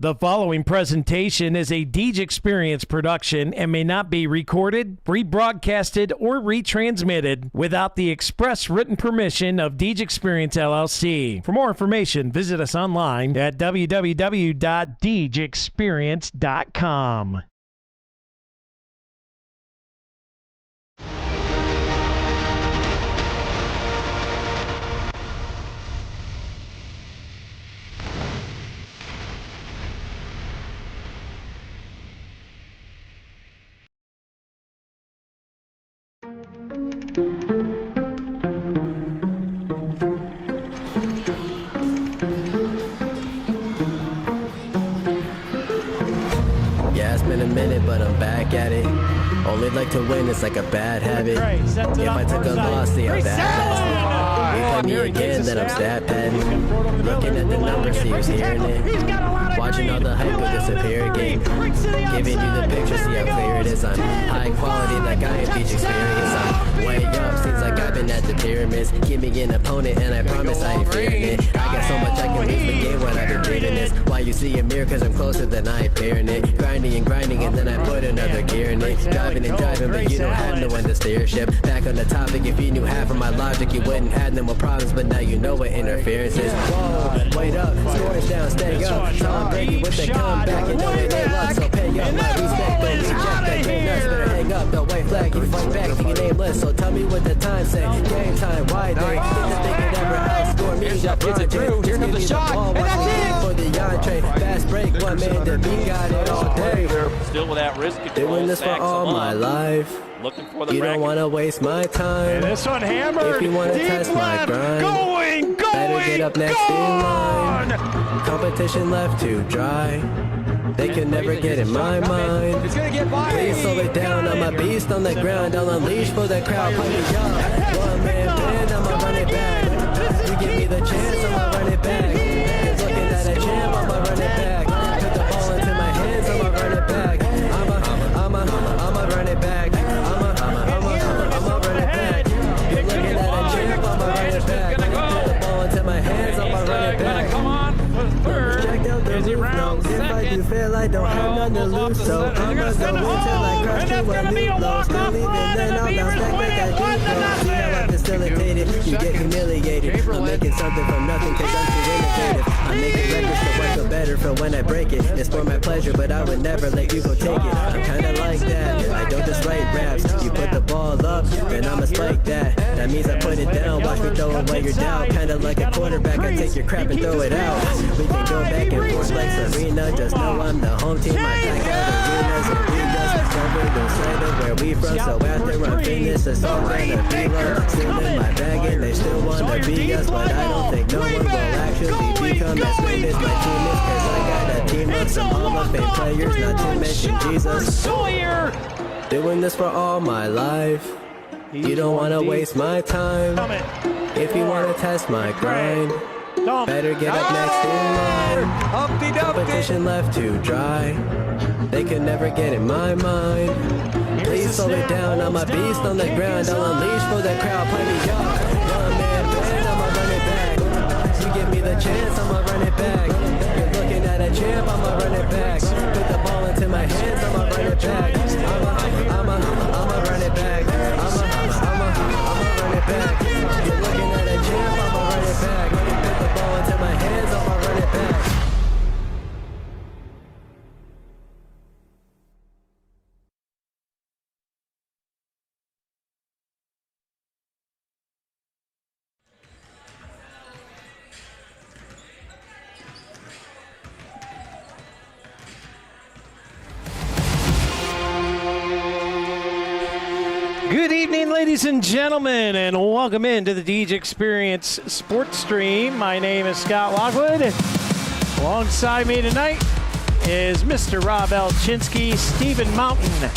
The following presentation is a Deej Experience production and may not be recorded, rebroadcasted, or retransmitted without the express written permission of Deej Experience LLC. For more information, visit us online at www.deejexperience.com. Yeah, it's been a minute, but I'm back at it. Only like to win, it's like a bad habit. If I took a loss, see how bad. You play me again, then I'm stat padding. Looking at the numbers, see who's hearing it. Watching all the hype go disappear again. Giving you the picture, see how clear it is. I'm high quality, like I am Deej Experience. I'm way up, seems like I've been at the pyramids. Give me an opponent, and I promise I ain't fearing it. I got so much I can lose the game when I've been dreaming this. Why you see a mirror, cause I'm closer than I ain't fearing it. Grinding and grinding, and then I put another gear in it. Driving and driving, but you don't have no one to steer your ship. Back on the topic, if you knew half of my logic, you wouldn't have no more problems, but now you know what interference is. Whoa, wait up, scores down, stay up. Tom Brady with the comeback, you know it ain't luck, so pay up my respect, don't reject that great nuts, better hang up, the white flag, you fight back to your nameless, so tell me what the time say, game time, why they, didn't think it ever outscore me, LeBron James, here comes the shot, and that's it! For the entree, fast break, one man to beat, got it all day. Still with that wrist control. Doing this for all my life. Looking for the you don't want to waste my time. And this one hammered. If you want to test my grind, going, better get up next in line. Competition left to dry. They can never get in my mind. Please slow it down. I'm a beast on the ground. I'll unleash for the crowd. Put me up. One man band. I'ma run it back. You give me the chance. I'ma run it back. Looking at a champ. I'ma run it back. Put the ball into my hands. I'ma run it back. I'ma run it back. I'ma run it back. You're looking at a champ. I'ma run it back. Put the ball into my hands. I'ma run it back. Come on. Check out the roof, no. If I do fail, I don't have none to lose, so I'ma go until I crash to a new low. Still leaving, then I'll bounce back like I do. See how I facilitate it, you get humiliated. I'm making something from nothing cause I'm too innovative. I'm making records so I feel better for when I break it. It's for my pleasure, but I would never let you go take it. I'm kinda like that, I don't just write raps. You put the ball up, then I'ma spike that. That means I put it down, watch me throw away your doubt. Kinda like a quarterback, I take your crap and throw it out. We can go back and forth like Serena. Just know I'm the home team. I pack out arenas and arenas. Cover the side of where we from. So after I'm finished, it's all gonna be love. Still in my bag and they still wanna be us, but I don't think no one will actually become as great as my team is. Cause I got a team of some Hall of Fame players, not to mention Jesus. Doing this for all my life. You don't wanna waste my time. If you wanna test my grind, better get up next in line. Competition left to dry. They could never get in my mind. Please slow it down. I'm a beast on the ground. I'll unleash for the crowd. Play me up. One man band. I'ma run it back. You give me the chance. I'ma run it back. You're looking at a champ. I'ma run it back. Put the ball into my hands. I'ma run it back. I'ma run it back. I'ma run it back. You're looking at a champ. I'ma run it back. Put the ball into my hands. I'ma run it back. Good evening, ladies and gentlemen, and welcome into the Deej Experience Sports Stream. My name is Scott Lockwood. Alongside me tonight is Mr. Rob Elchinsky, Stephen Mountain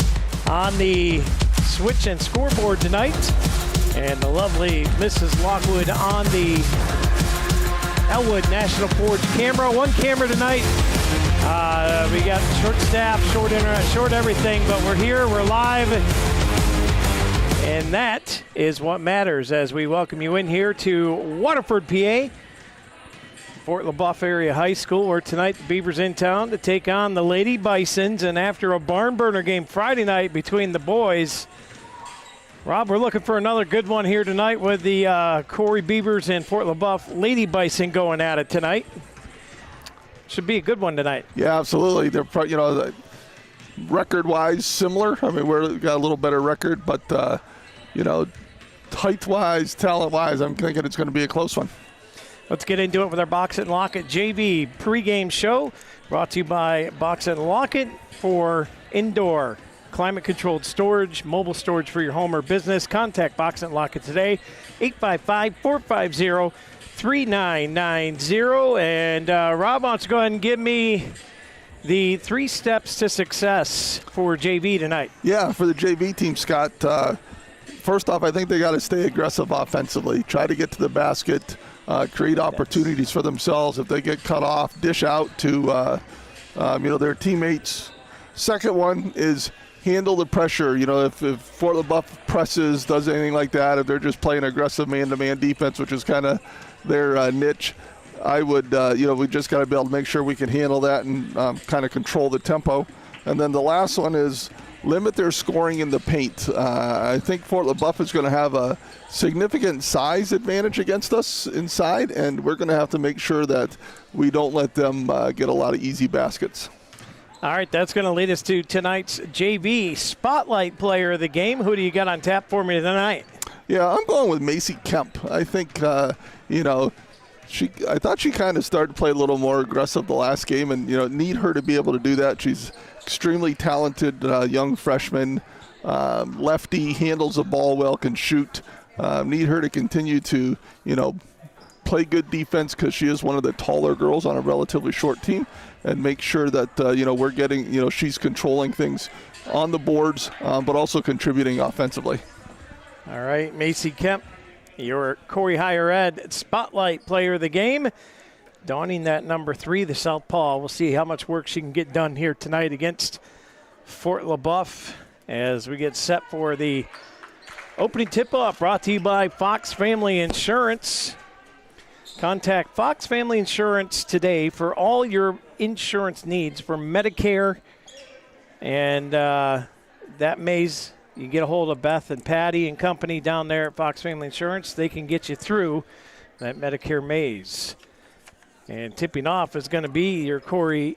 on the switch and scoreboard tonight, and the lovely Mrs. Lockwood on the Elwood National Forge camera. One camera tonight. We got short staff, short internet, short everything, but we're here, we're live. And that is what matters as we welcome you in here to Waterford, PA. Fort Leboeuf Area High School, where tonight the Beavers in town to take on the Lady Bisons. And after a barn burner game Friday night between the boys, Rob, we're looking for another good one here tonight with the Corry Beavers and Fort Leboeuf Lady Bison going at it tonight. Should be a good one tonight. Yeah, absolutely. They're, record-wise similar. I mean, we've got a little better record, but, height-wise, talent-wise, I'm thinking it's going to be a close one. Let's get into it with our Box It and Lock It JV pregame show, brought to you by Box It and Lock It for indoor climate-controlled storage, mobile storage for your home or business. Contact Box It and Lock It today, 855-450-3990. And Rob wants to go ahead and give me the 3 steps to success for JV tonight. Yeah, for the JV team, Scott, first off, I think they got to stay aggressive offensively. Try to get to the basket, create opportunities for themselves. If they get cut off, dish out to their teammates. Second one is handle the pressure. If Fort Leboeuf presses, does anything like that, if they're just playing aggressive man-to-man defense, which is kind of their niche, I would, we just got to be able to make sure we can handle that and kind of control the tempo. And then the last one is limit their scoring in the paint. I think Fort Leboeuf is going to have a significant size advantage against us inside, and we're going to have to make sure that we don't let them get a lot of easy baskets. All right, that's going to lead us to tonight's JV Spotlight Player of the game. Who do you got on tap for me tonight? Yeah, I'm going with Macy Kemp. I think, I thought she kind of started to play a little more aggressive the last game, and, need her to be able to do that. She's extremely talented young freshman, lefty, handles the ball well, can shoot. Need her to continue to, play good defense because she is one of the taller girls on a relatively short team, and make sure that, we're getting, she's controlling things on the boards, but also contributing offensively. All right, Macy Kemp, your Corry Higher Ed Spotlight Player of the game. Donning that number 3, the Southpaw. We'll see how much work she can get done here tonight against Fort Leboeuf as we get set for the opening tip-off, brought to you by Fox Family Insurance. Contact Fox Family Insurance today for all your insurance needs for Medicare. And that maze, you get a hold of Beth and Patty and company down there at Fox Family Insurance. They can get you through that Medicare maze. And tipping off is going to be your Corry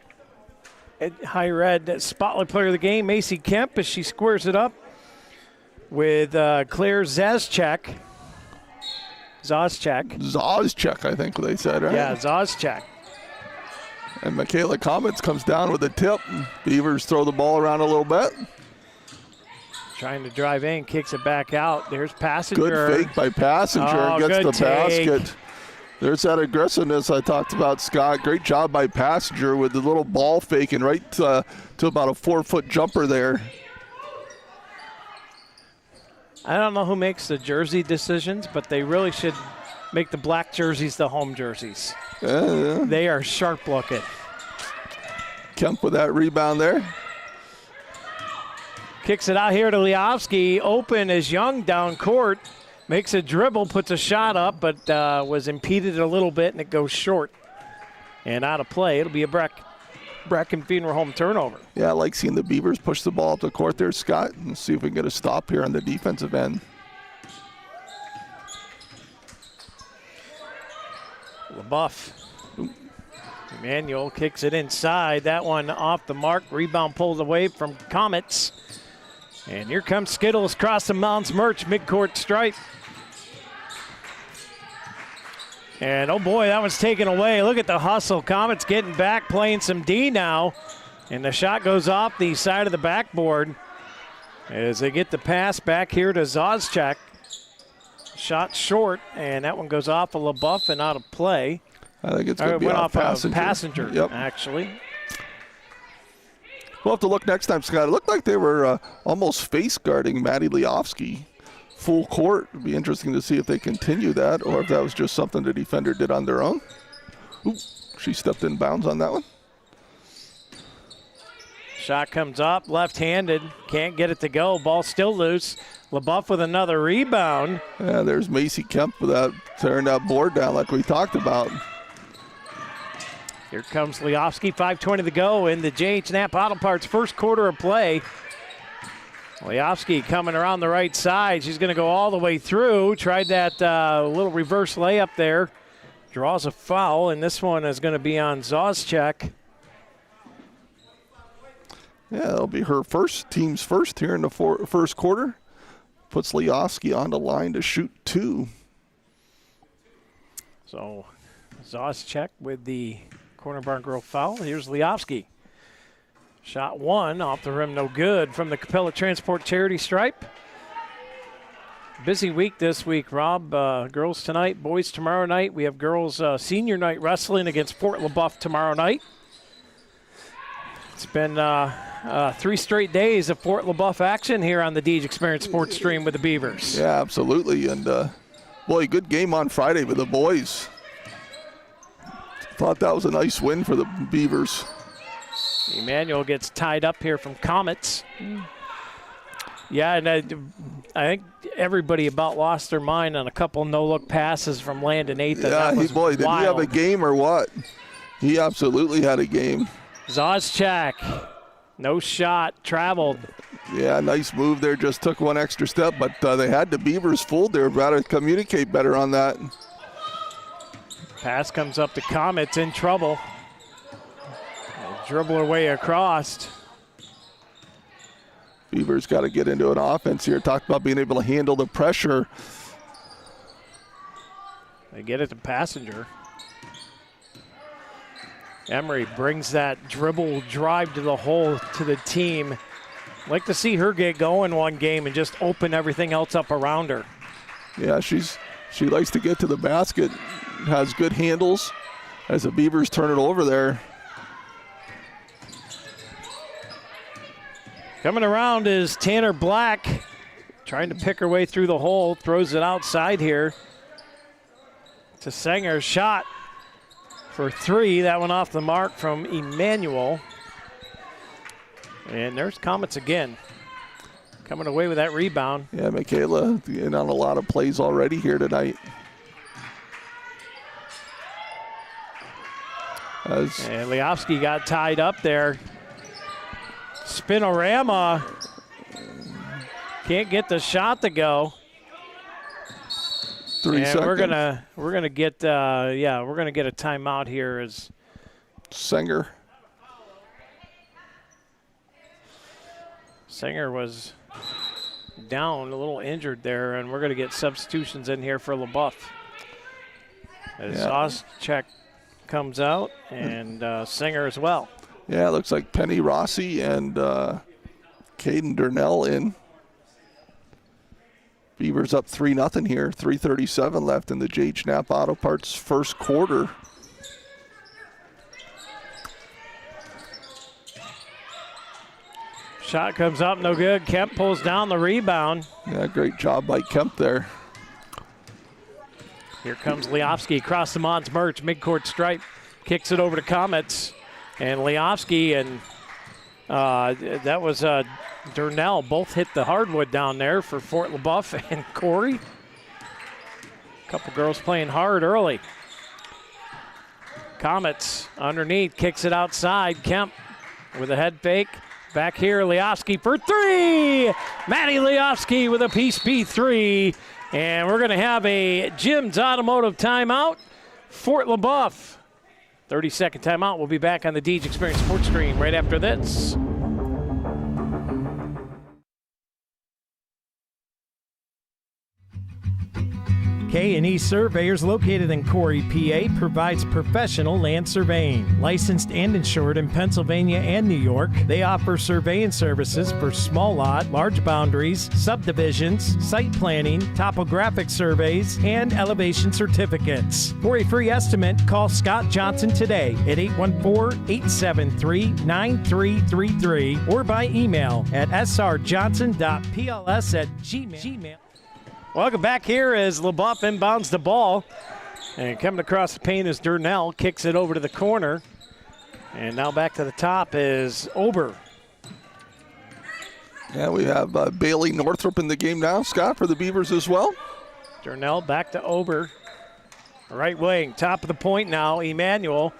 Higher Ed Spotlight Player of the game, Macy Kemp, as she squares it up with Claire Zazchek. Zazchek, I think they said, right? Yeah, Zazchek. And Michaela Comets comes down with a tip. Beavers throw the ball around a little bit. Trying to drive in, kicks it back out. There's Passenger. Good fake by Passenger. Gets the basket. There's that aggressiveness I talked about, Scott. Great job by Passenger with the little ball faking right to about a 4-foot jumper there. I don't know who makes the jersey decisions, but they really should make the black jerseys the home jerseys. Yeah. They are sharp looking. Kemp with that rebound there. Kicks it out here to Leofsky. Open is Young down court. Makes a dribble, puts a shot up, but was impeded a little bit, and it goes short and out of play. It'll be a Breckenfeeder home turnover. Yeah, I like seeing the Beavers push the ball up the court there, Scott, and see if we can get a stop here on the defensive end. Leboeuf. Emmanuel kicks it inside. That one off the mark. Rebound pulled away from Comets. And here comes Skittles across the Mounds Merch midcourt stripe. And oh boy, that one's taken away. Look at the hustle. Comets getting back, playing some D now. And the shot goes off the side of the backboard as they get the pass back here to Zazchek. Shot short, and that one goes off of Leboeuf and out of play. I think it's going to be off Passenger, yep. Actually. We'll have to look next time, Scott. It looked like they were almost face guarding Maddie Leofsky full court. It'd be interesting to see if they continue that or if that was just something the defender did on their own. Ooh, she stepped in bounds on that one. Shot comes up, left-handed. Can't get it to go. Ball still loose. Leboeuf with another rebound. Yeah, there's Macy Kemp with that, tearing that board down like we talked about. Here comes Leofsky, 5:20 to go in the J.H. Knapp Auto Parts first quarter of play. Leofsky coming around the right side. She's going to go all the way through. Tried that little reverse layup there. Draws a foul, and this one is going to be on Zauschek. Yeah, that'll be her team's first here in the first quarter. Puts Leofsky on the line to shoot 2. So Zauschek with the Corner Barn Girl foul. Here's Leofsky. Shot 1 off the rim, no good from the Capella Transport charity stripe. Busy week this week, Rob. Girls tonight, boys tomorrow night. We have girls senior night wrestling against Fort Leboeuf tomorrow night. It's been 3 straight days of Fort Leboeuf action here on the Deej Experience Sports Stream with the Beavers. Yeah, absolutely. And, boy, good game on Friday with the boys. Thought that was a nice win for the Beavers. Emmanuel gets tied up here from Comets. Yeah, and I think everybody about lost their mind on a couple no-look passes from Landon Nathan. Yeah, boy, did he have a game or what? He absolutely had a game. Zauschek, no shot, traveled. Yeah, nice move there. Just took one extra step, but they had the Beavers fooled there. Rather communicate better on that. Pass comes up to Comets, in trouble. Dribble her way across. Beavers got to get into an offense here. Talked about being able to handle the pressure. They get it to Passenger. Emery brings that dribble drive to the hole to the team. Like to see her get going one game and just open everything else up around her. Yeah, she likes to get to the basket. Has good handles as the Beavers turn it over there. Coming around is Tanner Black, trying to pick her way through the hole, throws it outside here to Sanger. Shot for 3. That one off the mark from Emmanuel. And there's Comets again, coming away with that rebound. Yeah, Michaela in on a lot of plays already here tonight. And Leofsky got tied up there. Spinorama can't get the shot to go. 3 seconds. We're gonna get a timeout here as Sanger was down, a little injured there, and we're gonna get substitutions in here for Leboeuf. As Zauschek comes out and Singer as well. Yeah, it looks like Penny Rossi and Caden Durnell in. Beavers up 3-0 here. 3:37 left in the J.H. Knapp Auto Parts first quarter. Shot comes up, no good. Kemp pulls down the rebound. Yeah, great job by Kemp there. Here comes Leofsky across the Mons Merch, midcourt stripe. Kicks it over to Comets. And Leofsky and that was Durnell both hit the hardwood down there for Fort Leboeuf and Corry. A couple girls playing hard early. Comets underneath, kicks it outside. Kemp with a head fake. Back here, Leofsky for 3. Maddie Leofsky with a piece B3. And we're going to have a Jim's Automotive timeout. Fort Leboeuf. 30-second timeout. We'll be back on the Deej Experience Sports Stream right after this. K&E Surveyors, located in Corry, PA, provides professional land surveying. Licensed and insured in Pennsylvania and New York, they offer surveying services for small lot, large boundaries, subdivisions, site planning, topographic surveys, and elevation certificates. For a free estimate, call Scott Johnson today at 814-873-9333 or by email at srjohnson.pls@gmail.com. Welcome back here as Leboeuf inbounds the ball. And coming across the paint is Durnell, kicks it over to the corner. And now back to the top is Ober. Yeah, we have Bailey Northrup in the game now, Scott, for the Beavers as well. Durnell back to Ober. Right wing, top of the point now, Emmanuel.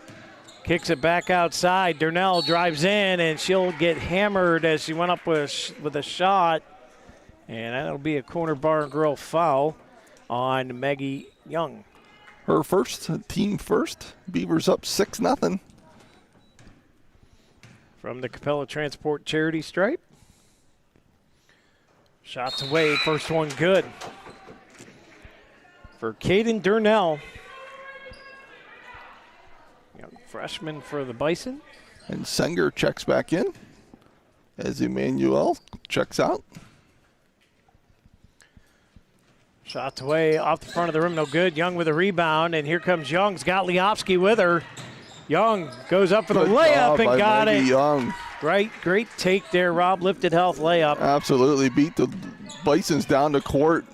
Kicks it back outside. Durnell drives in, and she'll get hammered as she went up with a shot. And that'll be a corner bar and grill foul on Maggie Young. Her first, team first. Beavers up 6-0. From the Capella Transport charity stripe. Shots away, first one good. For Caden Durnell. Young freshman for the Bison. And Senger checks back in as Emmanuel checks out. Shots away off the front of the rim, no good. Young with a rebound, and here comes Young's got Liofsky with her. Young goes up for the layup and got it. Young. Great take there, Rob. Lifted health layup. Absolutely beat the Bisons down the court.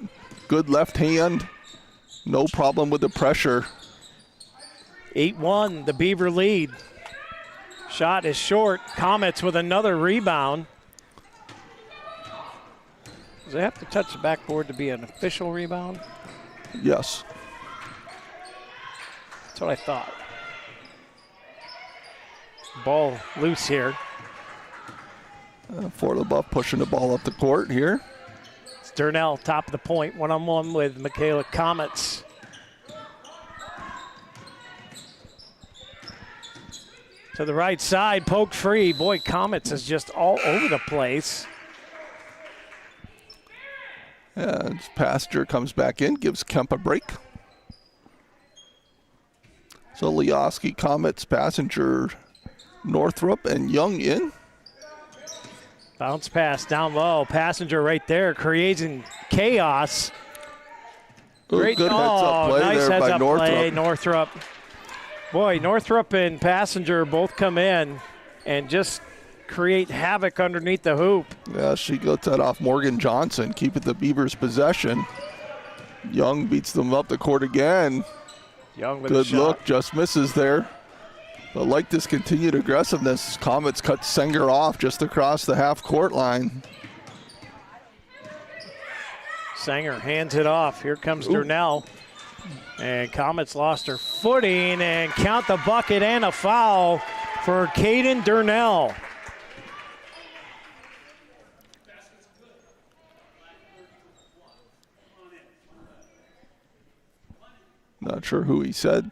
Good left hand. No problem with the pressure. 8-1, the Beaver lead. Shot is short. Comets with another rebound. Does it have to touch the backboard to be an official rebound? Yes. That's what I thought. Ball loose here. For Leboeuf pushing the ball up the court here. It's Durnell, top of the point, one-on-one with Michaela Comets. To the right side, poked free. Boy, Comets is just all over the place. And Pastor comes back in, gives Kemp a break. So Liofsky, Comets, Passenger, Northrop, and Young in. Bounce pass down low. Passenger right there, creating chaos. Great heads-up play nice there by heads-up Northrop. play, Northrop. Boy, Northrop and Passenger both come in and just create havoc underneath the hoop. Yeah, she gets that off Morgan Johnson, keeping the Beavers possession. Young beats them up the court again. Young with a Good shot. look, just misses there. But like this continued aggressiveness, Comets cut Senger off just across the half-court line. Sanger hands it off. Here comes Durnell. And Comets lost her footing and count the bucket and a foul for Caden Durnell. Not sure who he said.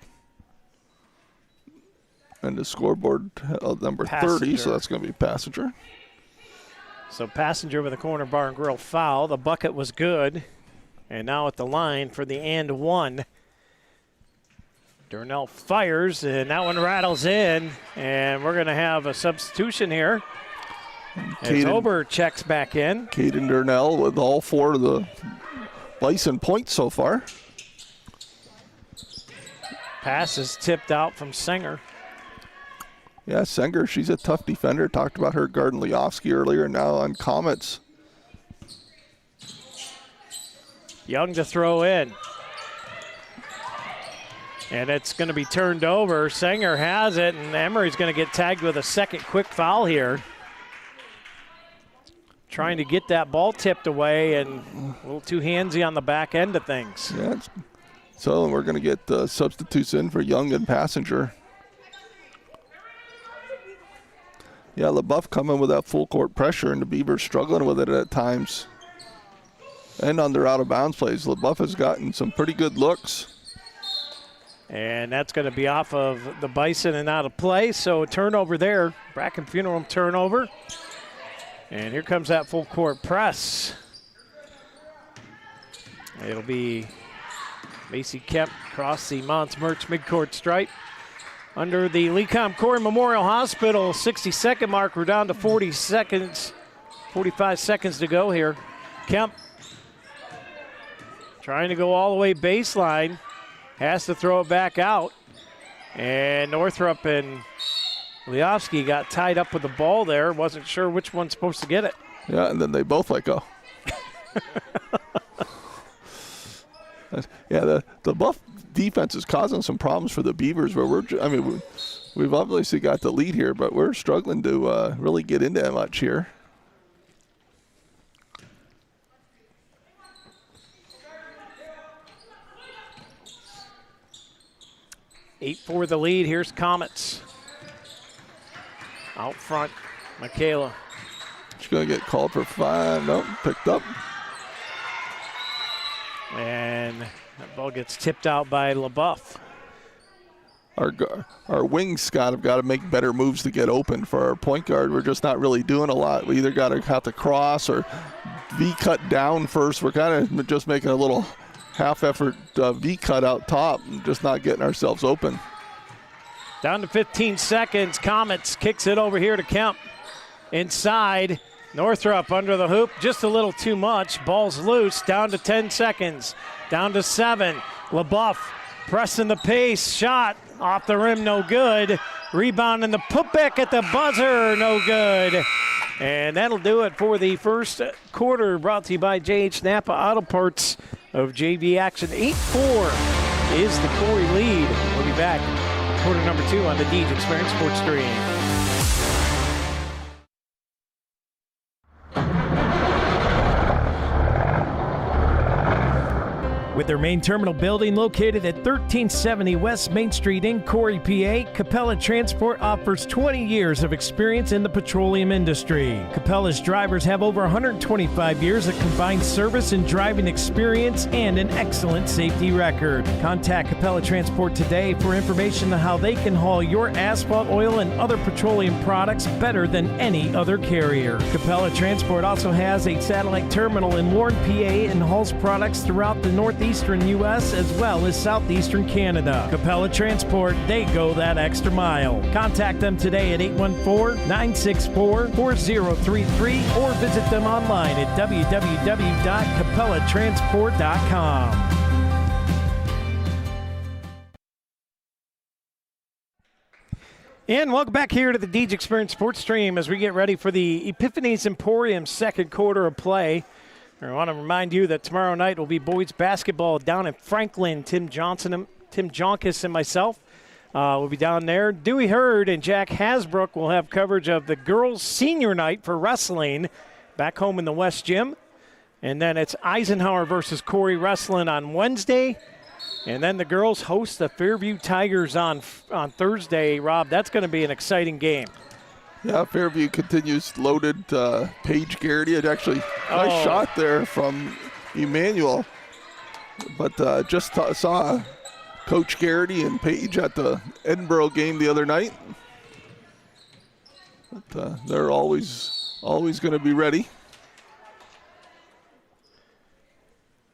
And the scoreboard number 30, so that's going to be Passenger. So Passenger with a corner bar and grill foul. The bucket was good. And now at the line for the and one. Durnell fires, and that one rattles in. And we're going to have a substitution here. As Ober checks back in. Caden Durnell with all four of the Bison points so far. Pass is tipped out from Sanger. Yeah, Senger, she's a tough defender. Talked about her guarding Liofsky earlier, now on Comets. Young to throw in. And it's going to be turned over. Sanger has it, and Emery's going to get tagged with a second quick foul here. Trying to get that ball tipped away and a little too handsy on the back end of things. Yeah, so we're going to get substitutes in for Young and Passenger. Yeah, Leboeuf coming with that full court pressure, and the Beavers struggling with it at times. And on their out-of-bounds plays, Leboeuf has gotten some pretty good looks. And that's going to be off of the Bison and out of play. So a turnover there. Bracken Funeral turnover. And here comes that full court press. It'll be Macy Kemp across the Mons Merch midcourt stripe. Under the Lecom Corry Memorial Hospital 60-second mark, we're down to 40 seconds, 45 seconds to go here. Kemp trying to go all the way baseline, has to throw it back out. And Northrop and Liofsky got tied up with the ball there. Wasn't sure which one's supposed to get it. Yeah, and then they both let go. Yeah, the Buff defense is causing some problems for the Beavers. Where we've obviously got the lead here, but we're struggling to really get into it much here. Eight for the lead. Here's Comets. Out front, Michaela. She's going to get called for 5. Nope, picked up. And that ball gets tipped out by Leboeuf. Our wings, Scott, have got to make better moves to get open. For our point guard, we're just not really doing a lot. We either got to have to cross or V-cut down first. We're kind of just making a little half-effort V-cut out top and just not getting ourselves open. Down to 15 seconds. Comets kicks it over here to Kemp. Inside, Northrup under the hoop, just a little too much. Ball's loose, down to 10 seconds. Down to 7. Leboeuf pressing the pace, shot off the rim, no good. Rebound and the putback at the buzzer, no good. And that'll do it for the first quarter, brought to you by J.H. Napa Auto Parts of JV action. 8-4 is the Corry lead. We'll be back quarter number 2 on the Deej Experience Sports Stream. With their main terminal building located at 1370 West Main Street in Corry, PA, Capella Transport offers 20 years of experience in the petroleum industry. Capella's drivers have over 125 years of combined service and driving experience and an excellent safety record. Contact Capella Transport today for information on how they can haul your asphalt, oil, and other petroleum products better than any other carrier. Capella Transport also has a satellite terminal in Warren, PA, and hauls products throughout the Northeastern U.S. as well as Southeastern Canada. Capella Transport, they go that extra mile. Contact them today at 814-964-4033 or visit them online at www.capellatransport.com. And welcome back here to the Deej Experience Sports Stream as we get ready for the Epiphanies Emporium second quarter of play. I want to remind you that tomorrow night will be boys basketball down in Franklin. Tim Jonkus and myself will be down there. Dewey Hurd and Jack Hasbrook will have coverage of the girls' senior night for wrestling back home in the West Gym. And then it's Eisenhower versus Corry wrestling on Wednesday. And then the girls host the Fairview Tigers on Thursday. Rob, that's going to be an exciting game. Yeah, Fairview continues loaded. Paige Garrity had actually nice shot there from Emmanuel. But just saw Coach Garrity and Paige at the Edinburgh game the other night. But they're always going to be ready.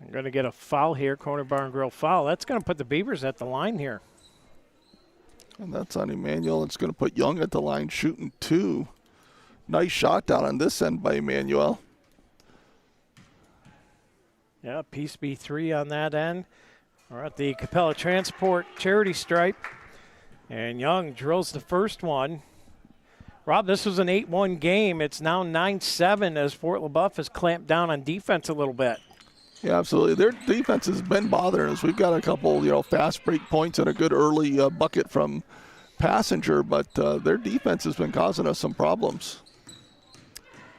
I'm going to get a foul here, Corner Bar and Grill foul. That's going to put the Beavers at the line here. And that's on Emmanuel. It's going to put Young at the line shooting 2. Nice shot down on this end by Emmanuel. Yeah, piece B3 on that end. We're at the Capella Transport charity stripe. And Young drills the first one. Rob, this was an 8-1 game. It's now 9-7 as Fort Leboeuf has clamped down on defense a little bit. Yeah, absolutely. Their defense has been bothering us. We've got a couple, fast break points and a good early bucket from Passenger, but their defense has been causing us some problems.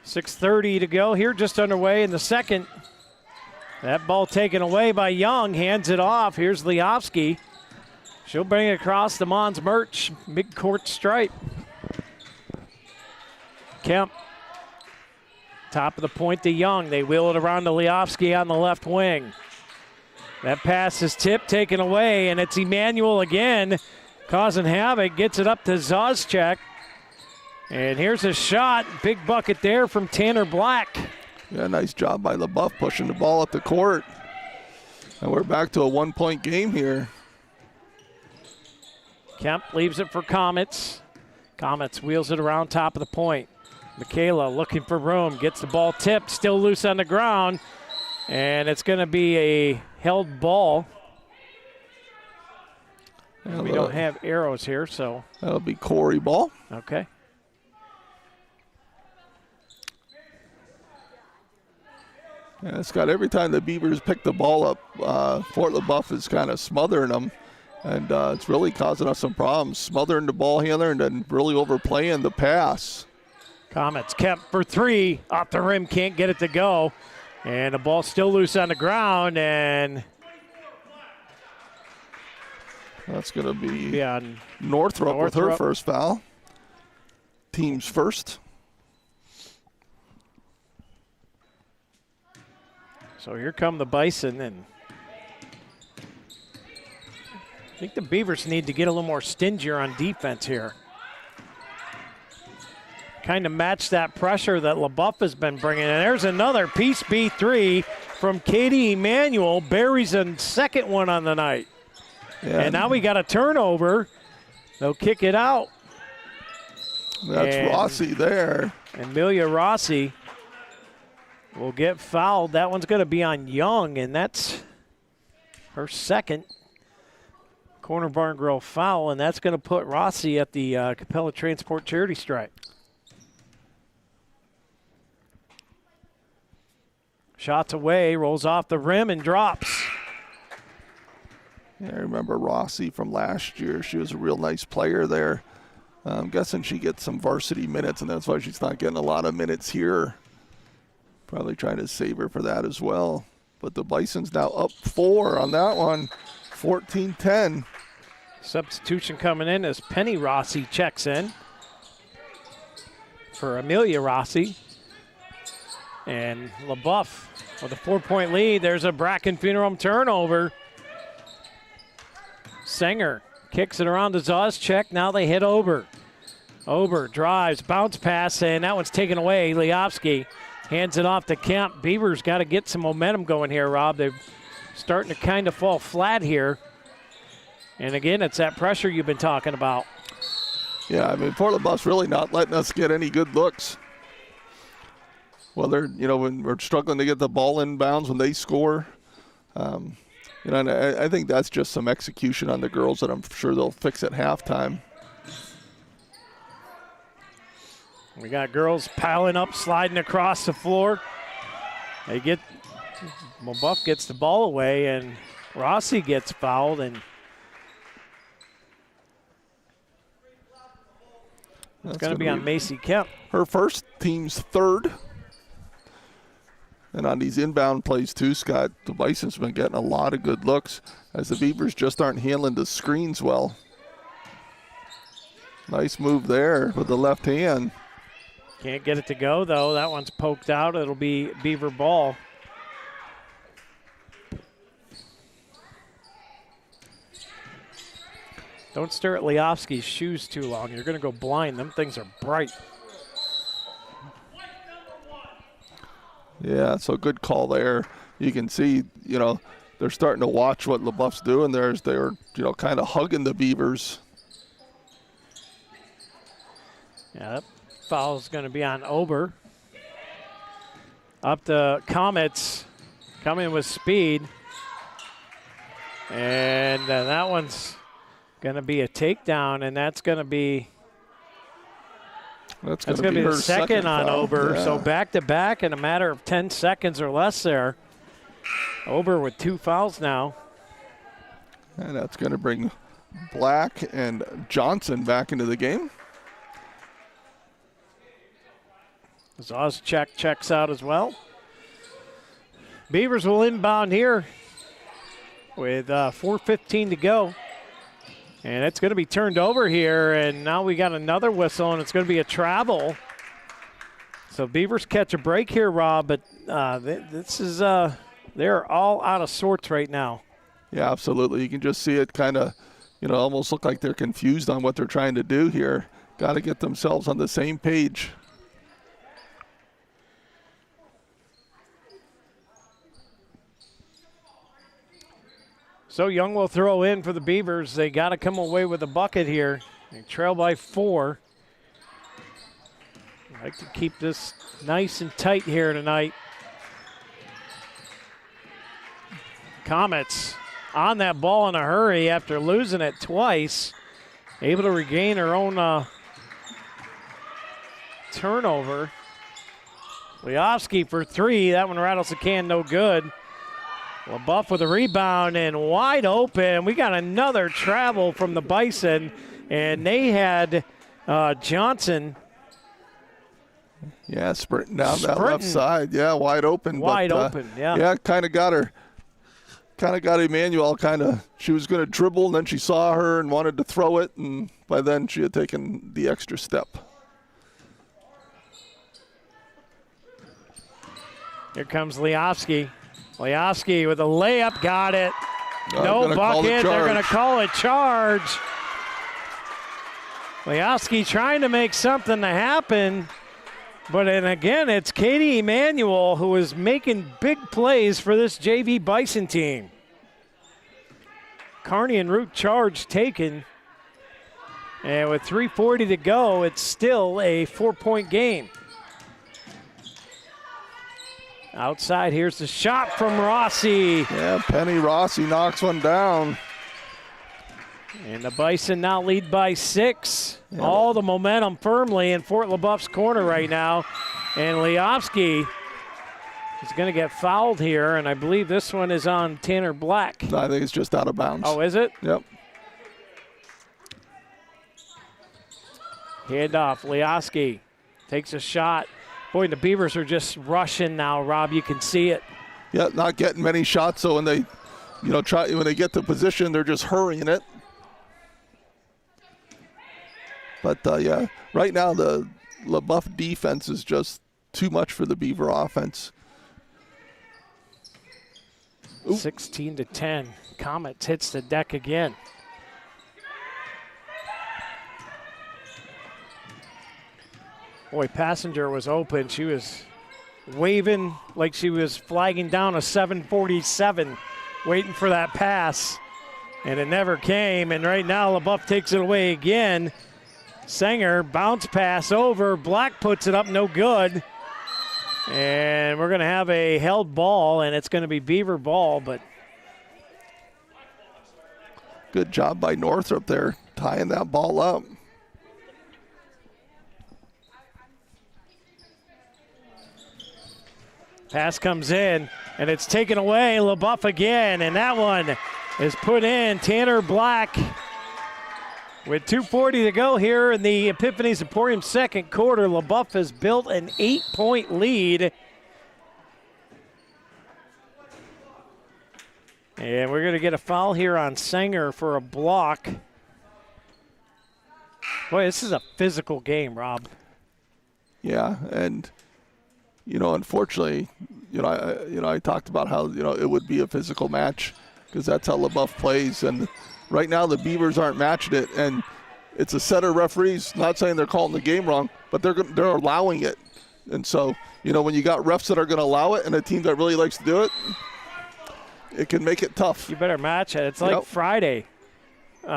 6:30 to go here, just underway in the second. That ball taken away by Young, hands it off. Here's Leofsky. She'll bring it across the Mons Merch mid-court stripe. Kemp. Top of the point to Young. They wheel it around to Leofsky on the left wing. That pass is tipped, taken away, and it's Emmanuel again, causing havoc. Gets it up to Zozchek. And here's a shot. Big bucket there from Tanner Black. Yeah, nice job by Leboeuf pushing the ball up the court. And we're back to a one-point game here. Kemp leaves it for Comets. Comets wheels it around top of the point. Michaela looking for room, gets the ball tipped, still loose on the ground, and it's going to be a held ball. We don't have arrows here, so. That'll be Corry ball. Okay. Yeah, Scott, every time the Beavers pick the ball up, Fort Leboeuf is kind of smothering them, and it's really causing us some problems, smothering the ball handler and then really overplaying the pass. Comets kept for 3, off the rim, can't get it to go. And the ball still loose on the ground, and that's going to be on Northrup with her first foul. teams first. So here come the Bison, and I think the Beavers need to get a little more stingier on defense here. Kind of match that pressure that Leboeuf has been bringing. And there's another piece B3 from Katie Emanuel. Buries a second one on the night. Yeah. And now we got a turnover. They'll kick it out. That's Rossi there. Amelia Rossi will get fouled. That one's going to be on Young, and that's her second Corner Barn Grill foul, and that's going to put Rossi at the Capella Transport charity stripe. Shots away, rolls off the rim and drops. Yeah, I remember Rossi from last year. She was a real nice player there. I'm guessing she gets some varsity minutes, and that's why she's not getting a lot of minutes here. Probably trying to save her for that as well. But the Bison's now up 4 on that one, 14-10. Substitution coming in as Penny Rossi checks in for Amelia Rossi. And Leboeuf with a 4-point lead. There's a Bracken Funeral turnover. Sanger kicks it around to Zauscheck. Now they hit Ober. Ober drives, bounce pass, and that one's taken away. Liofsky hands it off to Kemp. Beavers got to get some momentum going here, Rob. They're starting to kind of fall flat here. And again, it's that pressure you've been talking about. Yeah, I mean, Fort Leboeuf's really not letting us get any good looks. Well, when we're struggling to get the ball inbounds when they score. And I think that's just some execution on the girls that I'm sure they'll fix at halftime. We got girls piling up, sliding across the floor. Leboeuf gets the ball away, and Rossi gets fouled, and it's going to be on Macy Kemp. Her first, team's third. And on these inbound plays too, Scott, the Bison's been getting a lot of good looks as the Beavers just aren't handling the screens well. Nice move there with the left hand. Can't get it to go, though. That one's poked out. It'll be Beaver ball. Don't stare at Liofsky's shoes too long. You're going to go blind. Them things are bright. Yeah, so good call there. You can see, they're starting to watch what Leboeuf's doing there as they're, kind of hugging the Beavers. Yeah, that foul's going to be on Ober. Up to Comets, coming with speed. And that one's going to be a takedown, and that's going to be That's going to be the second on foul. Ober. Yeah. So back-to-back in a matter of 10 seconds or less there. Ober with 2 fouls now. And that's going to bring Black and Johnson back into the game. Zauscheck checks out as well. Beavers will inbound here with 4:15 to go. And it's going to be turned over here, and now we got another whistle, and it's going to be a travel. So Beavers catch a break here, Rob, but they're all out of sorts right now. Yeah, absolutely. You can just see it kind of, almost look like they're confused on what they're trying to do here. Got to get themselves on the same page. So Young will throw in for the Beavers. They got to come away with a bucket here. They trail by 4. I'd like to keep this nice and tight here tonight. Comets on that ball in a hurry after losing it twice. Able to regain her own turnover. Liofsky for 3. That one rattles the can, no good. Leboeuf with a rebound and wide open. We got another travel from the Bison, and they had Johnson. Yeah, sprinting down that left side. Yeah, wide open. Wide open, yeah. Yeah, kind of got her. Kind of got Emmanuel she was going to dribble, and then she saw her and wanted to throw it, and by then she had taken the extra step. Here comes Leofsky. Leofsky with a layup, got it. No Gonna bucket, they're going to call it charge. Leofsky trying to make something to happen. But and again, it's Katie Emanuel who is making big plays for this JV Bison team. Kearney and Root charge taken. And with 3:40 to go, it's still a 4-point game. Outside, here's the shot from Rossi. Yeah, Penny Rossi knocks one down. And the Bison now lead by 6. Yeah. All the momentum firmly in Fort Leboeuf's corner right now. And Leofsky is going to get fouled here, and I believe this one is on Tanner Black. I think it's just out of bounds. Oh, is it? Yep. Hand off, Leofsky takes a shot. Boy, the Beavers are just rushing now, Rob. You can see it. Yeah, not getting many shots, so when they, when they get to position, they're just hurrying it. But, yeah, right now the Leboeuf defense is just too much for the Beaver offense. 16-10. Comets hits the deck again. Boy, Passenger was open. She was waving like she was flagging down a 747, waiting for that pass. And it never came. And right now, Leboeuf takes it away again. Sanger, bounce pass over. Black puts it up, no good. And we're going to have a held ball, and it's going to be Beaver ball. But good job by Northrop there, tying that ball up. Pass comes in, and it's taken away. Leboeuf again, and that one is put in. Tanner Black with 2:40 to go here in the Epiphany's Emporium second quarter. Leboeuf has built an 8-point lead. And we're going to get a foul here on Sanger for a block. Boy, this is a physical game, Rob. Yeah, and unfortunately, I talked about how it would be a physical match because that's how Leboeuf plays, and right now the Beavers aren't matching it, and it's a set of referees. Not saying they're calling the game wrong, but they're allowing it, and so when you got refs that are going to allow it and a team that really likes to do it, it can make it tough. You better match it. It's like Friday.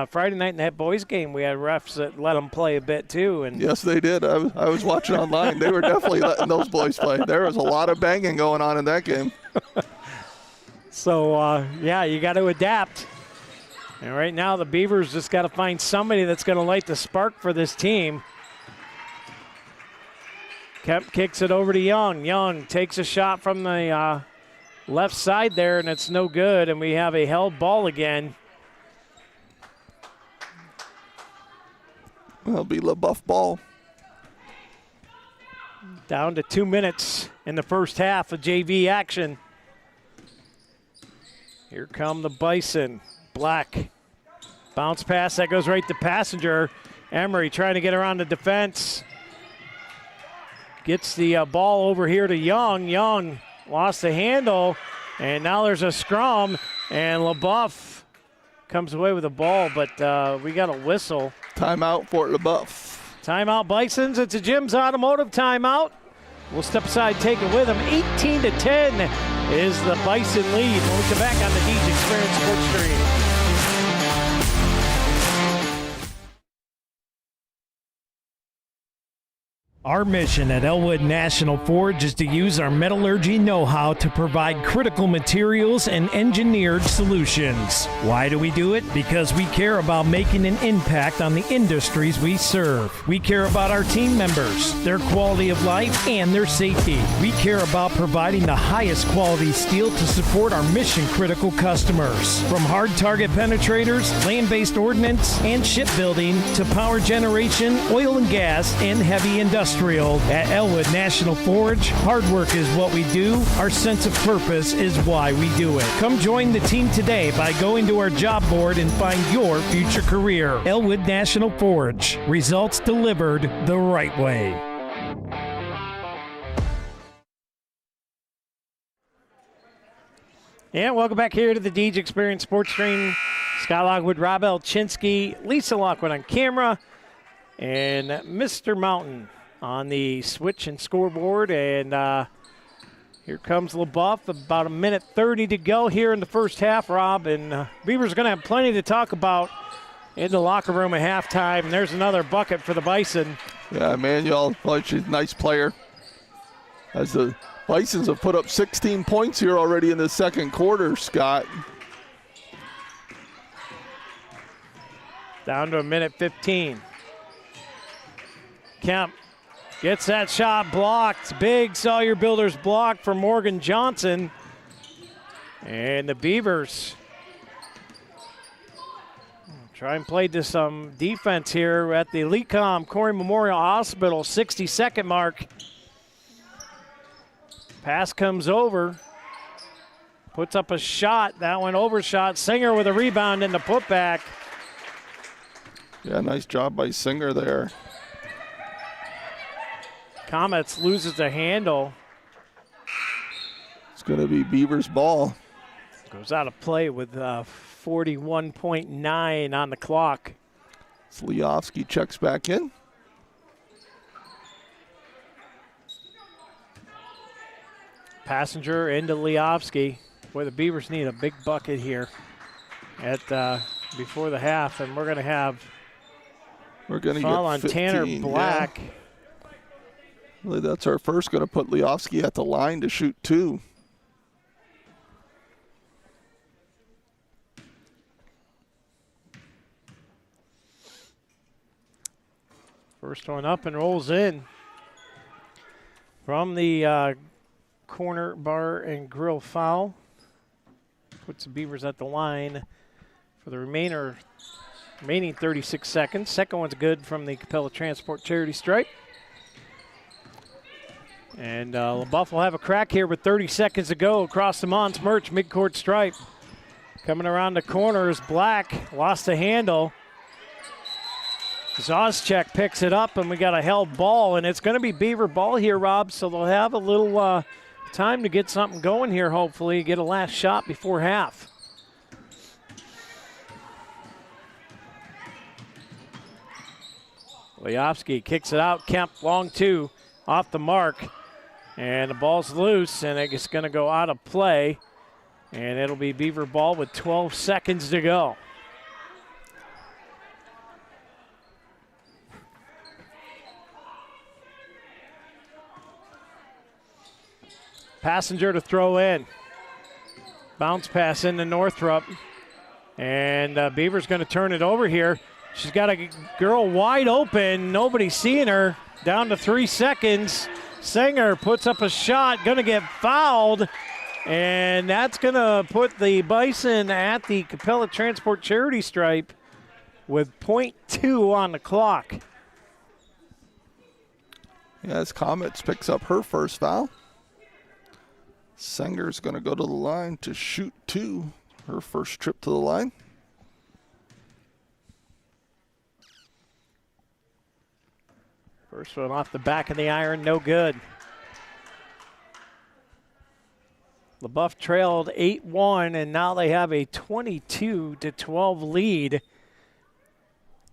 Friday night in that boys game, we had refs that let them play a bit too. And yes, they did. I was watching online. They were definitely letting those boys play. There was a lot of banging going on in that game. So, you got to adapt. And right now the Beavers just got to find somebody that's going to light the spark for this team. Kemp kicks it over to Young. Young takes a shot from the left side there, and it's no good. And we have a held ball again. It'll be Leboeuf ball. Down to 2 minutes in the first half of JV action. Here come the Bison. Black. Bounce pass that goes right to Passenger. Emery trying to get around the defense. Gets the ball over here to Young. Young lost the handle, and now there's a scrum, and Leboeuf comes away with the ball, but we got a whistle. Timeout for Leboeuf. Timeout Bisons. It's a Jim's Automotive timeout. We'll step aside, take it with them. 18-10 is the Bison lead. When we come back on the DJ Experience Sports Stream. Our mission at Elwood National Forge is to use our metallurgy know-how to provide critical materials and engineered solutions. Why do we do it? Because we care about making an impact on the industries we serve. We care about our team members, their quality of life, and their safety. We care about providing the highest quality steel to support our mission-critical customers. From hard target penetrators, land-based ordnance, and shipbuilding to power generation, oil and gas, and heavy industrial. At Elwood National Forge, hard work is what we do. Our sense of purpose is why we do it. Come join the team today by going to our job board and find your future career. Elwood National Forge. Results delivered the right way. And welcome back here to the Deej Experience Sports Stream. Scott Lockwood, Rob Elchinski, Lisa Lockwood on camera, and Mr. Mountain on the switch and scoreboard. And here comes Leboeuf. About 1:30 to go here in the first half, Rob. And Beavers are going to have plenty to talk about in the locker room at halftime. And there's another bucket for the Bison. Yeah, Emmanuel, she's a nice player. As the Bisons have put up 16 points here already in the second quarter, Scott. Down to 1:15. Kemp gets that shot blocked. Big Sawyer Builders block for Morgan Johnson. And the Beavers try and play to some defense here at the Lecom Corry Memorial Hospital 60-second mark. Pass comes over. Puts up a shot. That one overshot. Singer with a rebound in the putback. Yeah, nice job by Singer there. Comets loses the handle. It's going to be Beavers ball. Goes out of play with 41.9 on the clock. Sliovsky checks back in. Passenger into Liovsky. Boy, the Beavers need a big bucket here at before the half, and we're going to have foul on 15, Tanner Black. Yeah. Really, that's our first. Going to put Liovsky at the line to shoot 2. First one up and rolls in from the corner bar and grill foul. Puts the Beavers at the line for the remaining 36 seconds. Second one's good from the Capella Transport charity stripe. And Leboeuf will have a crack here with 30 seconds to go across the Mons Merch midcourt stripe. Coming around the corner is Black. Lost the handle. Zoschek picks it up, and we got a held ball, and it's going to be Beaver ball here, Rob, so they'll have a little time to get something going here, hopefully, get a last shot before half. Liovsky kicks it out. Kemp, long 2, off the mark, and the ball's loose, and it's going to go out of play, and it'll be Beaver ball with 12 seconds to go. Passenger to throw in. Bounce pass into Northrup. And Beaver's going to turn it over here. She's got a girl wide open. Nobody's seeing her. Down to 3 seconds. Singer puts up a shot. Going to get fouled. And that's going to put the Bison at the Capella Transport charity stripe with .2 on the clock. Yeah, as Comets picks up her first foul. Singer's going to go to the line to shoot 2, her first trip to the line. First one off the back of the iron, no good. Leboeuf trailed 8-1, and now they have a 22-12 lead.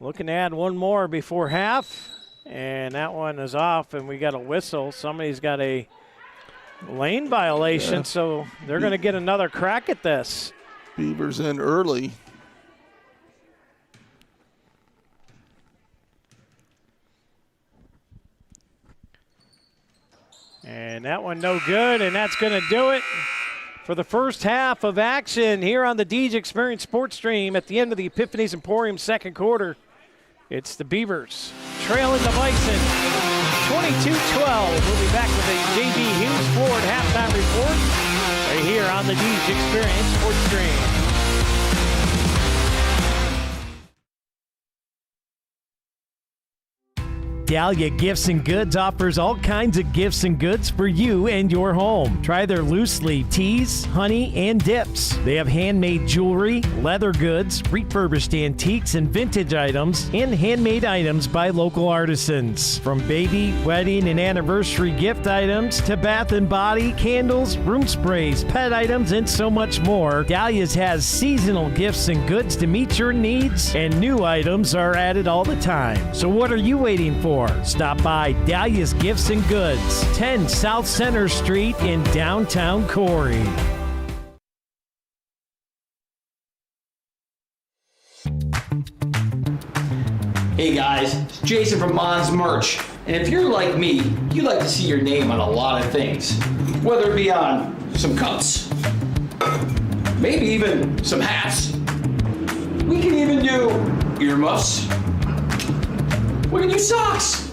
Looking to add one more before half, and that one is off, and we got a whistle. Somebody's got a lane violation, so they're going to get another crack at this. Beavers in early. And that one no good, and that's going to do it for the first half of action here on the Deej Experience Sports Stream at the end of the Epiphanies Emporium second quarter. It's the Beavers trailing the Bison 22-12. We'll be back with a J.B. Hughes Ford halftime report right here on the Deej Experience Sports Stream. Dahlia Gifts and Goods offers all kinds of gifts and goods for you and your home. Try their loose leaf teas, honey, and dips. They have handmade jewelry, leather goods, refurbished antiques and vintage items, and handmade items by local artisans. From baby, wedding, and anniversary gift items to bath and body, candles, room sprays, pet items, and so much more, Dahlia's has seasonal gifts and goods to meet your needs, and new items are added all the time. So what are you waiting for? Stop by Dahlia's Gifts and Goods, 10 South Center Street in downtown Corry. Hey guys, it's Jason from Mon's Merch. And if you're like me, you like to see your name on a lot of things. Whether it be on some cups, maybe even some hats. We can even do earmuffs. We can do socks.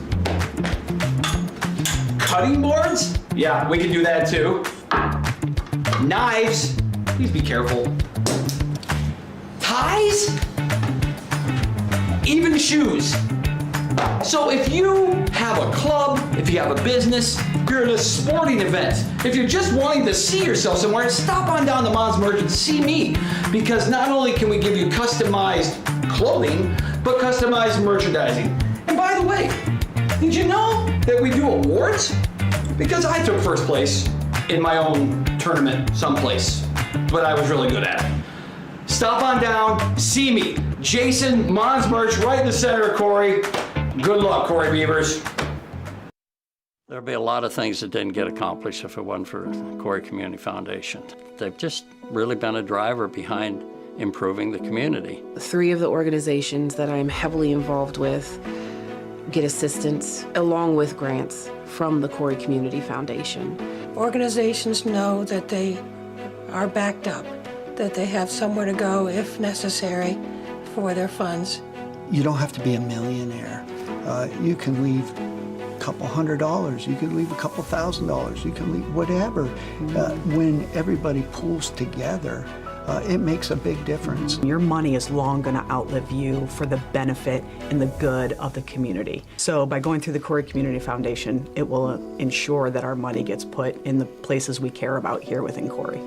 Cutting boards? Yeah, we can do that too. Knives, please be careful. Ties? Even shoes. So if you have a club, if you have a business, if you're at a sporting event, if you're just wanting to see yourself somewhere, stop on down to Mon's Merch and see me. Because not only can we give you customized clothing, but customized merchandising. And by the way, did you know that we do awards? Because I took first place in my own tournament someplace, but I was really good at it. Stop on down, see me. Jason, Mon's Merch, right in the center of Corry. Good luck, Corry Beavers. There'll be a lot of things that didn't get accomplished if it wasn't for Corry Community Foundation. They've just really been a driver behind improving the community. 3 of the organizations that I'm heavily involved with get assistance along with grants from the Corry Community Foundation. Organizations know that they are backed up, that they have somewhere to go if necessary for their funds. You don't have to be a millionaire. You can leave a couple $100, you can leave a couple $1,000, you can leave whatever. When everybody pulls together, it makes a big difference. Your money is long going to outlive you for the benefit and the good of the community. So by going through the Corry Community Foundation, it will ensure that our money gets put in the places we care about here within Corry.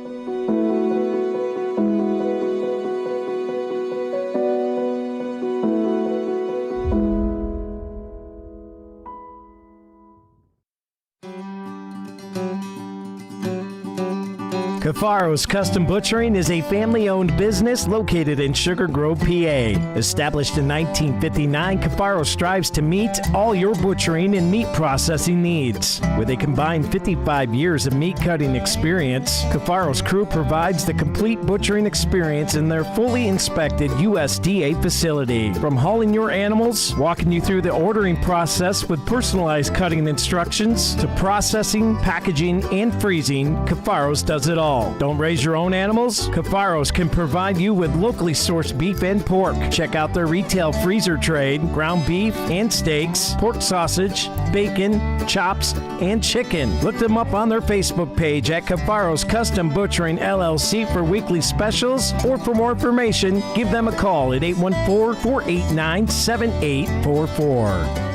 Cafaro's Custom Butchering is a family-owned business located in Sugar Grove, PA. Established in 1959, Cafaro strives to meet all your butchering and meat processing needs. With a combined 55 years of meat cutting experience, Cafaro's crew provides the complete butchering experience in their fully inspected USDA facility. From hauling your animals, walking you through the ordering process with personalized cutting instructions, to processing, packaging, and freezing, Cafaro's does it all. Don't raise your own animals? Cafaro's can provide you with locally sourced beef and pork. Check out their retail freezer trade, ground beef and steaks, pork sausage, bacon, chops, and chicken. Look them up on their Facebook page at Cafaro's Custom Butchering LLC for weekly specials, or for more information, give them a call at 814-489-7844.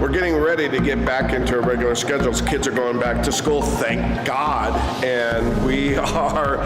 We're getting ready to get back into our regular schedules. Kids are going back to school, thank God, and we are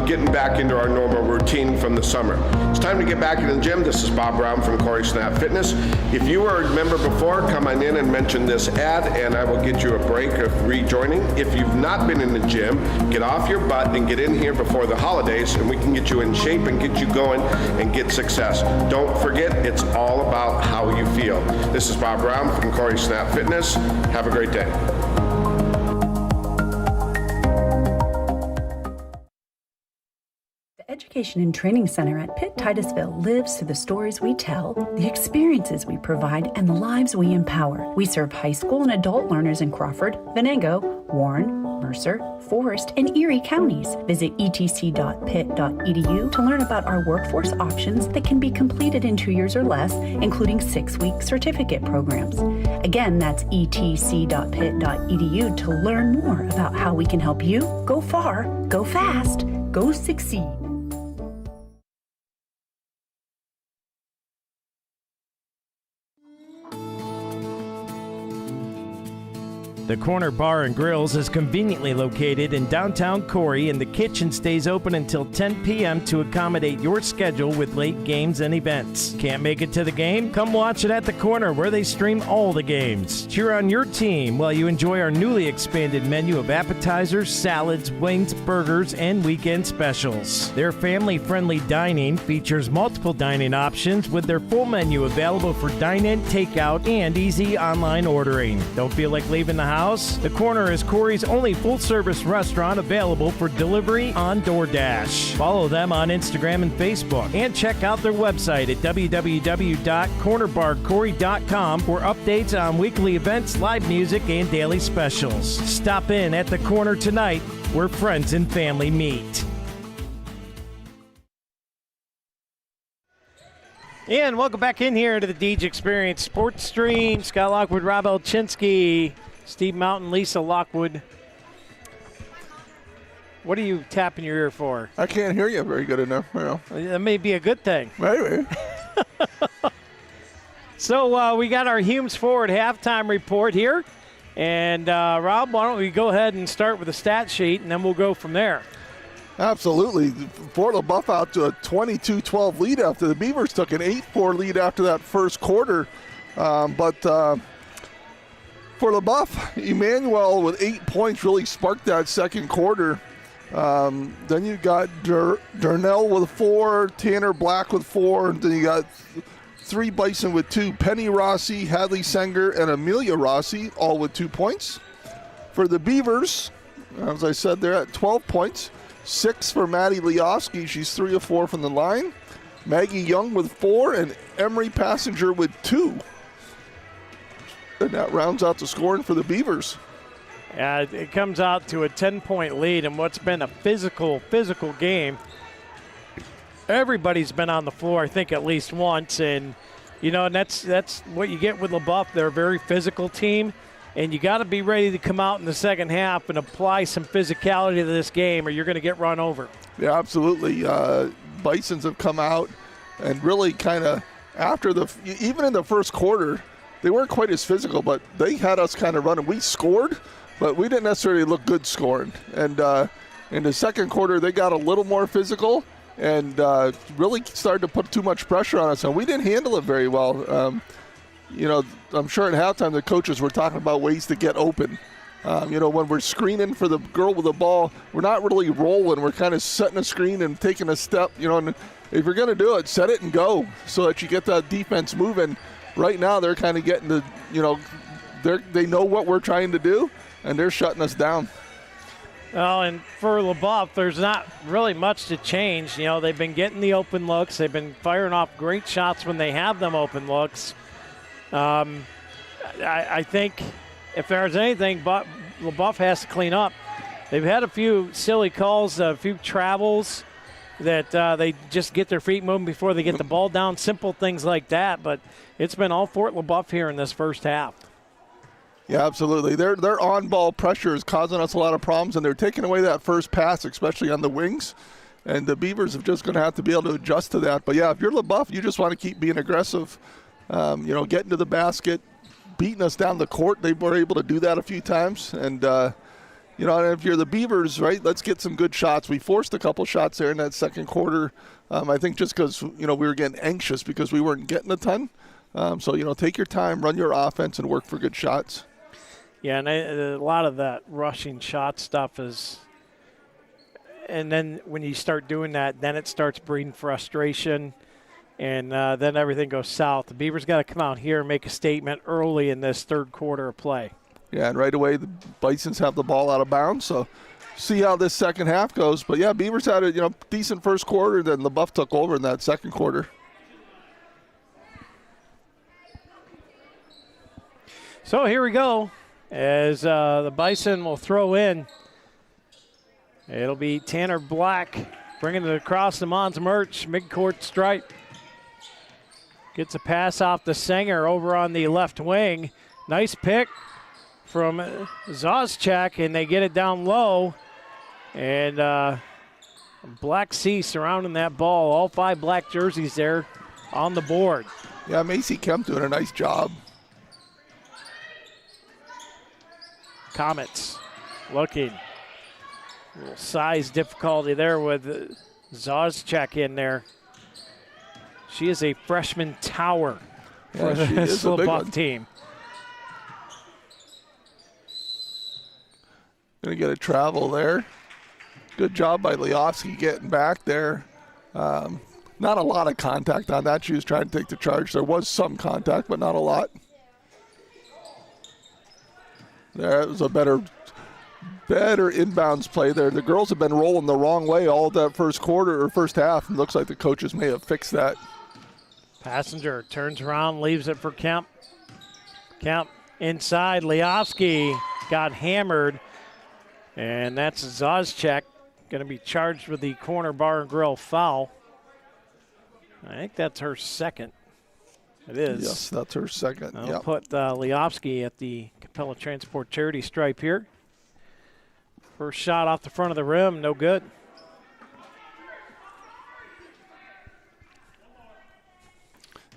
getting back into our normal routine from the summer. It's time to get back in the gym. This is Bob Brown from Corry Snap Fitness. If you were a member before, come on in and mention this ad, and I will get you a break of rejoining. If you've not been in the gym, get off your butt and get in here before the holidays, and we can get you in shape and get you going and get success. Don't forget, it's all about how you feel. This is Bob Brown from Corry Snap Fitness. Have a great day. The Education and Training Center at Pitt Titusville lives through the stories we tell, the experiences we provide, and the lives we empower. We serve high school and adult learners in Crawford, Venango, Warren, Mercer, Forest, and Erie counties. Visit etc.pitt.edu to learn about our workforce options that can be completed in 2 years or less, including 6-week certificate programs. Again, that's etc.pitt.edu to learn more about how we can help you go far, go fast, go succeed. The Corner Bar and Grills is conveniently located in downtown Corry, and the kitchen stays open until 10 p.m. to accommodate your schedule with late games and events. Can't make it to the game? Come watch it at the Corner, where they stream all the games. Cheer on your team while you enjoy our newly expanded menu of appetizers, salads, wings, burgers, and weekend specials. Their family-friendly dining features multiple dining options with their full menu available for dine-in, takeout, and easy online ordering. Don't feel like leaving the house? The Corner is Corry's only full-service restaurant available for delivery on DoorDash. Follow them on Instagram and Facebook, and check out their website at www.cornerbarcorry.com for updates on weekly events, live music, and daily specials. Stop in at the Corner tonight, where friends and family meet. And welcome back in here to the DJ Experience Sports Stream. Scott Lockwood, Rob Elchinski, Steve Mountain, Lisa Lockwood. What are you tapping your ear for? I can't hear you very good enough. Well, that may be a good thing. Maybe. So we got our Humes Forward halftime report here. And, Rob, why don't we go ahead and start with the stat sheet, and then we'll go from there. Absolutely. Fort Leboeuf out to a 22-12 lead after the Beavers took an 8-4 lead after that first quarter. For Leboeuf, Emmanuel with 8 points really sparked that second quarter. Then you got Darnell with 4, Tanner Black with 4, and then you got 3 Bison with 2. Penny Rossi, Hadley Senger, and Amelia Rossi all with 2 points. For the Beavers, as I said, they're at 12 points. 6 for Maddie Leofsky. She's 3 of 4 from the line. Maggie Young with 4, and Emery Passenger with 2. And that rounds out the scoring for the Beavers. It comes out to a 10-point lead in what's been a physical game. Everybody's been on the floor, I think, at least once. And, and that's what you get with Leboeuf. They're a very physical team. And you got to be ready to come out in the second half and apply some physicality to this game, or you're going to get run over. Yeah, absolutely. Bisons have come out and really kind of even in the first quarter, they weren't quite as physical, but they had us kind of running. We scored, but we didn't necessarily look good scoring. And in the second quarter, they got a little more physical and really started to put too much pressure on us, and we didn't handle it very well. I'm sure at halftime the coaches were talking about ways to get open. When we're screening for the girl with the ball, we're not really rolling. We're kind of setting a screen and taking a step. And if you're going to do it, set it and go so that you get that defense moving. Right now they're kind of getting they know what we're trying to do, and they're shutting us down. Well, and for Leboeuf, there's not really much to change. They've been getting the open looks. They've been firing off great shots when they have them open looks. I think if there's anything but Leboeuf has to clean up. They've had a few silly calls, a few travels that they just get their feet moving before they get the ball down, simple things like that. But it's been all Fort Leboeuf here in this first half. Yeah, absolutely. Their on-ball pressure is causing us a lot of problems, and they're taking away that first pass, especially on the wings. And the Beavers are just going to have to be able to adjust to that. But, yeah, if you're Leboeuf, you just want to keep being aggressive. Getting to the basket, beating us down the court. They were able to do that a few times. And, and if you're the Beavers, right, let's get some good shots. We forced a couple shots there in that second quarter, I think just because, we were getting anxious because we weren't getting a ton. Take your time, run your offense, and work for good shots. Yeah, and a lot of that rushing shot stuff is – and then when you start doing that, then it starts breeding frustration. And then everything goes south. The Beavers got to come out here and make a statement early in this third quarter of play. Yeah, and right away the Bisons have the ball out of bounds. So see how this second half goes. But, yeah, Beavers had a decent first quarter. Then Leboeuf took over in that second quarter. So here we go as the Bison will throw in. It'll be Tanner Black bringing it across the Mons Merch midcourt stripe. Gets a pass off the Sanger over on the left wing. Nice pick from Zozchak, and they get it down low. And Black Sea surrounding that ball. All 5 black jerseys there on the board. Yeah, Macy Kemp doing a nice job. Comets looking. A little size difficulty there with Zozchek in there. She is a freshman tower for the Leboeuf team. Going to get a travel there. Good job by Leofsky getting back there. Not a lot of contact on that. She was trying to take the charge. There was some contact, but not a lot. There was a better inbounds play there. The girls have been rolling the wrong way all of that first quarter or first half. It looks like the coaches may have fixed that. Passenger turns around, leaves it for Kemp. Kemp inside. Leofsky got hammered. And that's Zozchek going to be charged with the corner bar and grill foul. I think that's her second. It is. Yes, that's her second. I'll put Leofsky at the Capella Transport charity stripe here. First shot off the front of the rim, no good.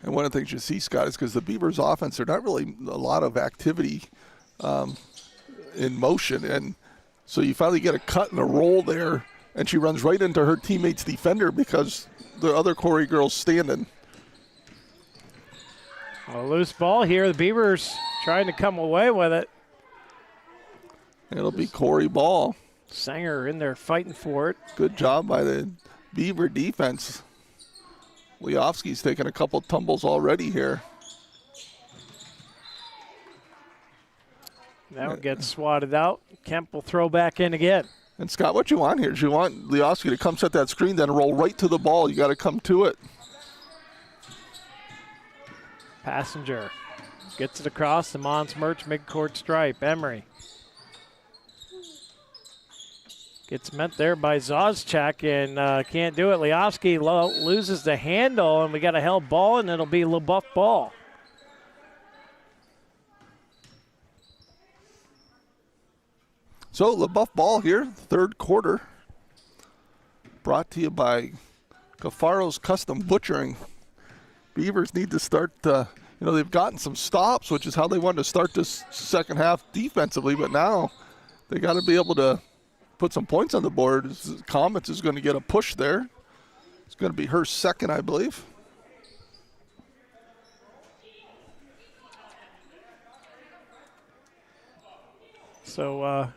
And one of the things you see, Scott, is because the Beavers offense, there's not really a lot of activity in motion. And so you finally get a cut and a roll there, and she runs right into her teammate's defender because the other Corry girl's standing. A loose ball here. The Beavers trying to come away with it. It'll be Corry ball. Sanger in there fighting for it. Good job by the Beaver defense. Leofsky's taking a couple tumbles already here. Now it gets swatted out. Kemp will throw back in again. And Scott, what you want here is you want Leofsky to come set that screen, then roll right to the ball. You got to come to it. Passenger gets it across the Mons Merch midcourt stripe. Emery gets met there by Zozchek and can't do it. Leofsky loses the handle, and we got a held ball, and it'll be Leboeuf ball. So Leboeuf ball here, third quarter. Brought to you by Cafaro's Custom Butchering. Beavers need to start, they've gotten some stops, which is how they wanted to start this second half defensively, but now they got to be able to put some points on the board. Comets is going to get a push there. It's going to be her second, I believe. So,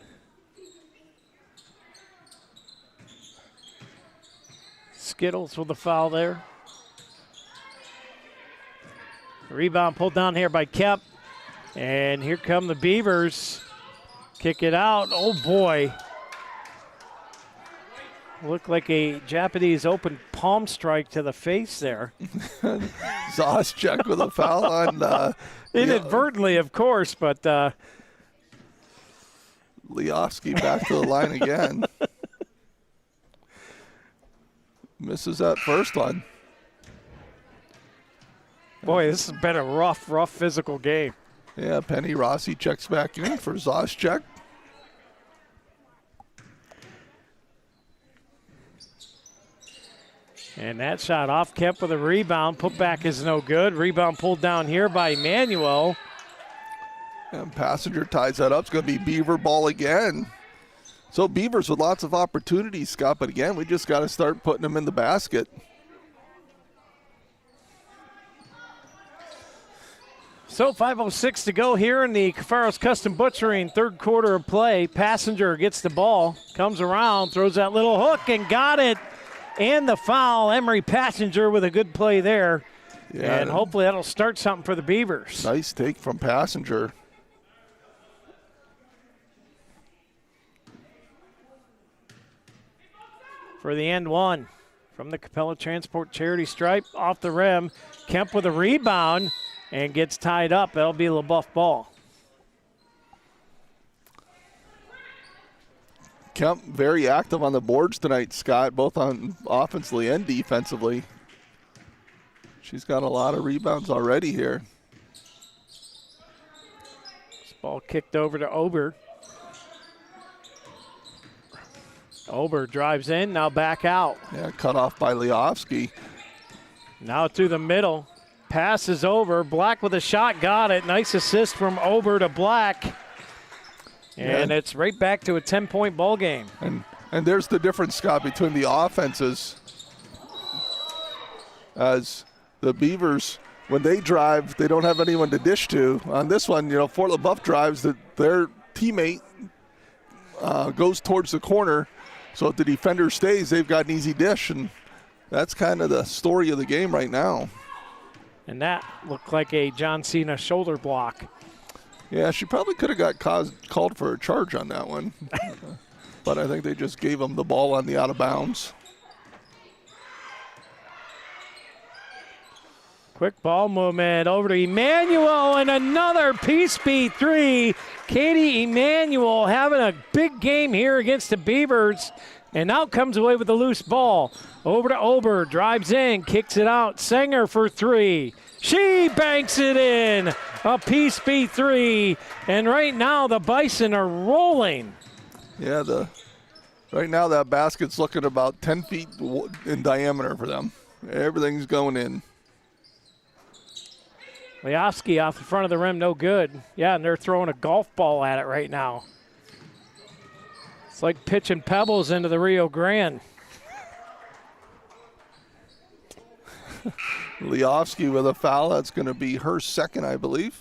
Skittles with the foul there. Rebound pulled down here by Kemp. And here come the Beavers. Kick it out. Oh, boy. Looked like a Japanese open palm strike to the face there. Zozchek with a foul on. Inadvertently, of course, but. Leofsky back to the line again. Misses that first one. Boy, this has been a rough physical game. Yeah, Penny Rossi checks back in for Zozchek. And that shot off Kemp with a rebound. Put back is no good. Rebound pulled down here by Emmanuel. And Passenger ties that up. It's going to be Beaver ball again. So Beavers with lots of opportunities, Scott, but again, we just got to start putting them in the basket. So 5:06 to go here in the Cafaro's Custom Butchering third quarter of play. Passenger gets the ball, comes around, throws that little hook and got it. And the foul, Emery Passenger with a good play there. Yeah. And hopefully that'll start something for the Beavers. Nice take from Passenger. For the end one from the Capella Transport charity stripe off the rim. Kemp with a rebound and gets tied up. That'll be Leboeuf ball. Kemp very active on the boards tonight, Scott, both on offensively and defensively. She's got a lot of rebounds already here. This ball kicked over to Ober. Ober drives in, now back out. Yeah, cut off by Leofsky. Now to the middle. Passes over. Black with a shot, got it. Nice assist from Ober to Black. And it's right back to a 10-point ball game. And there's the difference, Scott, between the offenses. As the Beavers, when they drive, they don't have anyone to dish to. On this one, Fort Leboeuf drives, their teammate goes towards the corner. So if the defender stays, they've got an easy dish. And that's kind of the story of the game right now. And that looked like a John Cena shoulder block. Yeah, she probably could have got called for a charge on that one. But I think they just gave him the ball on the out of bounds. Quick ball movement over to Emmanuel and another Peace Beat 3. Katie Emmanuel having a big game here against the Beavers. And now comes away with the loose ball. Over to Ober, drives in, kicks it out. Sanger for 3. She banks it in. A Peace Beat 3. And right now the Bison are rolling. Yeah, right now that basket's looking about 10 feet in diameter for them. Everything's going in. Leofsky off the front of the rim, no good. Yeah, and they're throwing a golf ball at it right now. It's like pitching pebbles into the Rio Grande. Leofsky with a foul. That's going to be her second, I believe.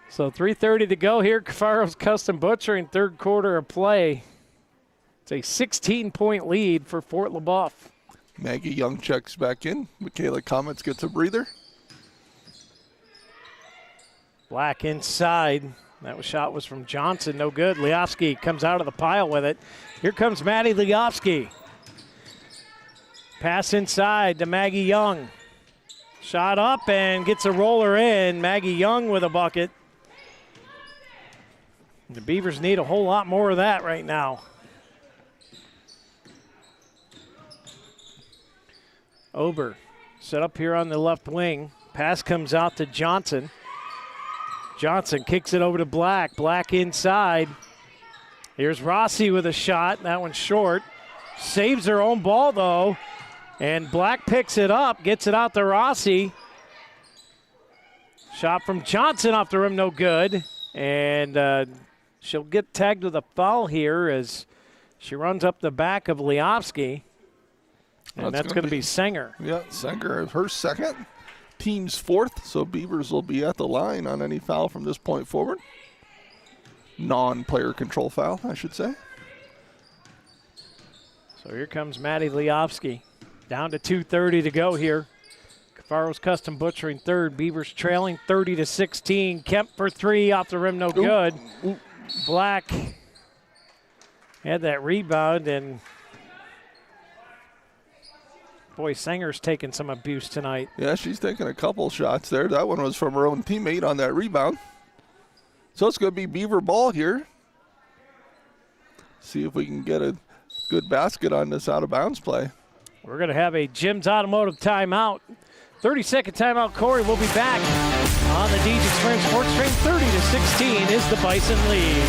So 3:30 to go here. Cafaro's Custom Butchering, third quarter of play. It's a 16-point lead for Fort Leboeuf. Maggie Young checks back in. Michaela Comets gets a breather. Black inside. That shot was from Johnson, no good. Leofsky comes out of the pile with it. Here comes Maddie Leofsky. Pass inside to Maggie Young. Shot up and gets a roller in. Maggie Young with a bucket. The Beavers need a whole lot more of that right now. Ober set up here on the left wing. Pass comes out to Johnson. Johnson kicks it over to Black. Black inside. Here's Rossi with a shot. That one's short. Saves her own ball, though. And Black picks it up, gets it out to Rossi. Shot from Johnson off the rim, no good. And she'll get tagged with a foul here as she runs up the back of Leofsky. And that's going to be Sanger. Yeah, Sanger, her second. Team's fourth, so Beavers will be at the line on any foul from this point forward. Non-player control foul, I should say. So here comes Maddie Leofsky. Down to 2:30 to go here. Cafaro's Custom Butchering third. Beavers trailing 30-16. Kemp for 3 off the rim, no good. Ooh. Black had that rebound, and boy, Sanger's taking some abuse tonight. Yeah, she's taking a couple shots there. That one was from her own teammate on that rebound. So it's going to be Beaver ball here. See if we can get a good basket on this out-of-bounds play. We're going to have a Jim's Automotive timeout. 30-second timeout, Corey. We'll be back on the DJ Experience Sports Stream. 30-16 is the Bison lead.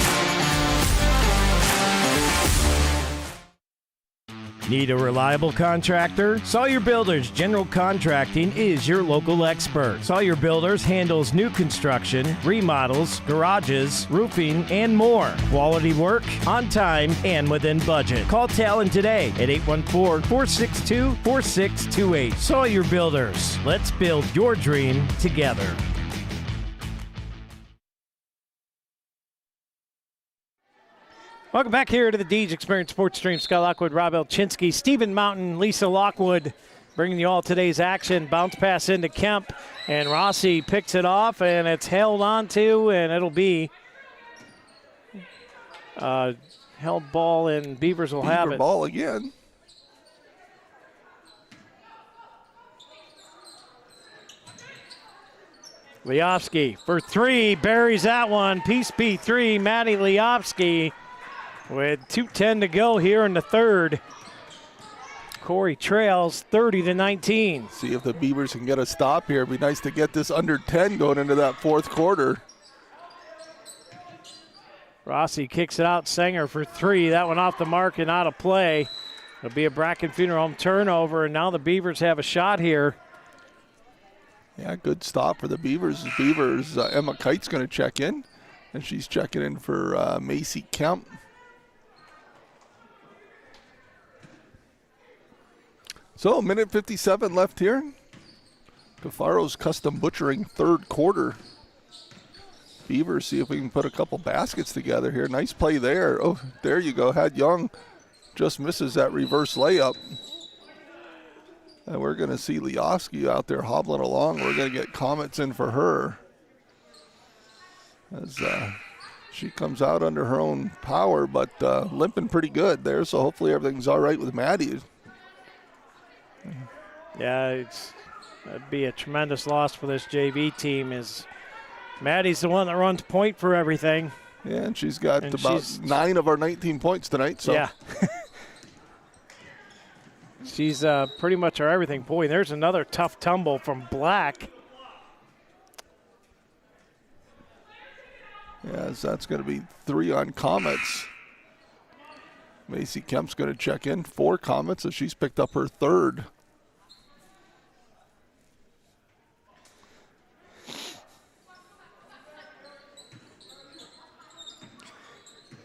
Need a reliable contractor? Sawyer Builders General Contracting is your local expert. Sawyer Builders handles new construction, remodels, garages, roofing, and more. Quality work, on time, and within budget. Call Talon today at 814-462-4628. Sawyer Builders. Let's build your dream together. Welcome back here to the Deej Experience Sports Stream. Scott Lockwood, Rob Elchinski, Stephen Mountain, Lisa Lockwood bringing you all today's action. Bounce pass into Kemp, and Rossi picks it off, and it's held onto, and it'll be held ball, and Beavers will have it. Ball again. Leofsky for 3, buries that one. Peace B3, Maddie Leofsky. With 2:10 to go here in the third. Corry trails 30-19. See if the Beavers can get a stop here. It'd be nice to get this under 10 going into that fourth quarter. Rossi kicks it out. Sanger for 3. That one off the mark and out of play. It'll be a Bracken Funeral Home turnover, and now the Beavers have a shot here. Yeah, good stop for the Beavers. Emma Kite's going to check in, and she's checking in for Macy Kemp. So, 1:57 left here. Cafaro's Custom Butchering third quarter. Beavers see if we can put a couple baskets together here. Nice play there. Oh, there you go. Had Young just misses that reverse layup. And we're going to see Liofsky out there hobbling along. We're going to get comments in for her as she comes out under her own power, but limping pretty good there. So hopefully everything's all right with Maddie. Yeah, that'd be a tremendous loss for this JV team. Is Maddie's the one that runs point for everything. Yeah, and she's got about 9 of our 19 points tonight. So. Yeah. She's pretty much our everything. Boy, there's another tough tumble from Black. Yeah, so that's going to be 3 on Comets. Macy Kemp's going to check in 4 Comets, so she's picked up her 3rd.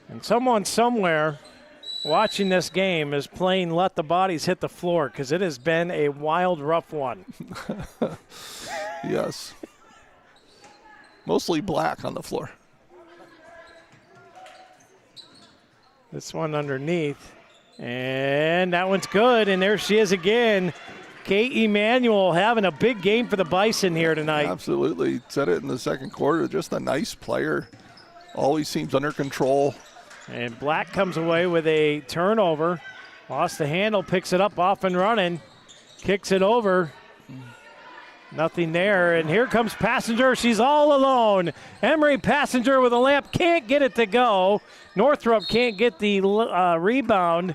And someone somewhere watching this game is playing Let the Bodies Hit the Floor, because it has been a wild, rough one. Yes. Mostly Black on the floor. This one underneath. And that one's good, and there she is again. Kate Emanuel having a big game for the Bison here tonight. Absolutely. Said it in the second quarter. Just a nice player. Always seems under control. And Black comes away with a turnover. Lost the handle, picks it up off and running. Kicks it over. Nothing there. And here comes Passenger. She's all alone. Emery Passenger with a layup. Can't get it to go. Northrop can't get the rebound.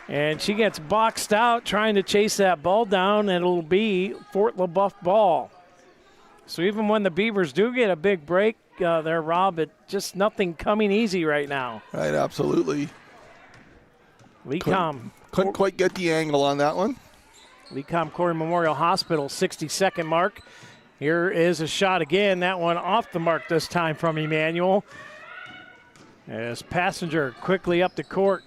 And she gets boxed out trying to chase that ball down. And it'll be Fort Leboeuf ball. So even when the Beavers do get a big break, there, Rob, it just nothing coming easy right now. Right, absolutely. Lecom. Couldn't quite get the angle on that one. Lecom Corry Memorial Hospital, 60-second mark. Here is a shot again. That one off the mark this time from Emanuel. As Passenger quickly up the court.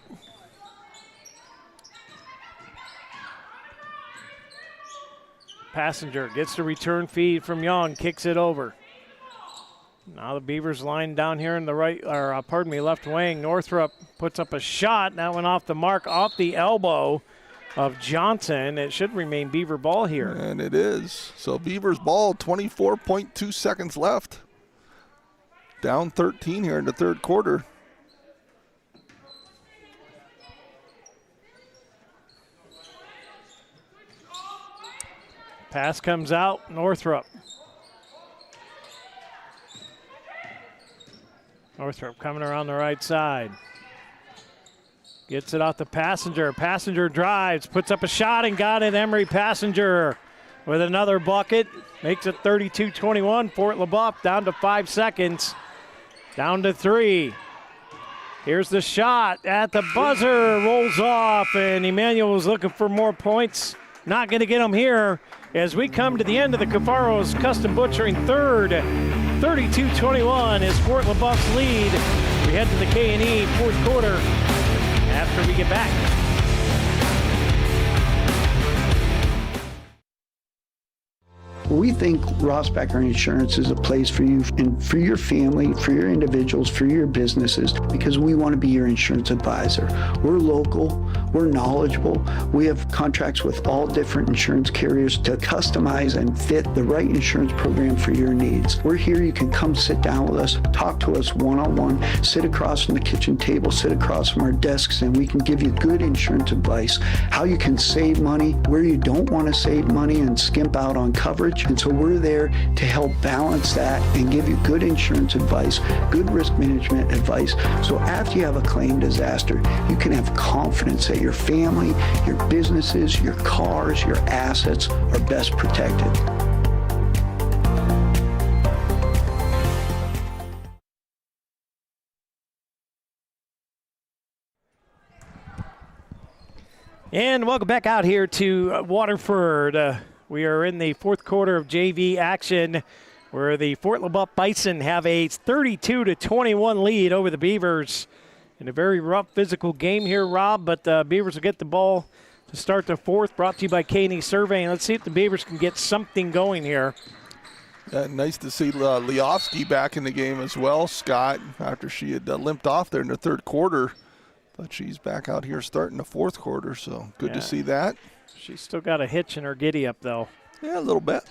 Passenger gets the return feed from Young, kicks it over. Now the Beavers line down here in the left wing. Northrop puts up a shot. That went off the mark, off the elbow of Johnson. It should remain Beaver ball here. And it is. So Beavers ball, 24.2 seconds left. Down 13 here in the third quarter. Pass comes out, Northrop. Northrop coming around the right side. Gets it off the Passenger. Passenger drives, puts up a shot and got it. Emery Passenger with another bucket. Makes it 32-21. Fort Leboeuf down to 5 seconds. Down to 3. Here's the shot at the buzzer. Rolls off, and Emanuel was looking for more points. Not going to get them here as we come to the end of the Cafaro's Custom Butchering third. 32-21 is Fort Leboeuf's lead. We head to the K&E fourth quarter after we get back. We think Rossbacker Insurance is a place for you and for your family, for your individuals, for your businesses, because we want to be your insurance advisor. We're local, we're knowledgeable, we have contracts with all different insurance carriers to customize and fit the right insurance program for your needs. We're here, you can come sit down with us, talk to us one-on-one, sit across from the kitchen table, sit across from our desks, and we can give you good insurance advice, how you can save money, where you don't want to save money and skimp out on coverage. And so we're there to help balance that and give you good insurance advice, good risk management advice. So after you have a claim disaster, you can have confidence that your family, your businesses, your cars, your assets are best protected. And welcome back out here to Waterford. We are in the fourth quarter of JV action where the Fort Leboeuf Bison have a 32-21 lead over the Beavers in a very rough physical game here, Rob, but the Beavers will get the ball to start the fourth, brought to you by K&E Surveying. Let's see if the Beavers can get something going here. Nice to see Leofsky back in the game as well, Scott, after she had limped off there in the third quarter. But she's back out here starting the fourth quarter, so good to see that. She's still got a hitch in her giddy-up, though. Yeah, a little bit.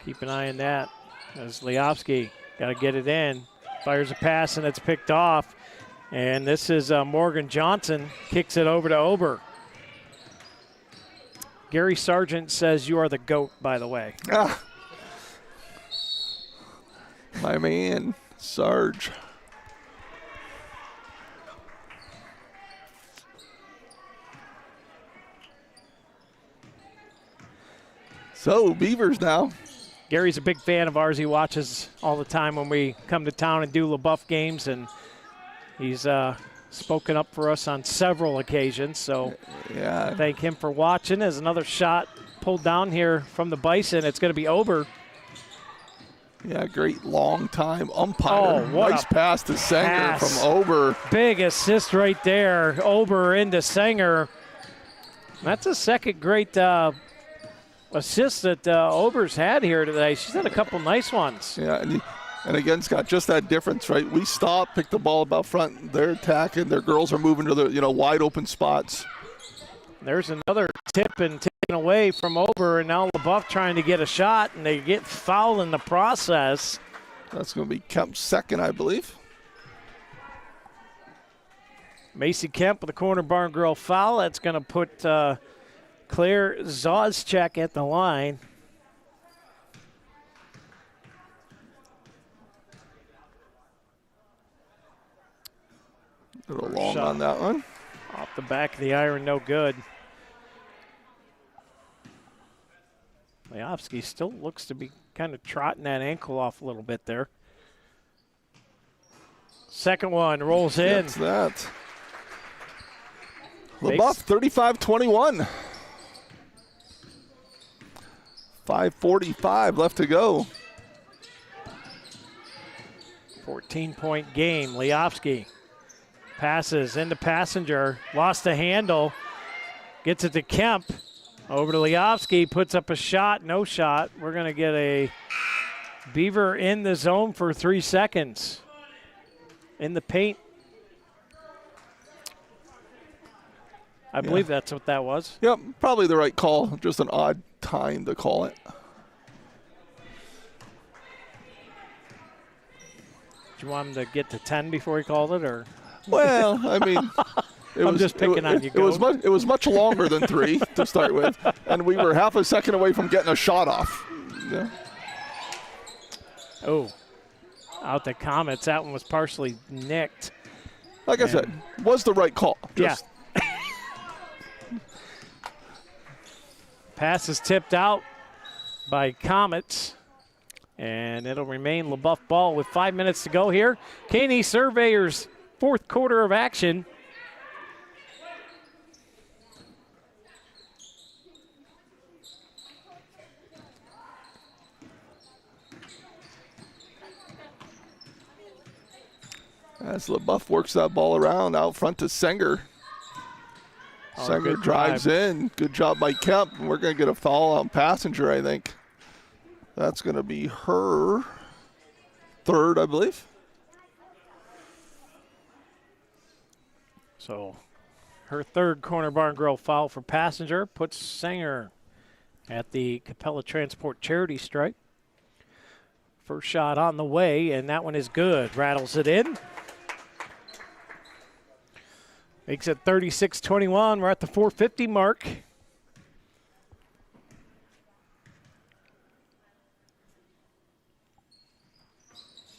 Keep an eye on that as Leofsky got to get it in. Fires a pass, and it's picked off. And this is Morgan Johnson, kicks it over to Ober. Gary Sargent says you are the GOAT, by the way. Ah. My man, Sarge. So, Beavers now. Gary's a big fan of ours. He watches all the time when we come to town and do Leboeuf games, and he's spoken up for us on several occasions. So yeah, thank him for watching. As another shot pulled down here from the Bison, it's going to be Ober. Yeah, great long time umpire. Oh, what nice pass to Sanger pass. from Ober. Big assist right there. Ober into Sanger. That's a second great assist that Ober's had here today. She's had a couple nice ones. Yeah, and again, Scott, just that difference, right? We stop, pick the ball about front. They're attacking. Their girls are moving to the wide open spots. There's another tip and taken away from Ober, and now Leboeuf trying to get a shot, and they get fouled in the process. That's going to be Kemp's second, I believe. Macy Kemp with a corner barn girl foul. That's going to put Claire Zozchek at the line. A little long on that one. Off the back of the iron, no good. Leofsky still looks to be kind of trotting that ankle off a little bit there. Second one rolls in. That's that. Leboeuf 35-21. 5:45 left to go. 14-point game. Leofsky passes into Passenger. Lost the handle. Gets it to Kemp. Over to Leofsky. Puts up a shot. No shot. We're going to get a Beaver in the zone for 3 seconds. In the paint. I believe that's what that was. Yep, probably the right call. Just an odd time to call it. Do you want him to get to 10 before he called it, or? Well, I mean, I'm just picking on you. It was much longer than 3 to start with, and we were half a second away from getting a shot off. Yeah. Oh, out the Comets. That one was partially nicked. Like I said, was the right call. Just yeah. Pass is tipped out by Comets, and it'll remain Leboeuf ball with 5 minutes to go here. K&E Surveyors, fourth quarter of action. As Leboeuf works that ball around out front to Sanger. Sanger drives in. Good job by Kemp. We're going to get a foul on Passenger, I think. That's going to be her third, I believe. So her third corner barn girl foul for Passenger puts Sanger at the Capella Transport charity stripe. First shot on the way, and that one is good. Rattles it in. Makes it 36-21. We're at the 450 mark.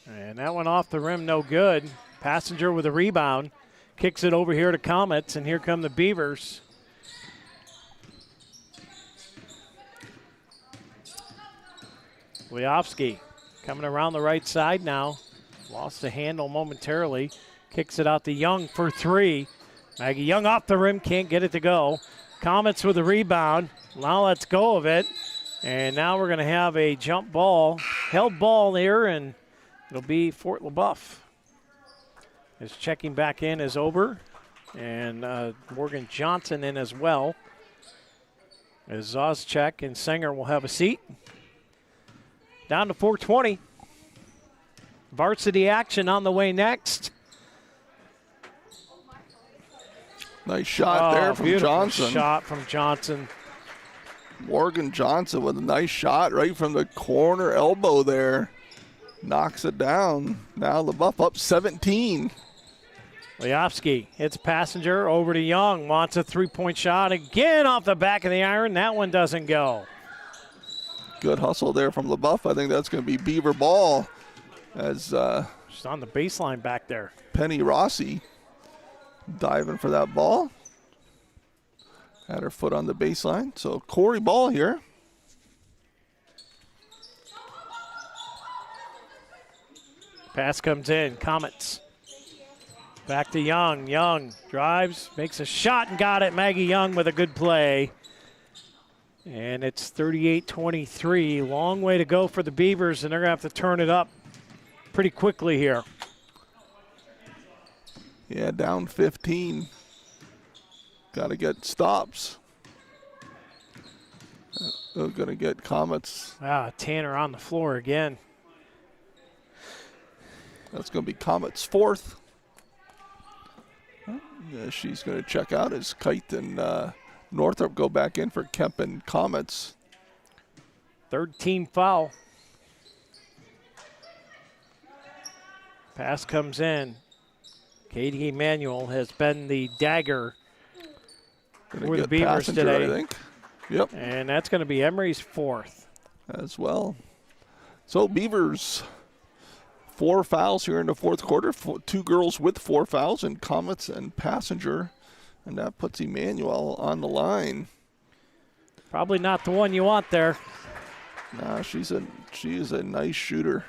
And that one off the rim, no good. Passenger with a rebound. Kicks it over here to Comets, and here come the Beavers. Leofsky coming around the right side now. Lost the handle momentarily. Kicks it out to Young for 3. Maggie Young off the rim, can't get it to go. Comets with the rebound. Now let's go of it. And now we're going to have a jump ball, held ball here, and it'll be Fort Leboeuf. Is checking back in as Ober, and Morgan Johnson in as well. As Zozchek and Singer will have a seat. Down to 4:20. Varsity action on the way next. Nice shot there from Johnson. Shot from Johnson. Morgan Johnson with a nice shot right from the corner elbow there. Knocks it down. Now Leboeuf up 17. Leofsky hits Passenger over to Young. Wants a three-point shot again off the back of the iron. That one doesn't go. Good hustle there from Leboeuf. I think that's going to be Beaver ball as just on the baseline back there. Penny Rossi diving for that ball. Had her foot on the baseline. So Corry ball here. Pass comes in. Comets. Back to Young. Young drives, makes a shot and got it. Maggie Young with a good play. And it's 38-23. Long way to go for the Beavers, and they're going to have to turn it up pretty quickly here. Yeah, down 15. Got to get stops. They're going to get Comets. Tanner on the floor again. That's going to be Comets' fourth. She's going to check out as Kite and Northrop go back in for Kemp and Comets. Third team foul. Pass comes in. Katie Emanuel has been the dagger for the Beavers today. I think. Yep. And that's going to be Emery's fourth. As well. So Beavers, 4 fouls here in the fourth quarter. 2 girls with 4 fouls, and Comets and Passenger. And that puts Emanuel on the line. Probably not the one you want there. Nah, she is a nice shooter.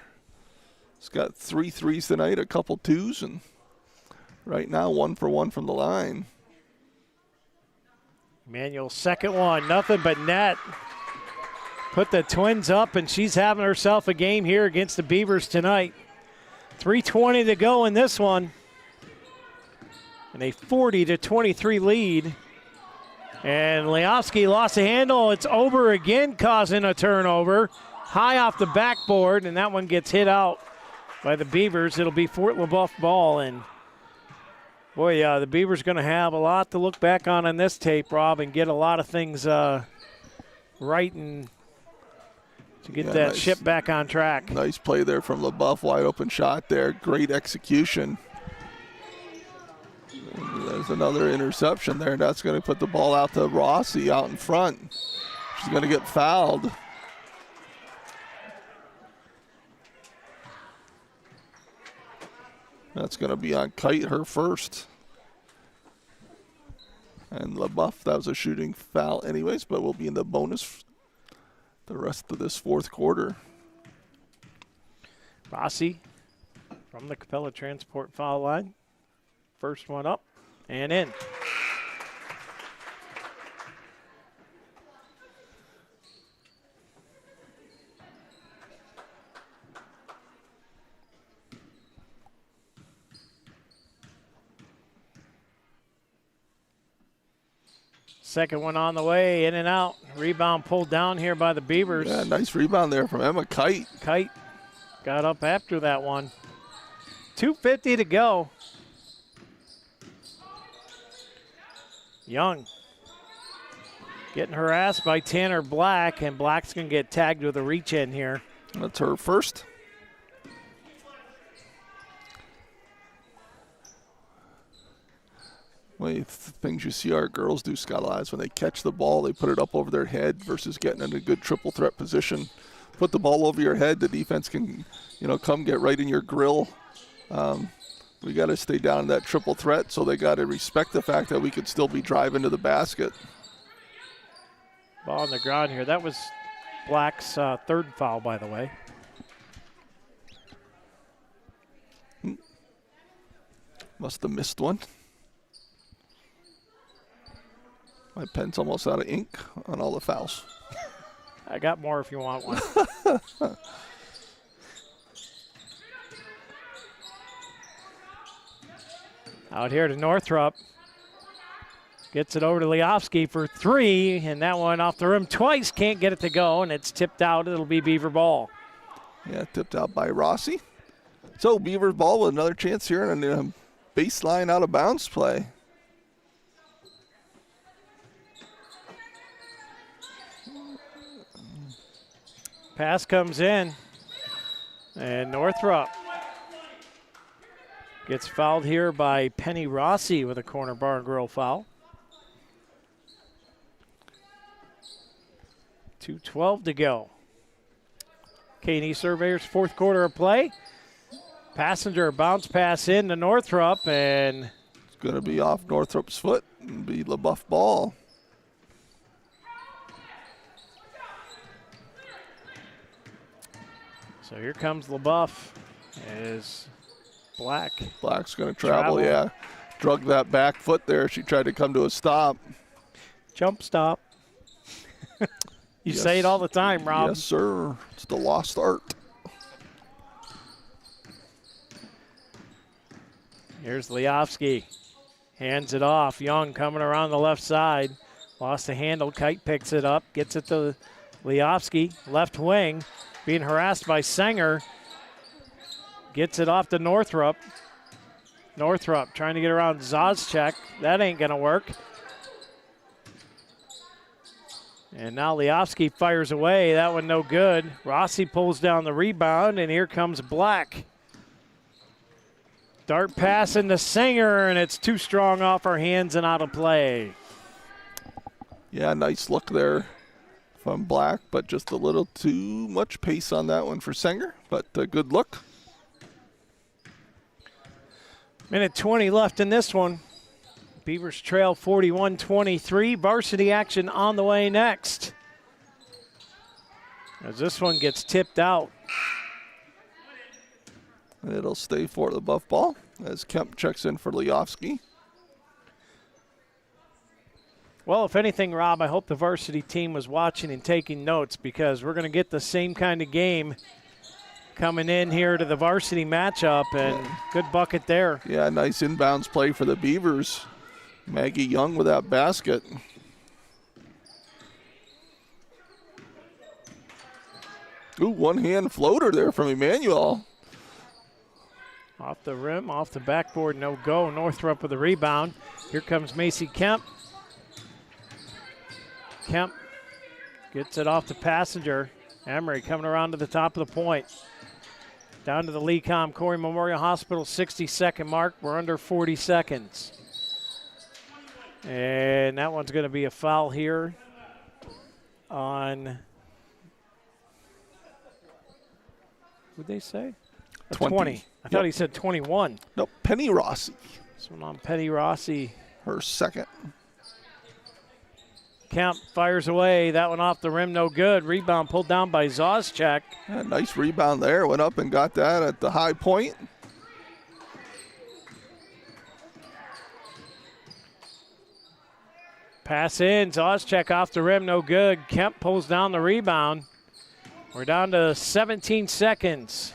She's got 3 threes tonight, a couple twos, and right now 1 for 1 from the line. Emanuel's second one, nothing but net. Put the Twins up, and she's having herself a game here against the Beavers tonight. 3:20 to go in this one. And a 40-23 lead. And Leofsky lost the handle. It's Ober again causing a turnover. High off the backboard, and that one gets hit out by the Beavers. It'll be Fort Leboeuf ball. And boy, the Beavers going to have a lot to look back on in this tape, Rob, and get a lot of things right and to get that ship back on track. Nice play there from Leboeuf. Wide open shot there. Great execution. There's another interception there. That's going to put the ball out to Rossi out in front. She's going to get fouled. That's going to be on Kite, her first. And Leboeuf, that was a shooting foul anyways, but will be in the bonus the rest of this fourth quarter. Rossi from the Capella Transport foul line. First one up and in. Second one on the way, in and out. Rebound pulled down here by the Beavers. Yeah, nice rebound there from Emma Kite. Kite got up after that one. 2:50 to go. Young getting harassed by Tanner Black, and Black's going to get tagged with a reach in here. That's her first. One of the things you see our girls do, Scott, is when they catch the ball, they put it up over their head versus getting in a good triple threat position. Put the ball over your head, the defense can, come get right in your grill. We got to stay down in that triple threat, so they got to respect the fact that we could still be driving to the basket. Ball on the ground here. That was Black's third foul, by the way. Must have missed one. My pen's almost out of ink on all the fouls. I got more if you want one. Out here to Northrop. Gets it over to Leofsky for 3, and that one off the rim twice. Can't get it to go, and it's tipped out. It'll be Beaver ball. Yeah, tipped out by Rossi. So Beavers ball with another chance here on a baseline out of bounds play. Pass comes in, and Northrop gets fouled here by Penny Rossi with a corner bar and grill foul. 2:12 to go. K&E Surveyors fourth quarter of play. Passenger bounce pass in to Northrop, and it's going to be off Northrop's foot and be Leboeuf ball. So here comes Leboeuf. Is Black's going to travel, yeah. Drug that back foot there. She tried to come to a stop. Jump stop. You say it all the time, Rob. Yes, sir. It's the lost art. Here's Leofsky. Hands it off. Young coming around the left side. Lost the handle. Kite picks it up. Gets it to Leofsky. Left wing. Being harassed by Sanger. Gets it off to Northrop. Northrop trying to get around Zazchek. That ain't going to work. And now Leofsky fires away. That one no good. Rossi pulls down the rebound, and here comes Black. Dart pass into Sanger, and it's too strong off our hands and out of play. Yeah, nice look there from Black, but just a little too much pace on that one for Sanger, but a good look. Minute 20 left in this one. Beavers trail 41-23. Varsity action on the way next. As this one gets tipped out. It'll stay for the Buff ball as Kemp checks in for Leofsky. Well, if anything, Rob, I hope the varsity team was watching and taking notes, because we're going to get the same kind of game coming in here to the varsity matchup, and good bucket there. Yeah, nice inbounds play for the Beavers. Maggie Young with that basket. Ooh, one-hand floater there from Emmanuel. Off the rim, off the backboard, no go. Northrop with the rebound. Here comes Macy Kemp. Kemp gets it off the Passenger. Emery coming around to the top of the point. Down to the Lecom Corry Memorial Hospital 60-second mark. We're under 40 seconds. And that one's going to be a foul here on, what'd they say? 20. I thought he said 21. No, Penny Rossi. This one on Penny Rossi. Her second. Kemp fires away. That one off the rim, no good. Rebound pulled down by Zazchek. Yeah, nice rebound there. Went up and got that at the high point. Pass in. Zazchek off the rim, no good. Kemp pulls down the rebound. We're down to 17 seconds.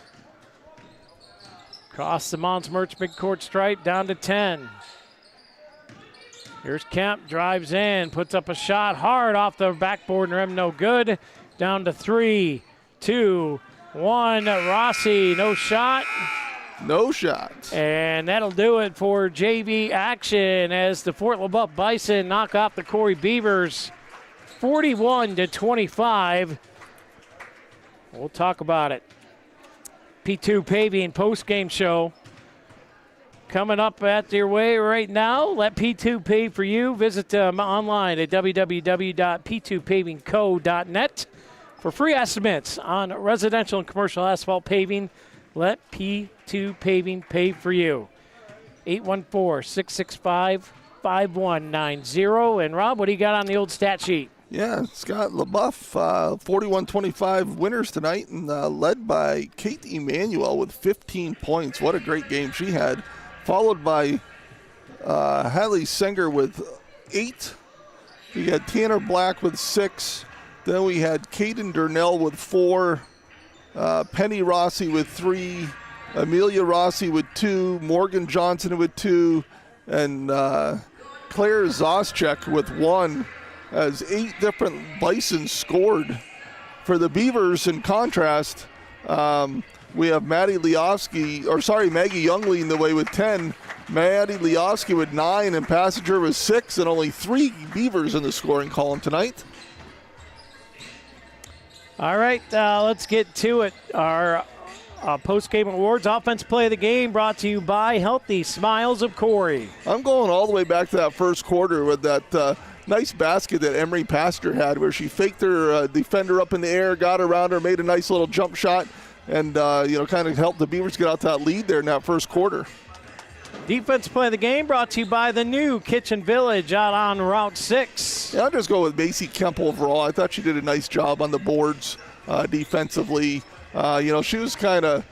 Cross the Mons Merch midcourt stripe, down to 10. Here's Kemp, drives in, puts up a shot hard off the backboard and rim, no good. Down to 3, 2, 1. Rossi, no shot. No shot. And that'll do it for JV action as the Fort Leboeuf Bison knock off the Corry Beavers 41-25. We'll talk about it. P2 Paving post-game show coming up at your way right now. Let P2 pave for you. Visit them online at www.p2pavingco.net for free estimates on residential and commercial asphalt paving. Let P2 Paving pave for you. 814-665-5190. And Rob, what do you got on the old stat sheet? Yeah, Scott Leboeuf, 41-25 winners tonight, and led by Kate Emmanuel with 15 points. What a great game she had. Followed by Hallie Sanger with 8. We had Tanner Black with 6. Then we had Caden Durnell with 4. Penny Rossi with 3. Amelia Rossi with 2. Morgan Johnson with 2. And Claire Zoschek with 1. As 8 different Bisons scored. For the Beavers, in contrast, we have Maggie Young leading the way with 10. Maddie Leoski with 9 and Passenger with 6, and only 3 Beavers in the scoring column tonight. All right, let's get to it. Our post-game awards, offense play of the game, brought to you by Healthy Smiles of Corry. I'm going all the way back to that first quarter with that nice basket that Emery Passenger had, where she faked her defender up in the air, got around her, made a nice little jump shot, and kind of helped the Beavers get out that lead there in that first quarter. Defense play of the game brought to you by the new Kitchen Village out on Route 6. Yeah, I'll just go with Macy Kemp overall. I thought she did a nice job on the boards defensively. She was kind of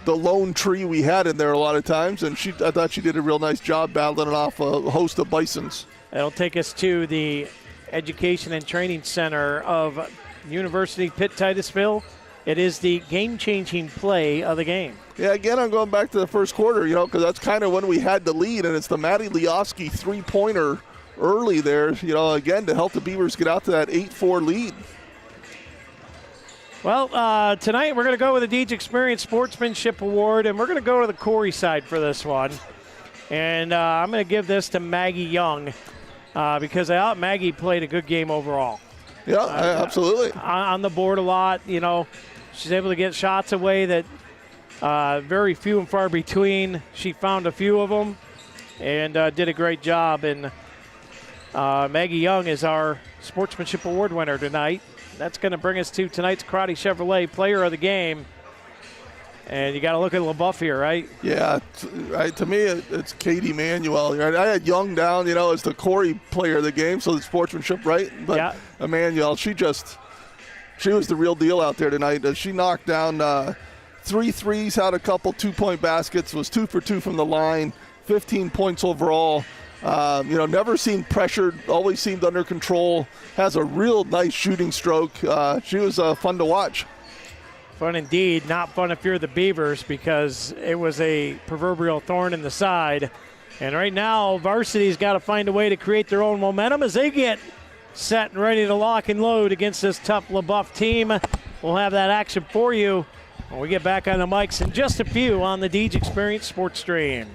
the lone tree we had in there a lot of times, and I thought she did a real nice job battling off a host of Bisons. That'll take us to the Education and Training Center of University Pitt Titusville. It is the game-changing play of the game. Yeah, again, I'm going back to the first quarter, because that's kind of when we had the lead, and it's the Maddie Leoski three-pointer early there, again, to help the Beavers get out to that 8-4 lead. Well, tonight we're going to go with the Deej Experience Sportsmanship Award, and we're going to go to the Corry side for this one. And I'm going to give this to Maggie Young because I thought Maggie played a good game overall. Yeah, absolutely. On the board a lot, she's able to get shots away that very few and far between. She found a few of them and did a great job. And Maggie Young is our Sportsmanship Award winner tonight. That's going to bring us to tonight's Karate Chevrolet Player of the Game. And you got to look at Leboeuf here, right? Yeah, right. To me, it's Katie Manuel. Right? I had Young down, as the Corry Player of the Game, so the sportsmanship, right? But yeah. Emmanuel, she was the real deal out there tonight. She knocked down 3 threes, had a couple 2-point baskets, was 2 for 2 from the line, 15 points overall. Never seemed pressured, always seemed under control, has a real nice shooting stroke. She was fun to watch. Fun indeed. Not fun if you're the Beavers because it was a proverbial thorn in the side. And right now, varsity's got to find a way to create their own momentum as they get set and ready to lock and load against this tough Leboeuf team. We'll have that action for you when we get back on the mics in just a few on the Deej Experience Sports Stream.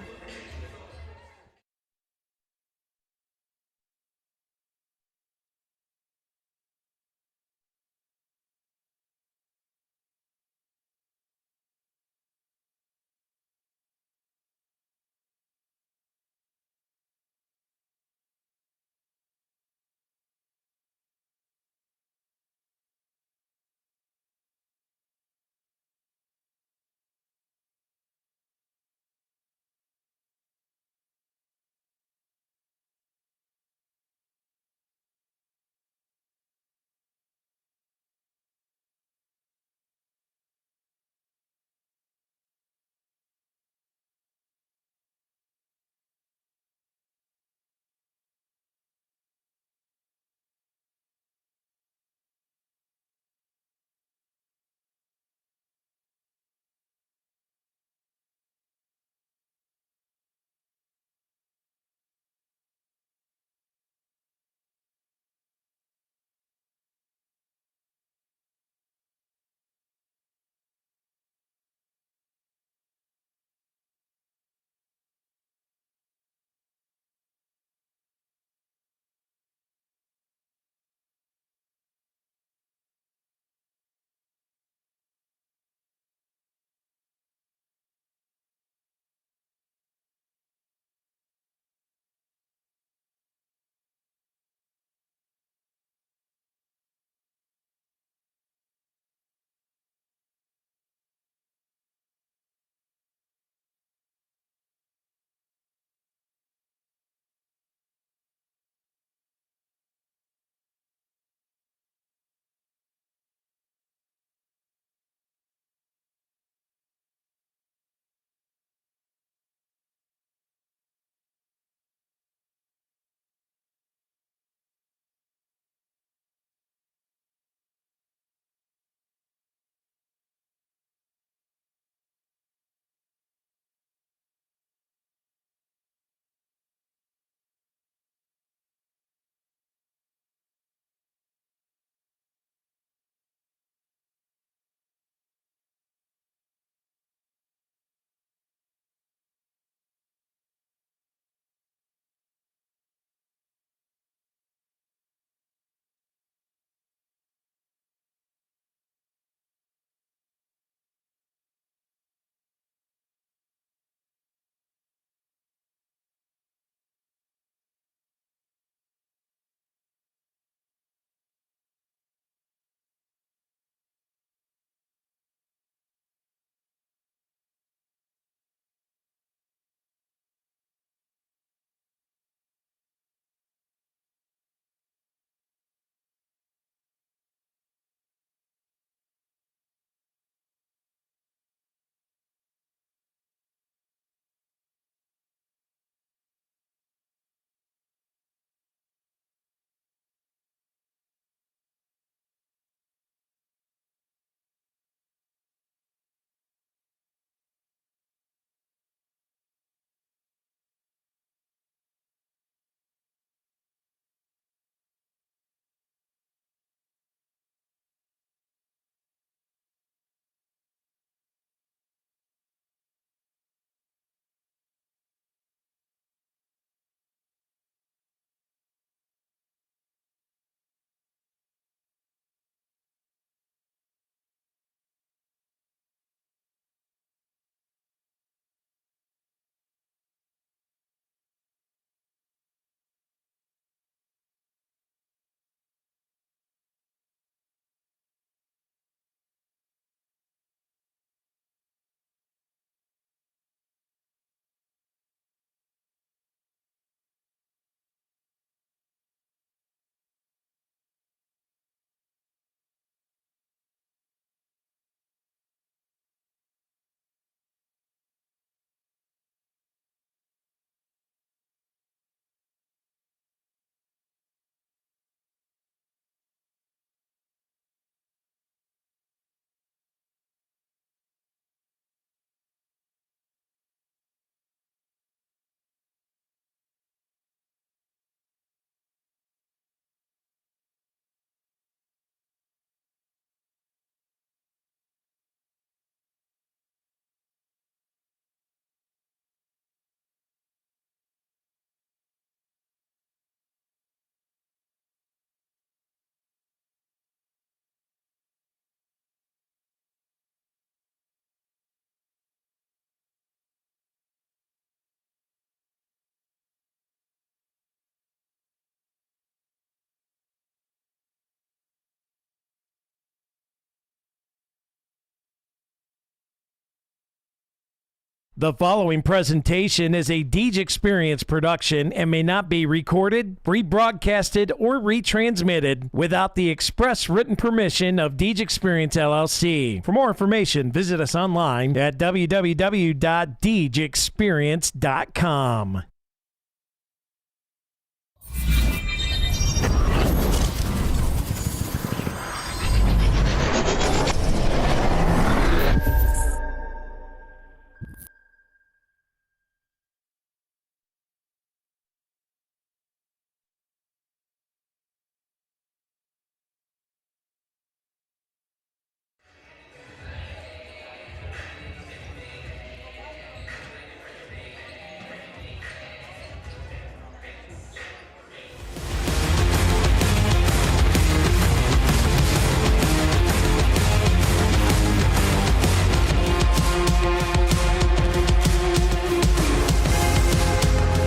The following presentation is a Deej Experience production and may not be recorded, rebroadcasted, or retransmitted without the express written permission of Deej Experience LLC. For more information, visit us online at www.deejexperience.com.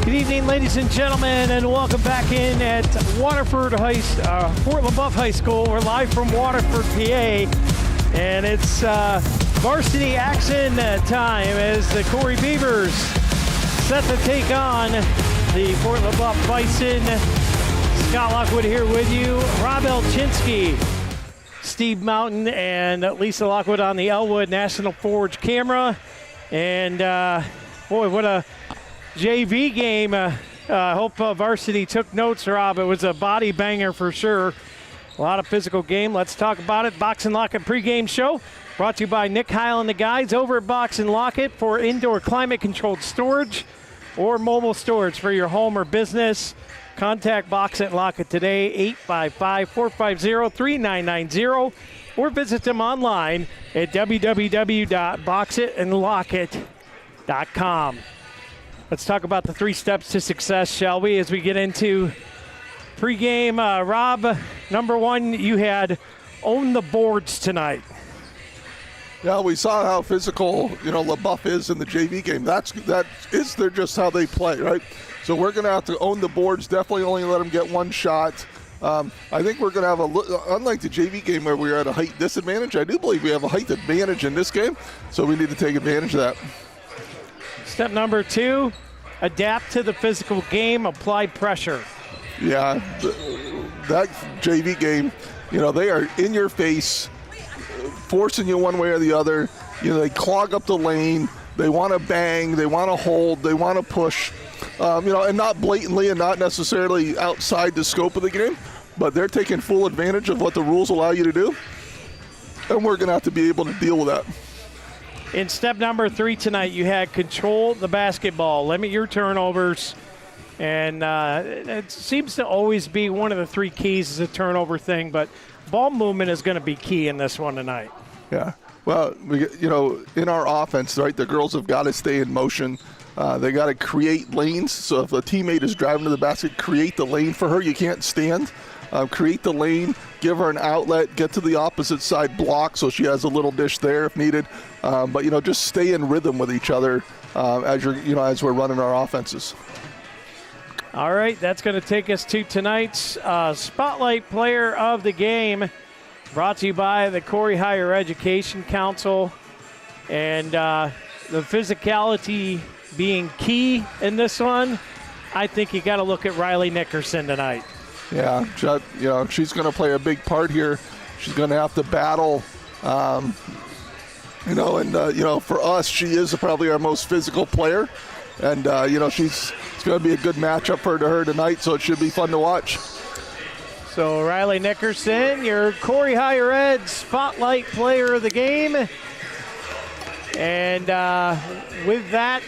Good evening, ladies and gentlemen, and welcome back in at Fort Leboeuf High School. We're live from Waterford, PA, and it's varsity action time as the Corry Beavers set to take on the Fort Leboeuf Bison. Scott Lockwood here with you, Rob Elchinski, Steve Mountain, and Lisa Lockwood on the Elwood National Forge camera. And boy, what a JV game. I hope varsity took notes, Rob. It was a body banger for sure. A lot of physical game. Let's talk about it. Box and Locket pregame show brought to you by Nick Heil and the guys over at Box and Locket for indoor climate-controlled storage or mobile storage for your home or business. Contact Box and Locket today, 855-450-3990, or visit them online at www.boxitandlocket.com. Let's talk about the 3 steps to success, shall we, as we get into pregame. Rob, number 1, you had own the boards tonight. Yeah, we saw how physical, Leboeuf is in the JV game. They're just how they play, right? So we're going to have to own the boards, definitely only let them get 1 shot. I think we're going to have unlike the JV game where we were at a height disadvantage, I do believe we have a height advantage in this game, so we need to take advantage of that. Step number 2, adapt to the physical game, apply pressure. Yeah, that JV game, they are in your face, forcing you one way or the other. They clog up the lane. They want to bang. They want to hold. They want to push, and not blatantly and not necessarily outside the scope of the game, but they're taking full advantage of what the rules allow you to do, and we're going to have to be able to deal with that. In step number 3 tonight, you had control the basketball, limit your turnovers, and it seems to always be one of the 3 keys is a turnover thing, but ball movement is going to be key in this one tonight. Yeah. Well, in our offense, right, the girls have got to stay in motion. They got to create lanes. So if a teammate is driving to the basket, create the lane for her. You can't stand. Create the lane, give her an outlet, get to the opposite side, block so she has a little dish there if needed. But just stay in rhythm with each other as we're running our offenses. All right, that's going to take us to tonight's Spotlight Player of the Game, brought to you by the Corry Higher Education Council. And the physicality being key in this one, I think you got to look at Riley Nickerson tonight. Yeah, she's going to play a big part here. She's going to have to battle, for us, she is probably our most physical player. And, it's going to be a good matchup for her tonight, so it should be fun to watch. So Riley Nickerson, your Corry Higher Ed Spotlight Player of the Game. And with that,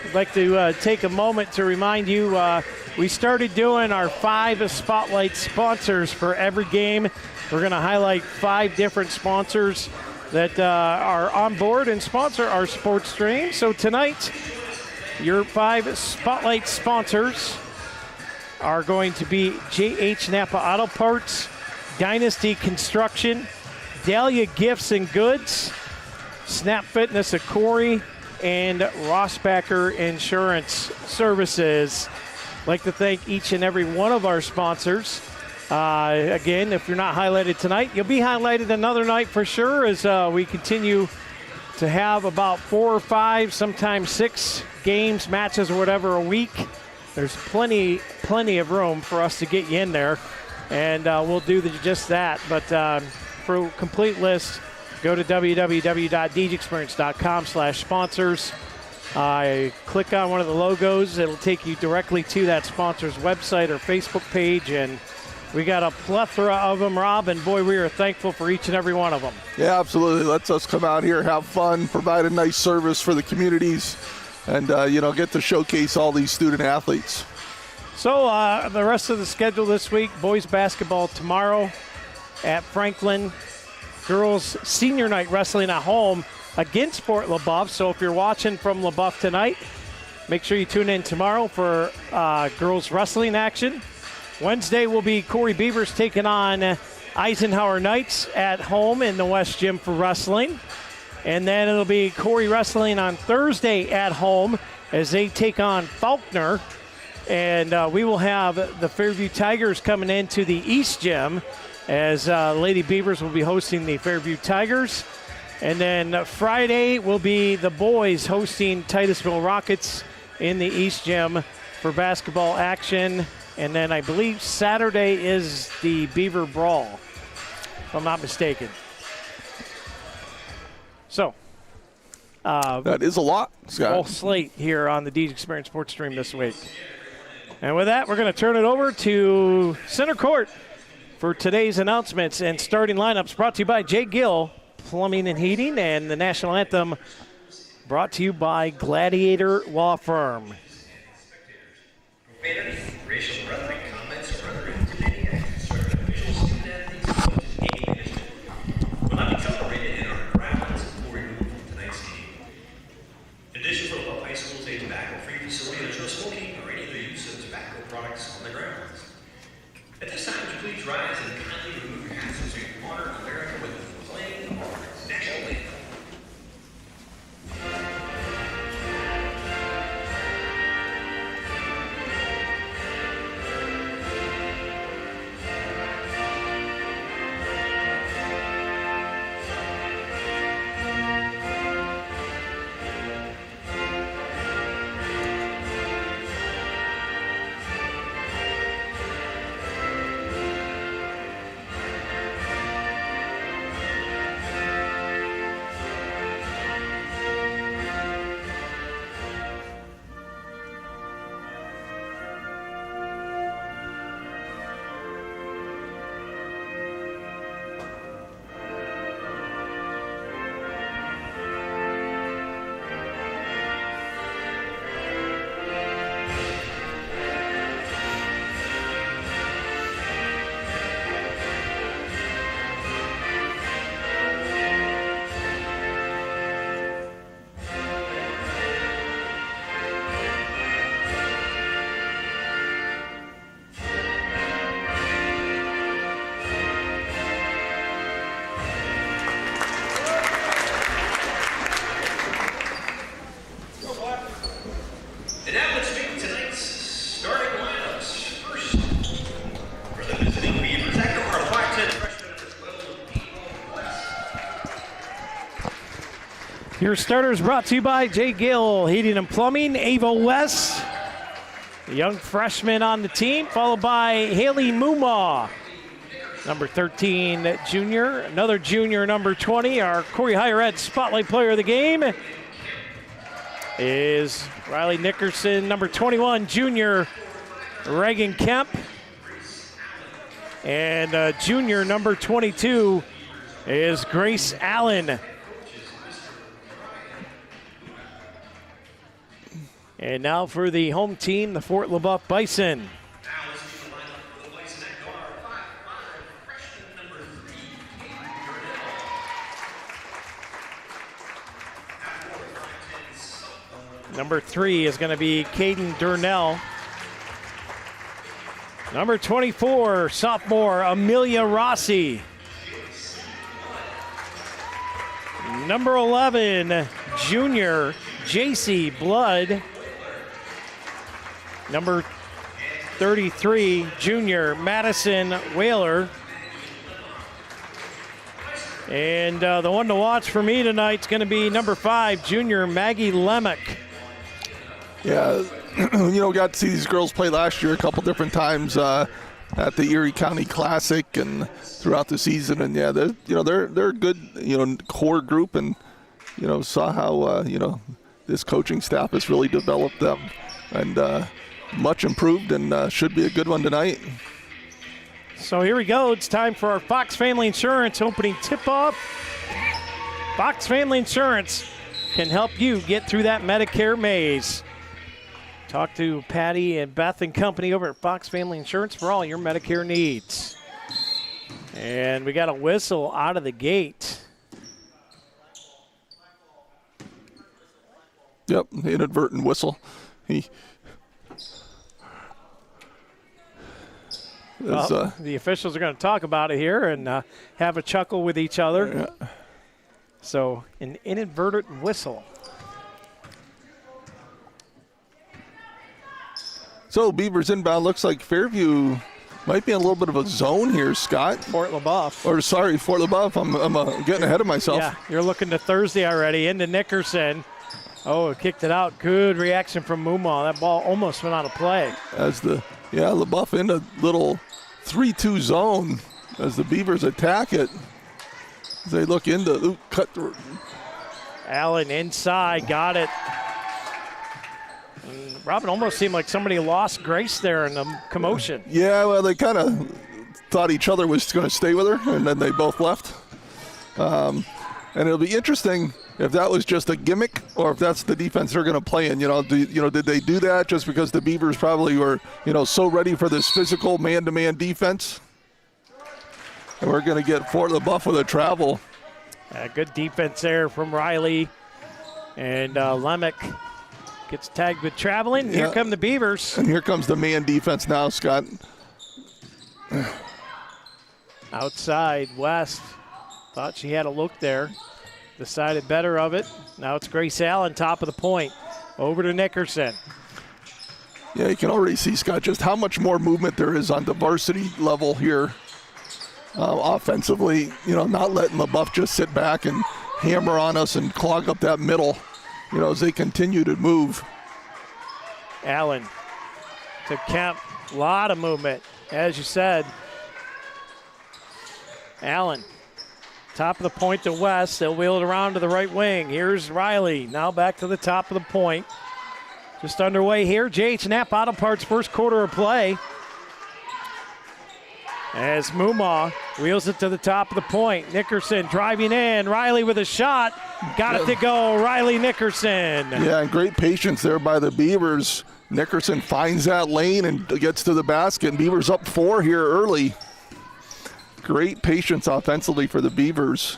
I'd like to take a moment to remind you we started doing our 5 Spotlight sponsors for every game. We're going to highlight 5 different sponsors that are on board and sponsor our sports stream. So tonight, your 5 Spotlight sponsors are going to be J.H. Napa Auto Parts, Dynasty Construction, Dahlia Gifts and Goods, Snap Fitness of Corry, and Rossbacker Insurance Services. I'd like to thank each and every one of our sponsors. Again, if you're not highlighted tonight, you'll be highlighted another night for sure as we continue to have about 4 or 5, sometimes 6 games, matches, or whatever a week. There's plenty of room for us to get you in there, and we'll do just that. But for a complete list, go to www.djexperience.com/sponsors. Click on one of the logos. It'll take you directly to that sponsor's website or Facebook page, and we got a plethora of them, Rob, and boy, we are thankful for each and every one of them. Yeah, absolutely. Lets us come out here, have fun, provide a nice service for the communities, and, get to showcase all these student athletes. So the rest of the schedule this week, boys basketball tomorrow at Franklin. Girls senior night wrestling at home against Fort Leboeuf. So if you're watching from Leboeuf tonight, make sure you tune in tomorrow for girls wrestling action. Wednesday will be Corry Beavers taking on Eisenhower Knights at home in the West Gym for wrestling. And then it'll be Corry wrestling on Thursday at home as they take on Faulkner. And we will have the Fairview Tigers coming into the East Gym as Lady Beavers will be hosting the Fairview Tigers. And then Friday will be the boys hosting Titusville Rockets in the East Gym for basketball action. And then I believe Saturday is the Beaver Brawl, if I'm not mistaken. So. That is a lot, Scott. Full slate here on the DJ Experience Sports Stream this week. And with that, we're going to turn it over to Center Court for today's announcements and starting lineups, brought to you by Jay Gill Plumbing and Heating, and the national anthem brought to you by Gladiator Law Firm. Racial rhetoric, comments, or other intimidating actions directed at officials, student athletes, and coaches and game management will not be tolerated in our grounds or removed from tonight's game. In addition, for Leboeuf High School is a tobacco-free facility, and there's no smoking or any other use of tobacco products on the grounds. At this time, would you please rise and kindly remove your hats as we honor America with the playing of our national anthem. Your starters brought to you by Jay Gill Heating and Plumbing, Ava West, the young freshman on the team, followed by Haley Mumaw, number 13 junior, another junior, number 20. Our Corry Higher Ed Spotlight Player of the game is Riley Nickerson, number 21 junior, Reagan Kemp, and junior number 22 is Grace Allen. And now for the home team, the Fort Leboeuf Bison. Number 3 is going to be Caden Durnell. Number 24, sophomore Amelia Rossi. Number 11, junior JC Blood. Number 33, junior Madison Whaler. And the one to watch for me tonight is going to be number 5, junior Maggie Lemick. Yeah, got to see these girls play last year a couple different times at the Erie County Classic and throughout the season. And yeah, they're a good core group, and saw how this coaching staff has really developed them, and much improved, and should be a good one tonight. So here we go. It's time for our Fox Family Insurance opening tip-off. Fox Family Insurance can help you get through that Medicare maze. Talk to Patty and Beth and company over at Fox Family Insurance for all your Medicare needs. And we got a whistle out of the gate. Yep, inadvertent whistle. The officials are going to talk about it here and have a chuckle with each other. Yeah. So an inadvertent whistle. So Beavers inbound. Looks like Fairview might be in a little bit of a zone here, Scott. Fort Leboeuf. Fort Leboeuf. I'm getting ahead of myself. Yeah, you're looking to Thursday already. Into Nickerson. Oh, it kicked it out. Good reaction from Mumaw. That ball almost went out of play. Leboeuf in a little 3-2 zone as the Beavers attack it. As they look into cut through. Allen inside, got it. And Robin almost seemed like somebody lost grace there in the commotion. Yeah, well, they kind of thought each other was going to stay with her, and then they both left. And it'll be interesting if that was just a gimmick or if that's the defense they're going to play in. Did they do that just because the Beavers probably were, so ready for this physical man-to-man defense? And we're going to get Fort Leboeuf with a travel. Good defense there from Riley. And Lemick gets tagged with traveling. Here come the Beavers. And here comes the man defense now, Scott. Outside, West. Thought she had a look there. Decided better of it. Now it's Grace Allen, top of the point. Over to Nickerson. Yeah, you can already see, Scott, just how much more movement there is on the varsity level here. Offensively, not letting Leboeuf just sit back and hammer on us and clog up that middle, as they continue to move. Allen to Kemp. A lot of movement, as you said. Allen, top of the point to West. They'll wheel it around to the right wing. Here's Riley, now back to the top of the point. Just underway here. J.H. Knapp Auto Parts first quarter of play. As Mumaw wheels it to the top of the point. Nickerson driving in. Riley with a shot. Got it to go. Riley Nickerson. Yeah, and great patience there by the Beavers. Nickerson finds that lane and gets to the basket. And Beavers up 4 here early. Great patience offensively for the Beavers.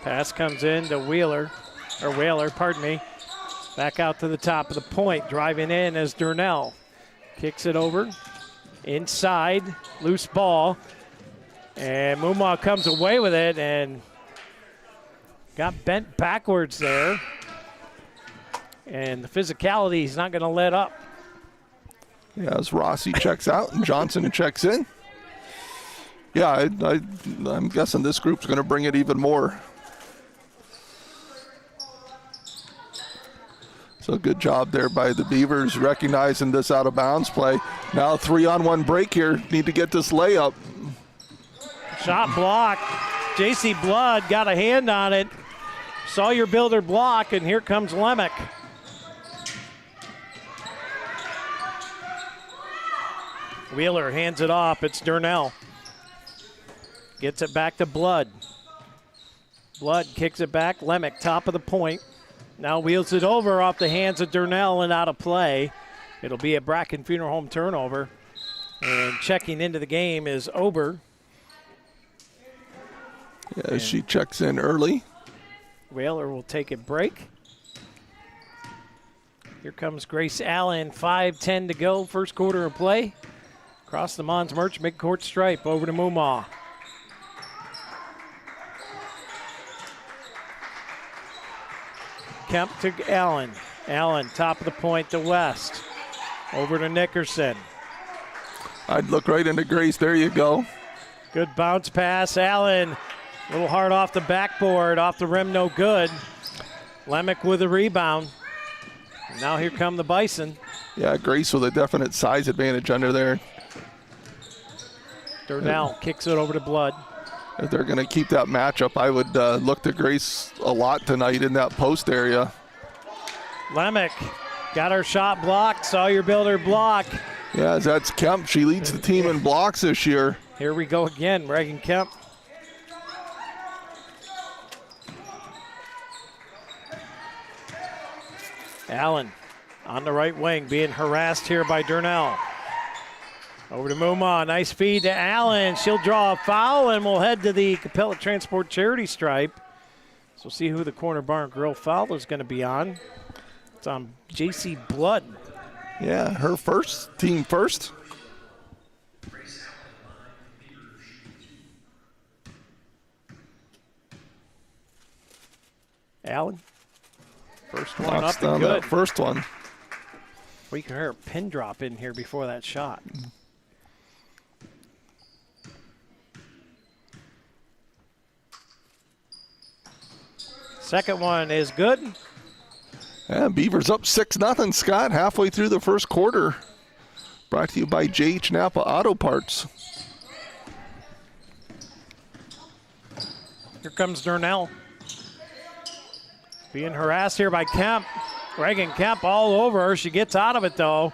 Pass comes in to Whaler. Back out to the top of the point. Driving in as Durnell. Kicks it over. Inside, loose ball, and Mumaw comes away with it and got bent backwards there. And the physicality, he's not going to let up. Yeah, as Rossi checks out and Johnson checks in. Yeah, I'm guessing this group's going to bring it even more. So good job there by the Beavers recognizing this out of bounds play. Now 3-on-1 break here. Need to get this layup. Shot block. J.C. Blood got a hand on it. Saw your builder block, and here comes Lemick. Wheeler hands it off. It's Durnell. Gets it back to Blood. Blood kicks it back. Lemick, top of the point. Now wheels it over off the hands of Durnell and out of play. It'll be a Bracken Funeral Home turnover. And checking into the game is Ober. Yeah, she checks in early. Whaler will take a break. Here comes Grace Allen, 5:10 to go, first quarter of play. Across the Mons Merch midcourt stripe, over to Mumaw. Kemp to Allen. Allen, top of the point to West. Over to Nickerson. I'd look right into Grace. There you go. Good bounce pass. Allen, a little hard off the backboard, off the rim, no good. Lemick with a rebound. And now here come the Bison. Yeah, Grace with a definite size advantage under there. Durnell kicks it over to Blood. If they're going to keep that matchup, I would look to Grace a lot tonight in that post area. Lemick got her shot blocked. Sawyer Builder block. Yeah, that's Kemp. She leads the team in blocks this year. Here we go again, Reagan Kemp. Allen on the right wing being harassed here by Durnell. Over to Muma, nice feed to Allen. She'll draw a foul and we'll head to the Capella Transport charity stripe. So we'll see who the corner bar and grill foul is going to be on. It's on JC Blood. Yeah, her first, team first. Allen, first one Knocks up and down good. that first one. We can hear a pin drop in here before that shot. Second one is good. And Beavers up 6-0, Scott, halfway through the first quarter. Brought to you by J.H. Napa Auto Parts. Here comes Durnell. Being harassed here by Kemp. Reagan Kemp all over her. She gets out of it, though.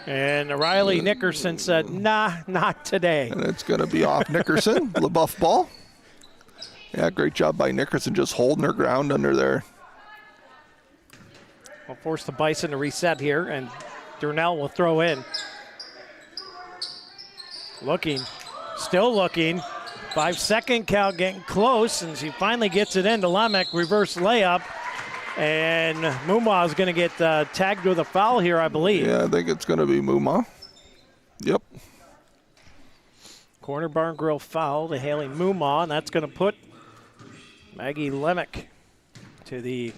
And Riley Nickerson said, nah, not today. And it's going to be off Nickerson, Leboeuf ball. Yeah, great job by Nickerson just holding her ground under there. We'll force the Bison to reset here, and Durnell will throw in. Looking, still looking. 5-second count getting close, and she finally gets it into Lemick. Reverse layup. And Muma is going to get tagged with a foul here, I believe. Yeah, I think it's going to be Muma. Yep. Corner barn grill foul to Haley Muma, and that's going to put Maggie Lemick to the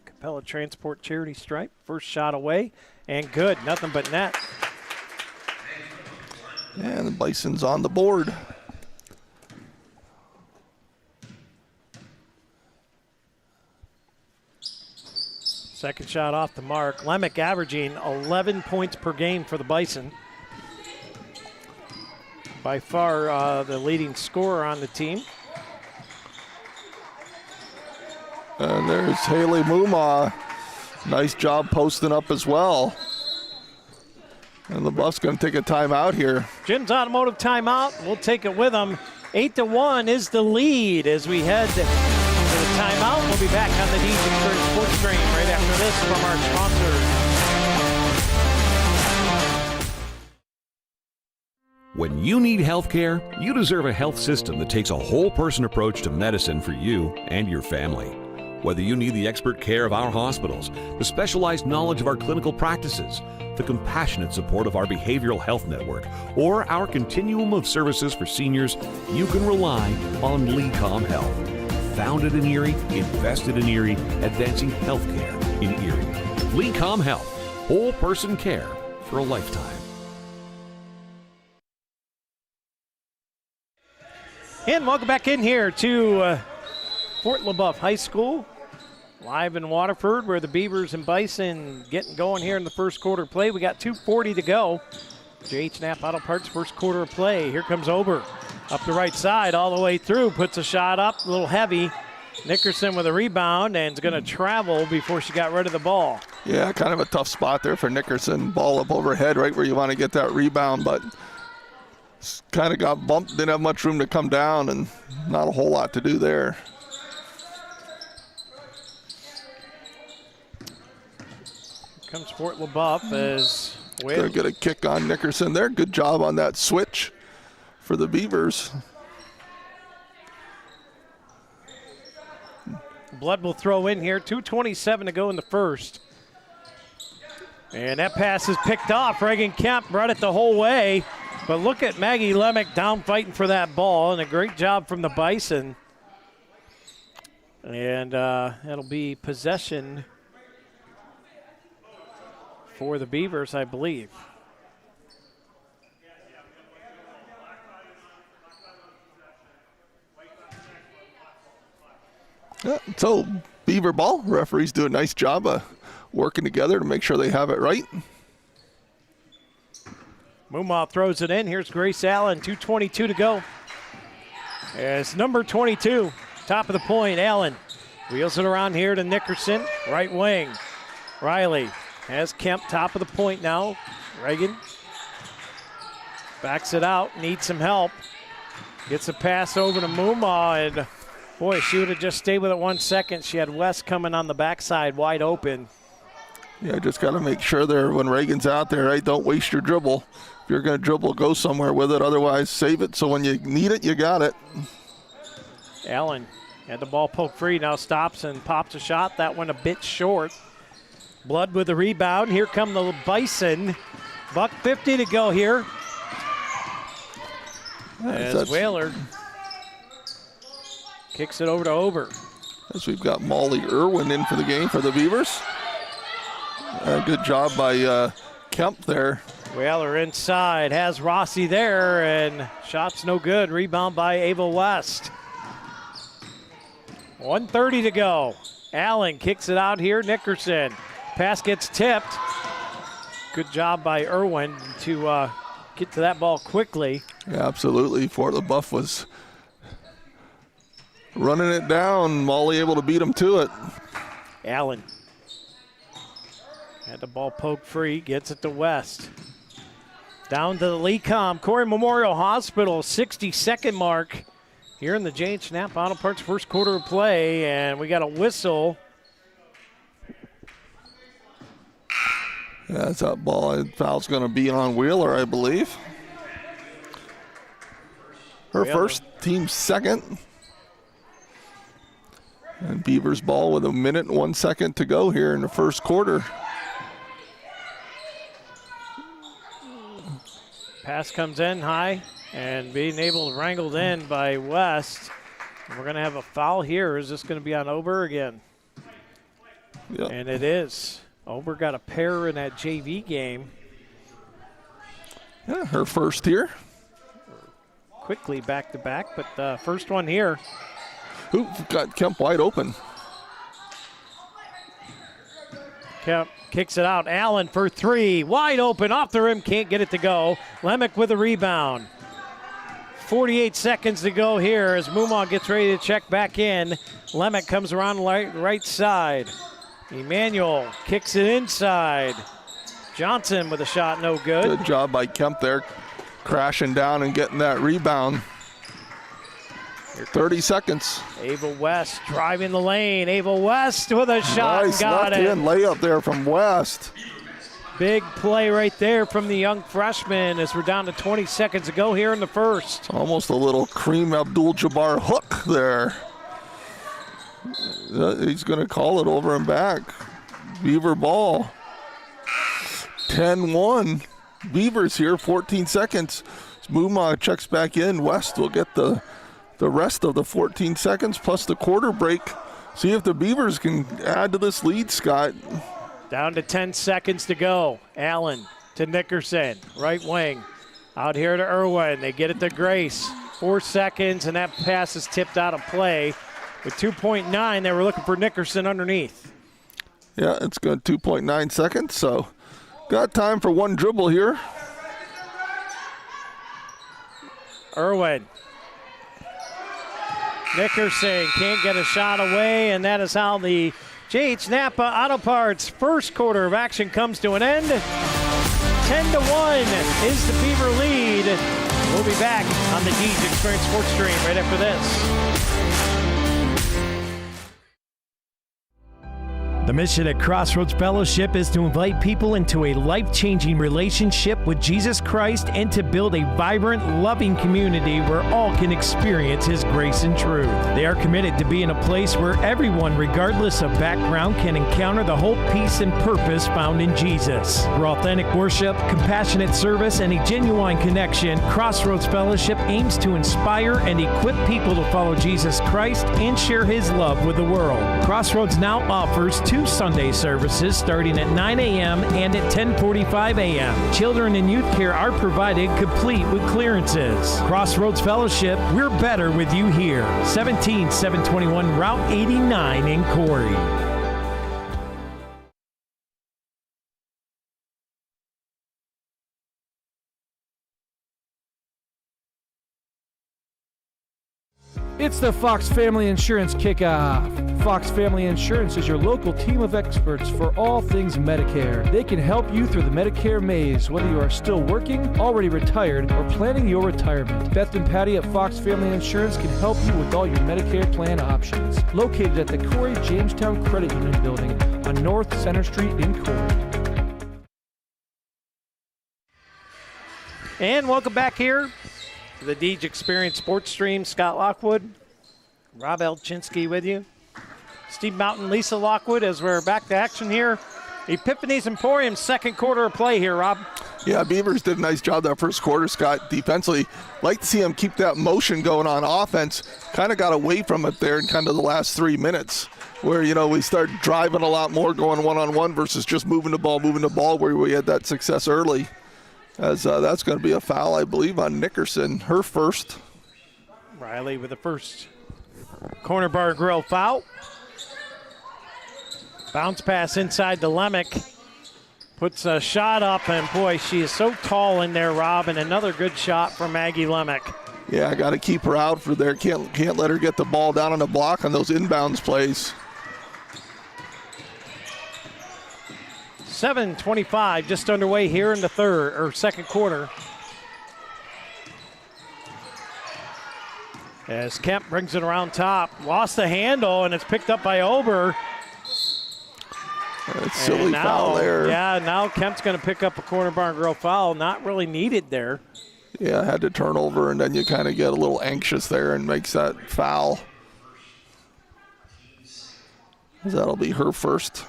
Capella Transport charity stripe. First shot away, and good. Nothing but net. And the Bison's on the board. Second shot off the mark. Lemick averaging 11 points per game for the Bison. By far the leading scorer on the team. And there's Haley Muma. Nice job posting up as well. And LeBuff's going to take a timeout here. Jim's Automotive timeout. We'll take it with them. 8-1 is the lead as we head to the timeout. We'll be back on the D-10 Sports Stream right after this from our sponsors. When you need health care, you deserve a health system that takes a whole-person approach to medicine for you and your family. Whether you need the expert care of our hospitals, the specialized knowledge of our clinical practices, the compassionate support of our behavioral health network, or our continuum of services for seniors, you can rely on LECOM Health. Founded in Erie, invested in Erie, advancing healthcare in Erie. LECOM Health, whole person care for a lifetime. And welcome back in here to Fort Leboeuf High School. Live in Waterford, where the Beavers and Bison getting going here in the first quarter play. We got 2:40 to go. J.H. Napa Auto Parts first quarter of play. Here comes Ober. Up the right side all the way through. Puts a shot up, a little heavy. Nickerson with a rebound and is going to travel before she got rid of the ball. Yeah, kind of a tough spot there for Nickerson. Ball up overhead right where you want to get that rebound, but kind of got bumped. Didn't have much room to come down and not a whole lot to do there. Comes Fort Leboeuf as Gonna get a kick on Nickerson there. Good job on that switch for the Beavers. Blood will throw in here. 2:27 to go in the first. And that pass is picked off. Reagan Kemp brought it the whole way. But look at Maggie Lemick down fighting for that ball, and a great job from the Bison. And it'll be possession for the Beavers, I believe. Yeah, so Beaver ball. Referees do a nice job of working together to make sure they have it right. Moomaw throws it in. Here's Grace Allen, 2:22 to go. It's number 22, top of the point, Allen. Wheels it around here to Nickerson, right wing. Riley has Kemp, top of the point now. Reagan backs it out, needs some help. Gets a pass over to Moomaw, and boy, she would have just stayed with it 1 second. She had West coming on the backside wide open. Yeah, just got to make sure there when Reagan's out there, right? Don't waste your dribble. If you're going to dribble, go somewhere with it. Otherwise, save it so when you need it, you got it. Allen had the ball poked free, now stops and pops a shot. That one a bit short. Blood with the rebound. Here come the Bison. $1:50 to go here. As Whaler kicks it over to Ober. As we've got Molly Irwin in for the game for the Beavers. Good job by Kemp there. Whaler inside, has Rossi there, and shot's no good. Rebound by Ava West. 1:30 to go. Allen kicks it out here. Nickerson. Pass gets tipped. Good job by Irwin to get to that ball quickly. Yeah, absolutely. Fort LeBeouf was running it down. Molly able to beat him to it. Allen had the ball poked free, gets it to West. Down to the Lecom Corry Memorial Hospital, 60-second mark here in the J.H. Knapp Auto Parts first quarter of play, and we got a whistle. Yeah, that's that ball. Foul's going to be on Wheeler, I believe. Her first, team second. And Beavers ball with 1 minute and 1 second to go here in the first quarter. Pass comes in high and being able to wrangled in by West. And we're going to have a foul here. Is this going to be on Ober again? Yep. And it is. Ober got a pair in that JV game. Yeah, her first here. Quickly back to back, but the first one here. Who got Kemp wide open? Kemp kicks it out. Allen for three. Wide open off the rim. Can't get it to go. Lemick with a rebound. 48 seconds to go here as Moomaw gets ready to check back in. Lemick comes around the right side. Emmanuel kicks it inside. Johnson with a shot, no good. Good job by Kemp there, crashing down and getting that rebound. 30 seconds. Ava West driving the lane. Ava West with a shot. Nice got it. left-hand layup there from West. Big play right there from the young freshman as we're down to 20 seconds to go here in the first. Almost a little Kareem Abdul-Jabbar hook there. He's going to call it over and back. Beaver ball. 10-1. Beavers here, 14 seconds. As Moomaw checks back in, West will get the rest of the 14 seconds plus the quarter break. See if the Beavers can add to this lead, Scott. Down to 10 seconds to go. Allen to Nickerson, right wing. Out here to Irwin. They get it to Grace. 4 seconds, and that pass is tipped out of play. With 2.9, they were looking for Nickerson underneath. Yeah, it's good. 2.9 seconds, so got time for one dribble here. Irwin. Nickerson can't get a shot away, and that is how the J.H. Napa Auto Parts first quarter of action comes to an end. 10-1 is the Beaver lead. We'll be back on the Deeds Experience Sports Stream right after this. The mission at Crossroads Fellowship is to invite people into a life-changing relationship with Jesus Christ and to build a vibrant, loving community where all can experience His grace and truth. They are committed to being a place where everyone, regardless of background, can encounter the hope, peace, and purpose found in Jesus. For authentic worship, compassionate service, and a genuine connection, Crossroads Fellowship aims to inspire and equip people to follow Jesus Christ and share His love with the world. Crossroads now offers 2 2 Sunday services starting at 9 a.m. and at 10:45 a.m. Children and youth care are provided complete with clearances. Crossroads Fellowship, we're better with you here. 17721 Route 89 in Corry. It's the Fox Family Insurance Kickoff. Fox Family Insurance is your local team of experts for all things Medicare. They can help you through the Medicare maze, whether you are still working, already retired, or planning your retirement. Beth and Patty at Fox Family Insurance can help you with all your Medicare plan options. Located at the Corry Jamestown Credit Union Building on North Center Street in Corry. And welcome back here to the Deej Experience Sports Stream. Scott Lockwood, Rob Elchinski with you. Steve Mountain, Lisa Lockwood, as we're back to action here. Epiphany's Emporium, second quarter of play here, Rob. Yeah, Beavers did a nice job that first quarter, Scott, defensively. Like to see them keep that motion going on offense. Kind of got away from it there in kind of the last 3 minutes where, we started driving a lot more, going one-on-one versus just moving the ball where we had that success early. As that's going to be a foul, I believe, on Nickerson, her first. Riley with the first corner bar grill foul. Bounce pass inside to Lemick. Puts a shot up, and boy, she is so tall in there, Rob, and another good shot from Maggie Lemick. Yeah, I got to keep her out for there. Can't let her get the ball down on the block on those inbounds plays. 7:25 just underway here in the second quarter. As Kemp brings it around top. Lost the handle, and it's picked up by Ober. That's silly foul there. Yeah, now Kemp's going to pick up a corner bar girl foul. Not really needed there. Yeah, had to turn over, and then you kind of get a little anxious there and makes that foul. That'll be her first.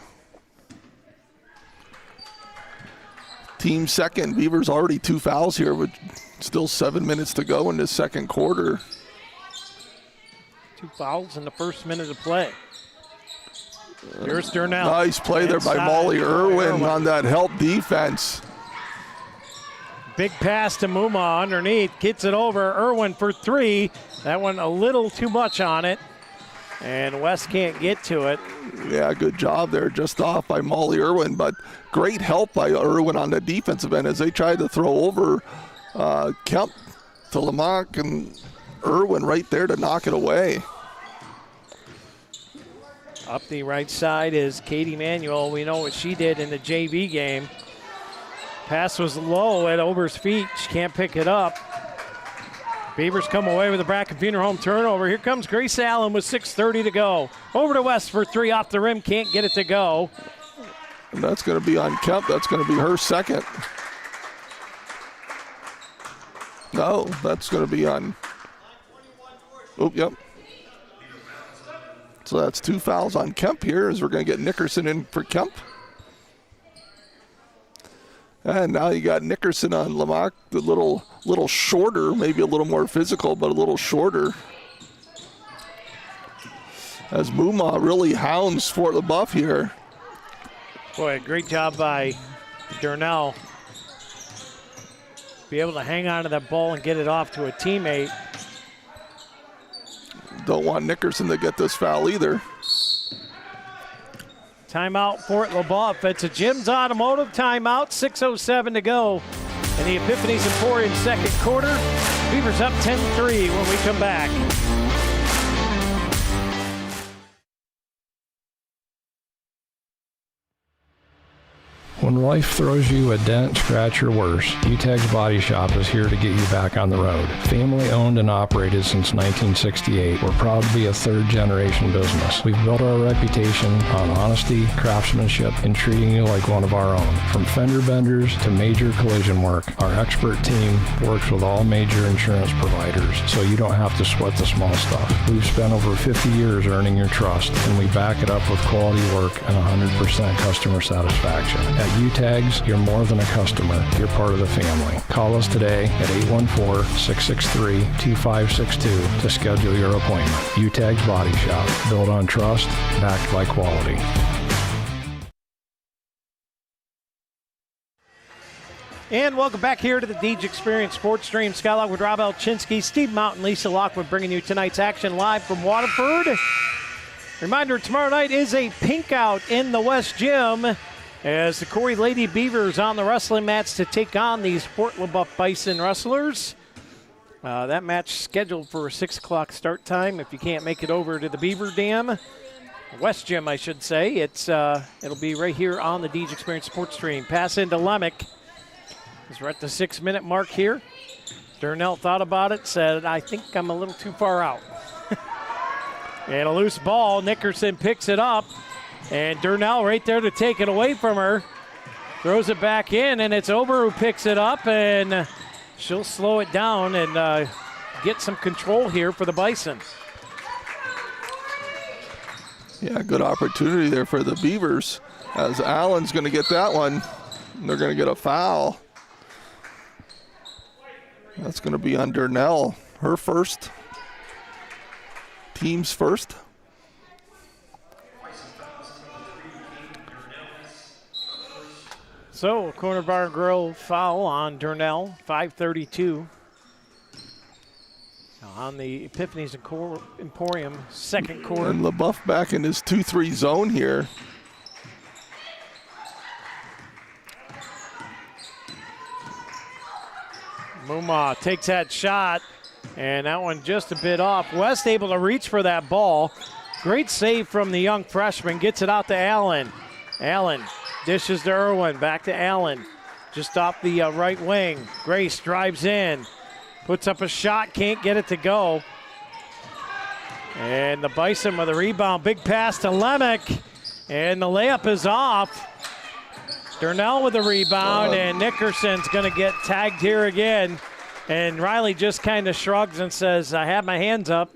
Team second. Beavers already 2 fouls here, but still 7 minutes to go in this second quarter. 2 fouls in the first minute of play. Here's Durnell. Nice play there by Molly Irwin on that help defense. Big pass to Muma underneath. Gets it over. Irwin for 3. That one a little too much on it. And West can't get to it. Yeah, good job there. Just off by Molly Irwin, but great help by Irwin on the defensive end as they tried to throw over Kemp to Lamont, and Irwin right there to knock it away. Up the right side is Katie Manuel. We know what she did in the JV game. Pass was low at Ober's feet. She can't pick it up. Beavers come away with a Bracken Funeral Home turnover. Here comes Grace Allen with 6:30 to go. Over to West for 3 off the rim. Can't get it to go. And that's going to be on Kemp. That's going to be her second. No, that's going to be on. Oh, yep. So that's 2 fouls on Kemp here as we're going to get Nickerson in for Kemp. And now you got Nickerson on Lamont, a little shorter, maybe a little more physical, but a little shorter. As Muma really hounds Fort Leboeuf here. Boy, great job by Durnell. Be able to hang on to that ball and get it off to a teammate. Don't want Nickerson to get this foul either. Timeout, Fort Leboeuf. It's a Jim's Automotive timeout. 6:07 to go in the Epiphany's Emporium second quarter. Beavers up 10-3 when we come back. When life throws you a dent, scratch, or worse, UTAG's Body Shop is here to get you back on the road. Family owned and operated since 1968, we're proud to be a third-generation business. We've built our reputation on honesty, craftsmanship, and treating you like one of our own. From fender benders to major collision work, our expert team works with all major insurance providers, so you don't have to sweat the small stuff. We've spent over 50 years earning your trust, and we back it up with quality work and 100% customer satisfaction. At UTAGS, you're more than a customer, you're part of the family. Call us today at 814-663-2562 to schedule your appointment. UTAGS Body Shop, built on trust, backed by quality. And welcome back here to the Deej Experience Sports Stream. Scott Lockwood, Rob Elchinski, Steve Mountain, Lisa Lockwood bringing you tonight's action live from Waterford. Reminder, tomorrow night is a pink out in the West Gym as the Corry Lady Beavers on the wrestling mats to take on these Fort Leboeuf Bison wrestlers. That match scheduled for a 6 o'clock start time. If you can't make it over to the Beaver Dam, West Gym, I should say, it'll be right here on the Deej Experience Sports Stream. Pass into Lemick. As we're at the 6-minute mark here. Durnell thought about it, said, I think I'm a little too far out. And a loose ball. Nickerson picks it up. And Durnell right there to take it away from her. Throws it back in, and it's Ober who picks it up, and she'll slow it down and get some control here for the Bison. Yeah, good opportunity there for the Beavers as Allen's going to get that one. They're going to get a foul. That's going to be on Durnell. Her first. Team's first. So, corner bar and grill foul on Durnell, 5:32. On the Epiphanies Emporium, second quarter. And Leboeuf back in his 2-3 zone here. Muma takes that shot, and that one just a bit off. West able to reach for that ball. Great save from the young freshman. Gets it out to Allen. Allen dishes to Irwin. Back to Allen. Just off the right wing. Grace drives in. Puts up a shot. Can't get it to go. And the Bison with a rebound. Big pass to Lemick. And the layup is off. Durnell with a rebound, and Nickerson's going to get tagged here again. And Riley just kind of shrugs and says, I have my hands up.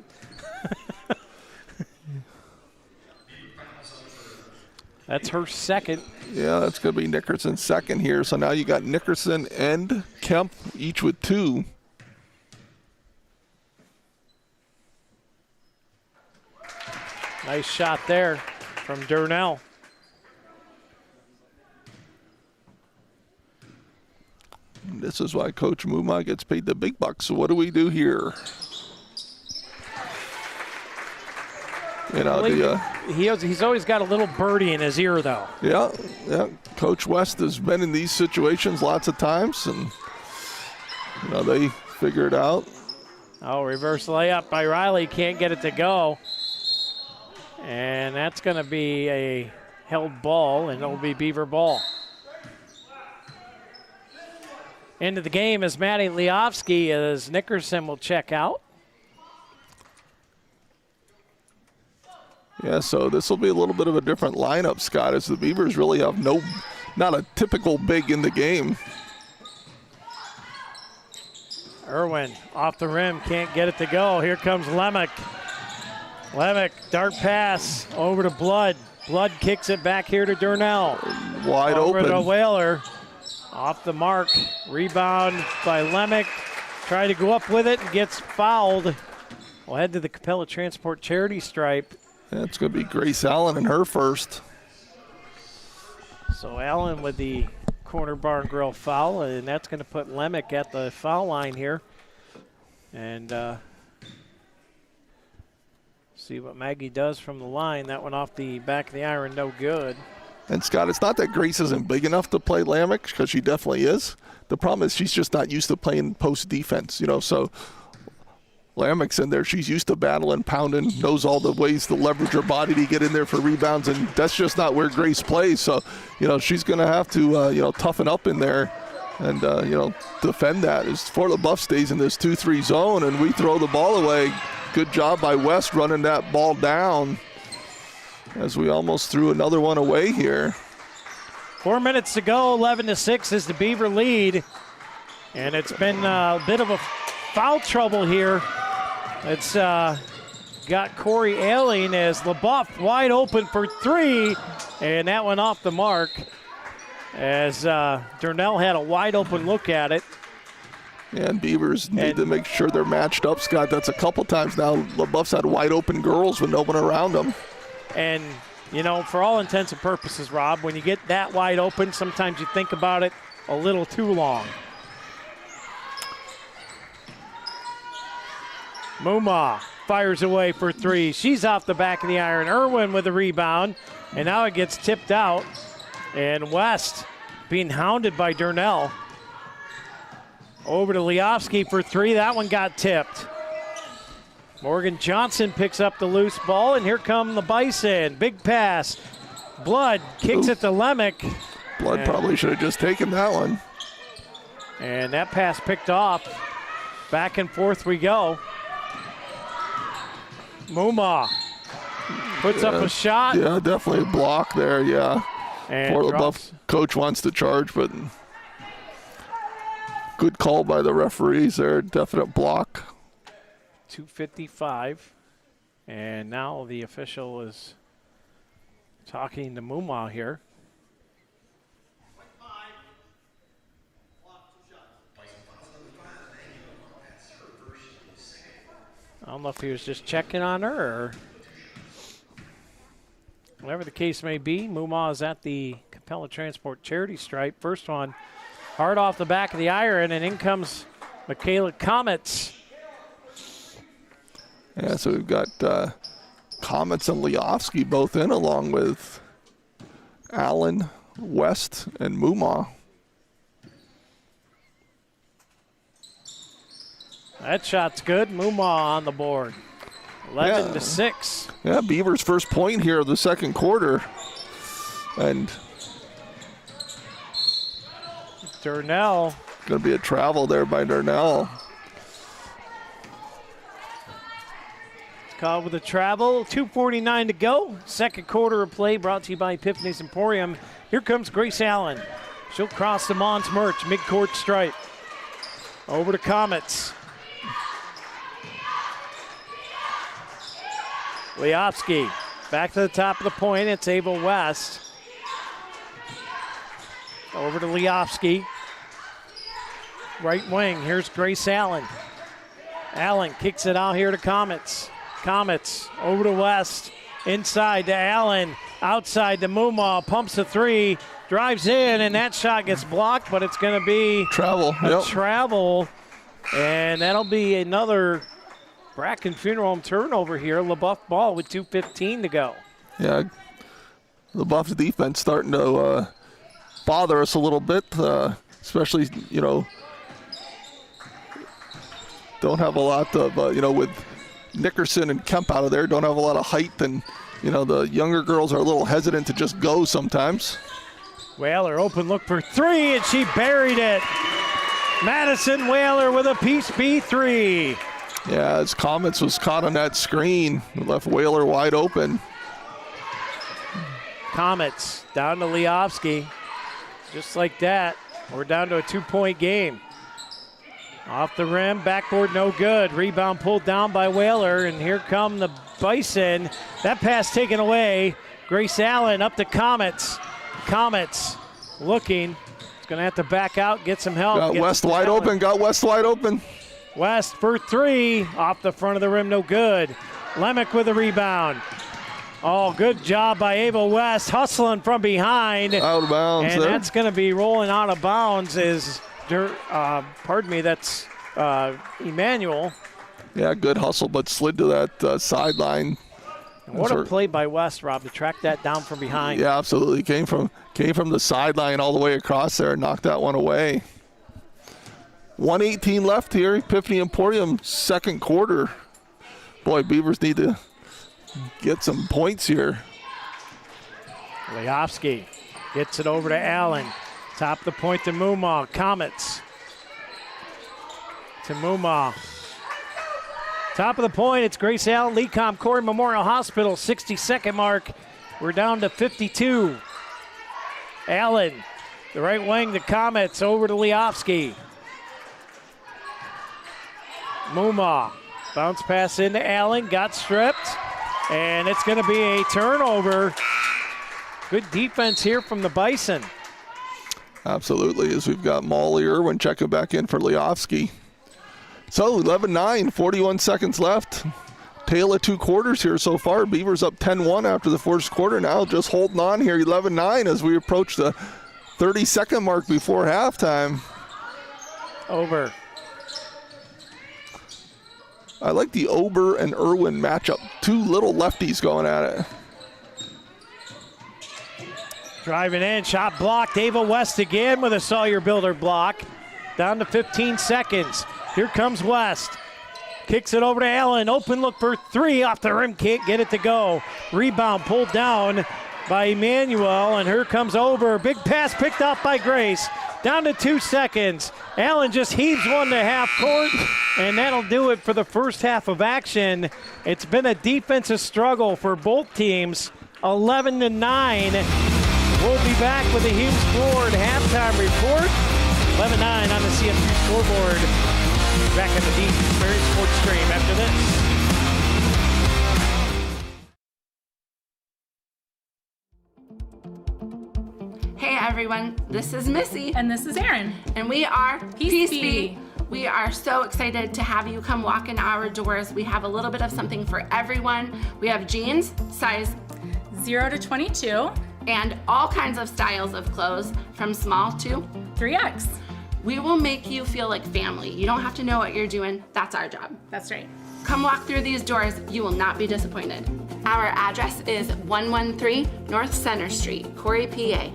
That's her second. Yeah, that's going to be Nickerson's second here. So now you got Nickerson and Kemp, each with 2. Nice shot there from Durnell. This is why Coach Muma gets paid the big bucks. So what do we do here? You know, he's always got a little birdie in his ear, though. Yeah. Coach West has been in these situations lots of times, and you know they figure it out. Oh, reverse layup by Riley. Can't get it to go. And that's going to be a held ball, and it'll be Beaver ball. Into the game is Maddie Leofsky as Nickerson will check out. Yeah, so this will be a little bit of a different lineup, Scott, as the Beavers really have not a typical big in the game. Irwin off the rim, can't get it to go. Here comes Lemick. Lemick, dart pass over to Blood. Blood kicks it back here to Durnell. Wide open. Over to Whaler. Off the mark. Rebound by Lemick. Try to go up with it and gets fouled. We'll head to the Capella Transport charity stripe. That's going to be Grace Allen in her first. So Allen with the corner bar and grill foul, and that's going to put Lemick at the foul line here. And see what Maggie does from the line. That one off the back of the iron, no good. And Scott, it's not that Grace isn't big enough to play Lemick, because she definitely is. The problem is she's just not used to playing post defense, so Lemick's in there. She's used to battling, pounding, knows all the ways to leverage her body to get in there for rebounds, and that's just not where Grace plays. So, she's going to have to, toughen up in there and, defend that. As Fort Leboeuf stays in this 2-3 zone and we throw the ball away. Good job by West running that ball down as we almost threw another one away here. 4 minutes to go, 11-6 is the Beaver lead. And it's been a bit of a foul trouble here. It's got Corey Ailing as Leboeuf wide open for 3, and that went off the mark as Durnell had a wide open look at it. And Beavers need to make sure they're matched up, Scott. That's a couple times now. Leboeuf's had wide open girls with no one around them. And, for all intents and purposes, Rob, when you get that wide open, sometimes you think about it, a little too long. Muma fires away for three. She's off the back of the iron. Irwin with the rebound, and now it gets tipped out. And West being hounded by Durnell. Over to Leofsky for three. That one got tipped. Morgan Johnson picks up the loose ball, and here come the Bison. Big pass. Blood kicks it to Lemick. Blood probably should have just taken that one. And that pass picked off. Back and forth we go. Muma puts up a shot. Yeah, definitely a block there, yeah. And Or the Buff coach wants to charge, but good call by the referees there. Definite block. 2:55. And now the official is talking to Muma here. I don't know if he was just checking on her or whatever the case may be. Muma is at the Capella Transport charity stripe. First one hard off the back of the iron, and in comes Michaela Comets. Yeah, so we've got Comets and Leofsky both in, along with Allen, West, and Muma. That shot's good. Muma on the board. 11-6. Yeah, Beavers' first point here of the second quarter. And Durnell. Going to be a travel there by Durnell. Caught with a travel. 2:49 to go. Second quarter of play brought to you by Epiphany's Emporium. Here comes Grace Allen. She'll cross the Mons Merch midcourt stripe. Over to Comets. Leofsky back to the top of the point. It's Abel West. Over to Leofsky. Right wing. Here's Grace Allen. Allen kicks it out here to Comets. Comets over to West. Inside to Allen. Outside to Muma. Pumps a three. Drives in, and that shot gets blocked, but it's going to be travel. Travel. And that'll be another Bracken Funeral Home turnover here. Leboeuf ball with 2:15 to go. Yeah, Leboeuf's defense starting to bother us a little bit, especially, don't have a lot of, with Nickerson and Kemp out of there, don't have a lot of height, and, the younger girls are a little hesitant to just go sometimes. Whaler open look for three, and she buried it. Madison Whaler with a piece B3. Yeah, as Comets was caught on that screen, left Whaler wide open. Comets down to Leofsky. Just like that, we're down to a 2-point game. Off the rim, backboard no good. Rebound pulled down by Whaler, and here come the Bison. That pass taken away. Grace Allen up to Comets. Comets looking. It's going to have to back out, get some help. Got West wide open. West for three. Off the front of the rim, no good. Lemick with a rebound. Oh, good job by Abel West, hustling from behind. Out of bounds and there. That's going to be rolling out of bounds that's Emmanuel. Yeah, good hustle, but slid to that sideline. What a play by West, Rob, to track that down from behind. Yeah, absolutely. Came from the sideline all the way across there and knocked that one away. 1:18 left here. Epiphany Emporium, second quarter. Boy, Beavers need to get some points here. Leofsky gets it over to Allen. Top the point to Muma. Comets to Muma. Top of the point, it's Grace Allen, Lecom, Corry Memorial Hospital, 60-second mark. We're down to 52. Allen, the right wing, the Comets, over to Leofsky. Muma, bounce pass into Allen, got stripped, and it's going to be a turnover. Good defense here from the Bison. Absolutely, as we've got Molly Irwin checking back in for Leofsky. So 11-9, 41 seconds left. Tale of two quarters here so far. Beavers up 10-1 after the first quarter. Now just holding on here, 11-9 as we approach the 30-second mark before halftime. Over. I like the Ober and Irwin matchup. Two little lefties going at it. Driving in, shot blocked. Ava West again with a Sawyer Builder block. Down to 15 seconds. Here comes West. Kicks it over to Allen. Open look for three. Off the rim. Can't get it to go. Rebound pulled down by Emmanuel. And here comes Ober. Big pass picked up by Grace. Down to 2 seconds. Allen just heaves one to half court. And that'll do it for the first half of action. It's been a defensive struggle for both teams. 11-9. We'll be back with the Humes Ford halftime report. 11-9 on the CFU scoreboard. Back at the D Experience Sports Stream after this. Hey everyone, this is Missy. And this is Erin. And we are Peace Be. We are so excited to have you come walk in our doors. We have a little bit of something for everyone. We have jeans, size 0 to 22. And all kinds of styles of clothes from small to 3X. We will make you feel like family. You don't have to know what you're doing. That's our job. That's right. Come walk through these doors. You will not be disappointed. Our address is 113 North Center Street, Corry, PA.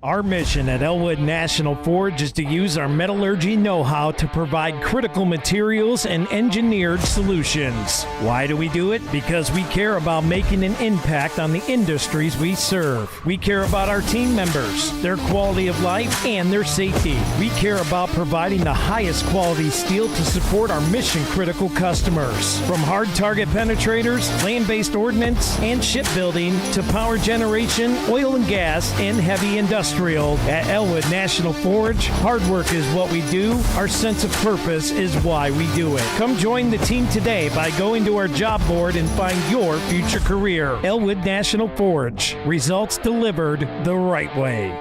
Our mission at Elwood National Forge is to use our metallurgy know-how to provide critical materials and engineered solutions. Why do we do it? Because we care about making an impact on the industries we serve. We care about our team members, their quality of life, and their safety. We care about providing the highest quality steel to support our mission-critical customers. From hard target penetrators, land-based ordnance, and shipbuilding to power generation, oil and gas, and heavy industrial. At Elwood National Forge, hard work is what we do. Our sense of purpose is why we do it. Come join the team today by going to our job board and find your future career. Elwood National Forge. Results delivered the right way.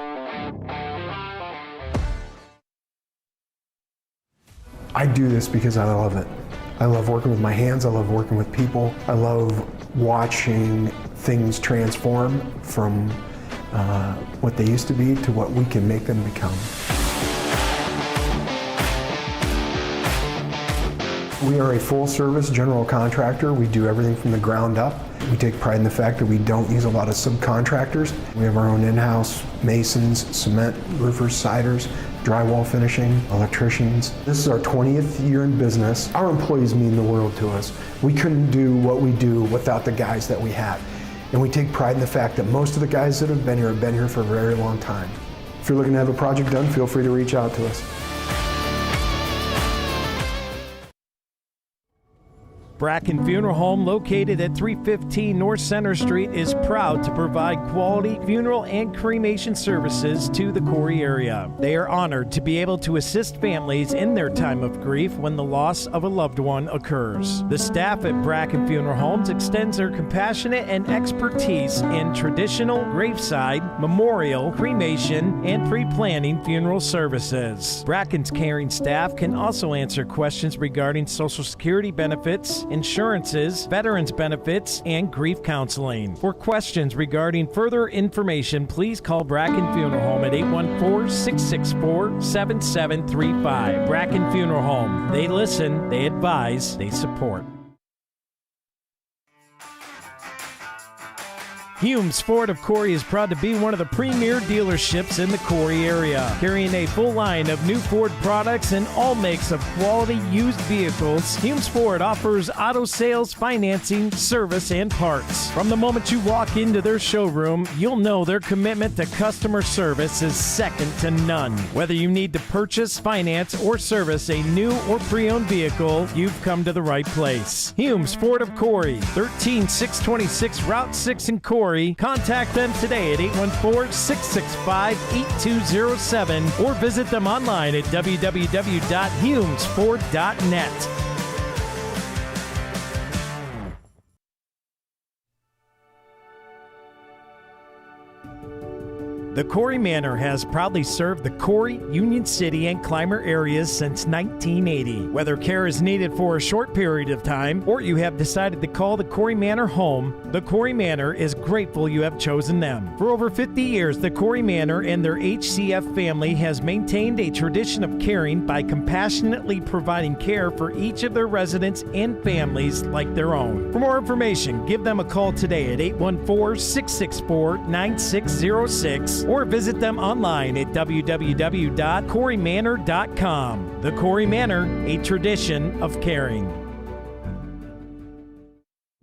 I do this because I love it. I love working with my hands. I love working with people. I love watching things transform from what they used to be to what we can make them become. We are a full-service general contractor. We do everything from the ground up. We take pride in the fact that we don't use a lot of subcontractors. We have our own in-house masons, cement, roofers, siders, drywall finishing, electricians. This is our 20th year in business. Our employees mean the world to us. We couldn't do what we do without the guys that we have. And we take pride in the fact that most of the guys that have been here for a very long time. If you're looking to have a project done, feel free to reach out to us. Bracken Funeral Home, located at 315 North Center Street, is proud to provide quality funeral and cremation services to the Corry area. They are honored to be able to assist families in their time of grief when the loss of a loved one occurs. The staff at Bracken Funeral Homes extends their compassionate and expertise in traditional, graveside, memorial, cremation, and pre-planning funeral services. Bracken's caring staff can also answer questions regarding Social Security benefits, insurances, veterans benefits, and grief counseling. For questions regarding further information, please call Bracken Funeral Home at 814-664-7735. Bracken Funeral Home. They listen, they advise, they support. Humes Ford of Corry is proud to be one of the premier dealerships in the Corry area, carrying a full line of new Ford products and all makes of quality used vehicles. Humes Ford offers auto sales, financing, service, and parts. From the moment you walk into their showroom, you'll know their commitment to customer service is second to none. Whether you need to purchase, finance, or service a new or pre-owned vehicle, you've come to the right place. Humes Ford of Corry, 13626 Route 6 in Corry. Contact them today at 814-665-8207 or visit them online at www.humesford.net. The Corry Manor has proudly served the Corry, Union City, and Clymer areas since 1980. Whether care is needed for a short period of time or you have decided to call the Corry Manor home, the Corry Manor is grateful you have chosen them. For over 50 years, the Corry Manor and their HCF family has maintained a tradition of caring by compassionately providing care for each of their residents and families like their own. For more information, give them a call today at 814-664-9606 or visit them online at www.corrymanor.com. The Corry Manor, a tradition of caring.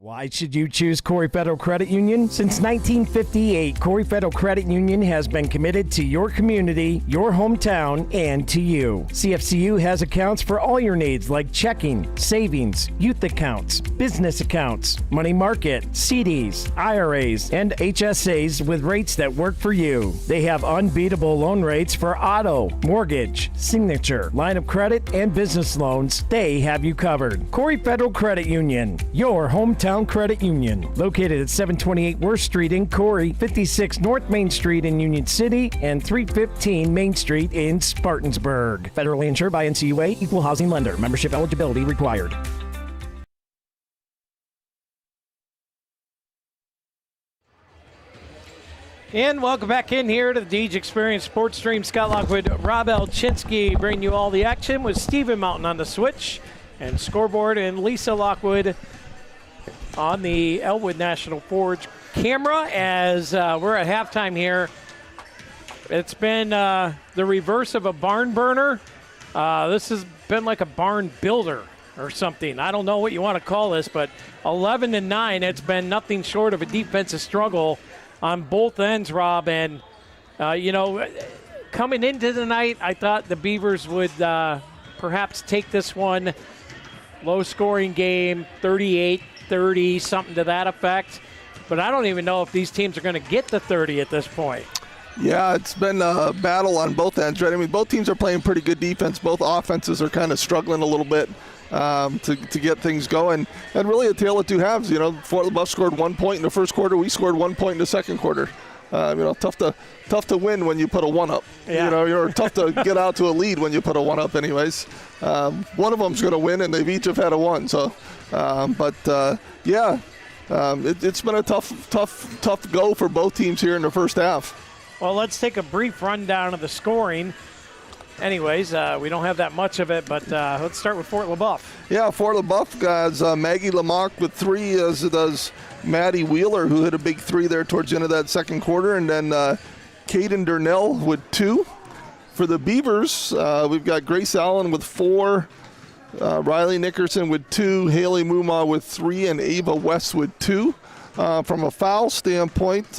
Why should you choose Corry Federal Credit Union? Since 1958, Corry Federal Credit Union has been committed to your community, your hometown, and to you. CFCU has accounts for all your needs like checking, savings, youth accounts, business accounts, money market, CDs, IRAs, and HSAs with rates that work for you. They have unbeatable loan rates for auto, mortgage, signature, line of credit, and business loans. They have you covered. Corry Federal Credit Union, your hometown credit union, located at 728 Worth Street in Corry, 56 North Main Street in Union City, and 315 Main Street in Spartansburg. Federally insured by NCUA, equal housing lender. Membership eligibility required. And welcome back in here to the Deej Experience Sports Stream. Scott Lockwood, Rob Elchinski bringing you all the action with Stephen Mountain on the switch and scoreboard, and Lisa Lockwood on the Elwood National Forge camera as we're at halftime here. It's been the reverse of a barn burner. This has been like a barn builder or something. I don't know what you want to call this, but 11-9, it's been nothing short of a defensive struggle on both ends, Rob. And, coming into the night, I thought the Beavers would perhaps take this one. Low-scoring game, 38-30, something to that effect. But I don't even know if these teams are going to get to 30 at this point. Yeah, it's been a battle on both ends, right? I mean, both teams are playing pretty good defense. Both offenses are kind of struggling a little bit to get things going. And really a tale of two halves. Fort Leboeuf scored 1 point in the first quarter. We scored 1 point in the second quarter. Tough to win when you put a one up. Yeah. You're tough to get out to a lead when you put a one up anyways. One of them's going to win, and they've each have had a one. So, it's been a tough go for both teams here in the first half. Well, let's take a brief rundown of the scoring. Anyways, we don't have that much of it, but let's start with Fort Leboeuf. Yeah, Fort Leboeuf has Maggie Lamarck with 3, as does Maddie Wheeler, who hit a big 3 there towards the end of that second quarter, and then Caden Durnell with 2. For the Beavers, we've got Grace Allen with 4, Riley Nickerson with 2, Haley Muma with 3, and Ava West with 2. From a foul standpoint,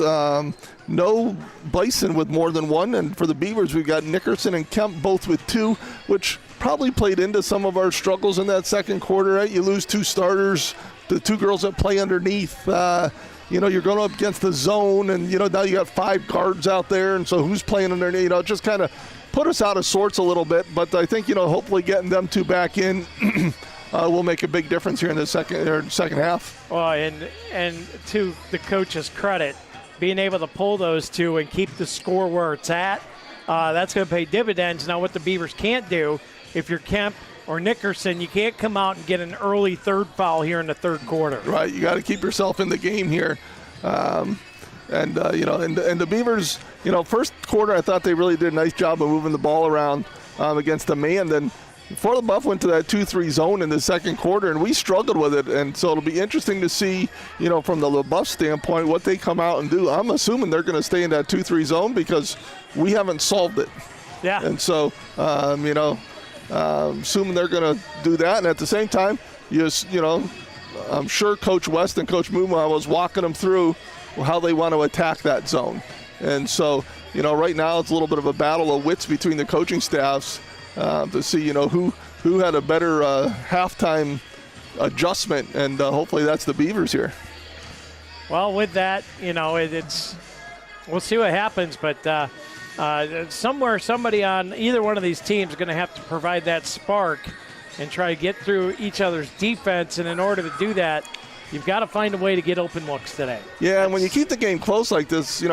no Bison with more than 1. And for the Beavers, we've got Nickerson and Kemp both with 2, which probably played into some of our struggles in that second quarter, right? You lose 2 starters, the 2 girls that play underneath. You're going up against the zone, and, now you got 5 guards out there. And so who's playing underneath? Just kind of put us out of sorts a little bit. But I think, hopefully getting them 2 back in will make a big difference here in the second half. Well, and to the coach's credit, being able to pull those 2 and keep the score where it's at, that's going to pay dividends. Now, what the Beavers can't do, if you're Kemp or Nickerson, you can't come out and get an early third foul here in the third quarter. Right, you got to keep yourself in the game here. And the Beavers, first quarter, I thought they really did a nice job of moving the ball around against the man. Then Fort Leboeuf went to that 2-3 zone in the second quarter, and we struggled with it. And so it'll be interesting to see, from the Leboeuf standpoint, what they come out and do. I'm assuming they're going to stay in that 2-3 zone because we haven't solved it. Yeah. And so, assuming they're going to do that. And at the same time, I'm sure Coach West and Coach Muma was walking them through how they want to attack that zone. And so, right now it's a little bit of a battle of wits between the coaching staffs to see, who had a better halftime adjustment, and hopefully that's the Beavers here. Well, with that, we'll see what happens, but somewhere somebody on either one of these teams is going to have to provide that spark and try to get through each other's defense, and in order to do that, You've got to find a way to get open looks today. Yeah, and when you keep the game close like this,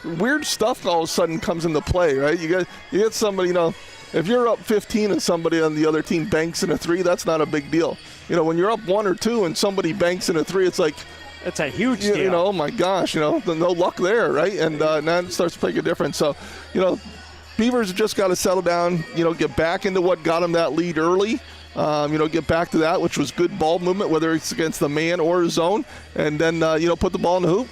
weird stuff all of a sudden comes into play, right? You get somebody, if you're up 15 and somebody on the other team banks in a 3, that's not a big deal. When you're up 1 or 2 and somebody banks in a 3, it's like, it's a huge deal. Oh my gosh, no luck there, right? And now it starts to make a difference. So, Beavers have just got to settle down, get back into what got them that lead early. Get back to that, which was good ball movement, whether it's against the man or zone, and then, put the ball in the hoop.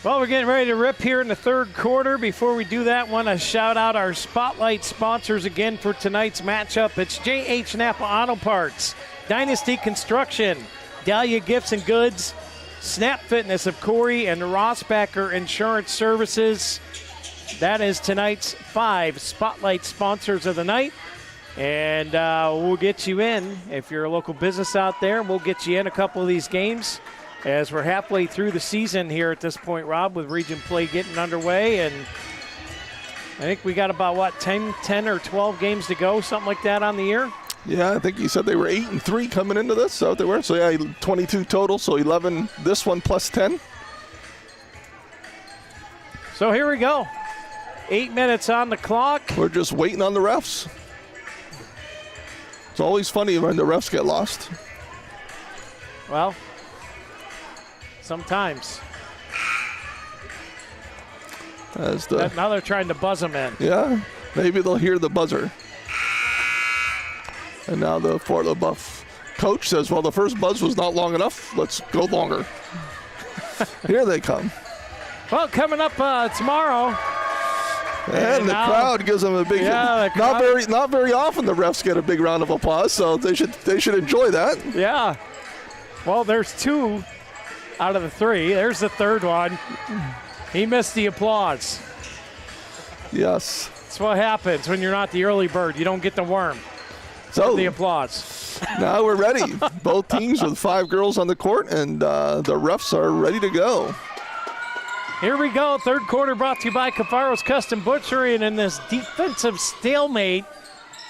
Well, we're getting ready to rip here in the third quarter. Before we do that, want to shout out our Spotlight sponsors again for tonight's matchup. It's J.H. Napa Auto Parts, Dynasty Construction, Dahlia Gifts and Goods, Snap Fitness of Corry, and Rossbacker Insurance Services. That is tonight's 5 Spotlight sponsors of the night. And we'll get you in if you're a local business out there. We'll get you in a couple of these games as we're halfway through the season here at this point, Rob, with region play getting underway. And I think we got about, 10 or 12 games to go, something like that on the year? Yeah, I think you said they were 8-3 coming into this, so they were. So, yeah, 22 total, so 11 this one plus 10. So here we go. 8 minutes on the clock. We're just waiting on the refs. It's always funny when the refs get lost. Well, sometimes. Now they're trying to buzz them in. Yeah, maybe they'll hear the buzzer. And now the Fort Leboeuf coach says, well, the first buzz was not long enough. Let's go longer. Here they come. Well, coming up tomorrow. And the crowd gives them a big. Not very often the refs get a big round of applause, so they should enjoy that. Yeah. Well, there's 2 out of the 3. There's the third one. He missed the applause. Yes. That's what happens when you're not the early bird. You don't get the worm. So the applause. Now we're ready. Both teams with 5 girls on the court, and the refs are ready to go. Here we go. Third quarter brought to you by Cafaro's Custom Butchery. And in this defensive stalemate,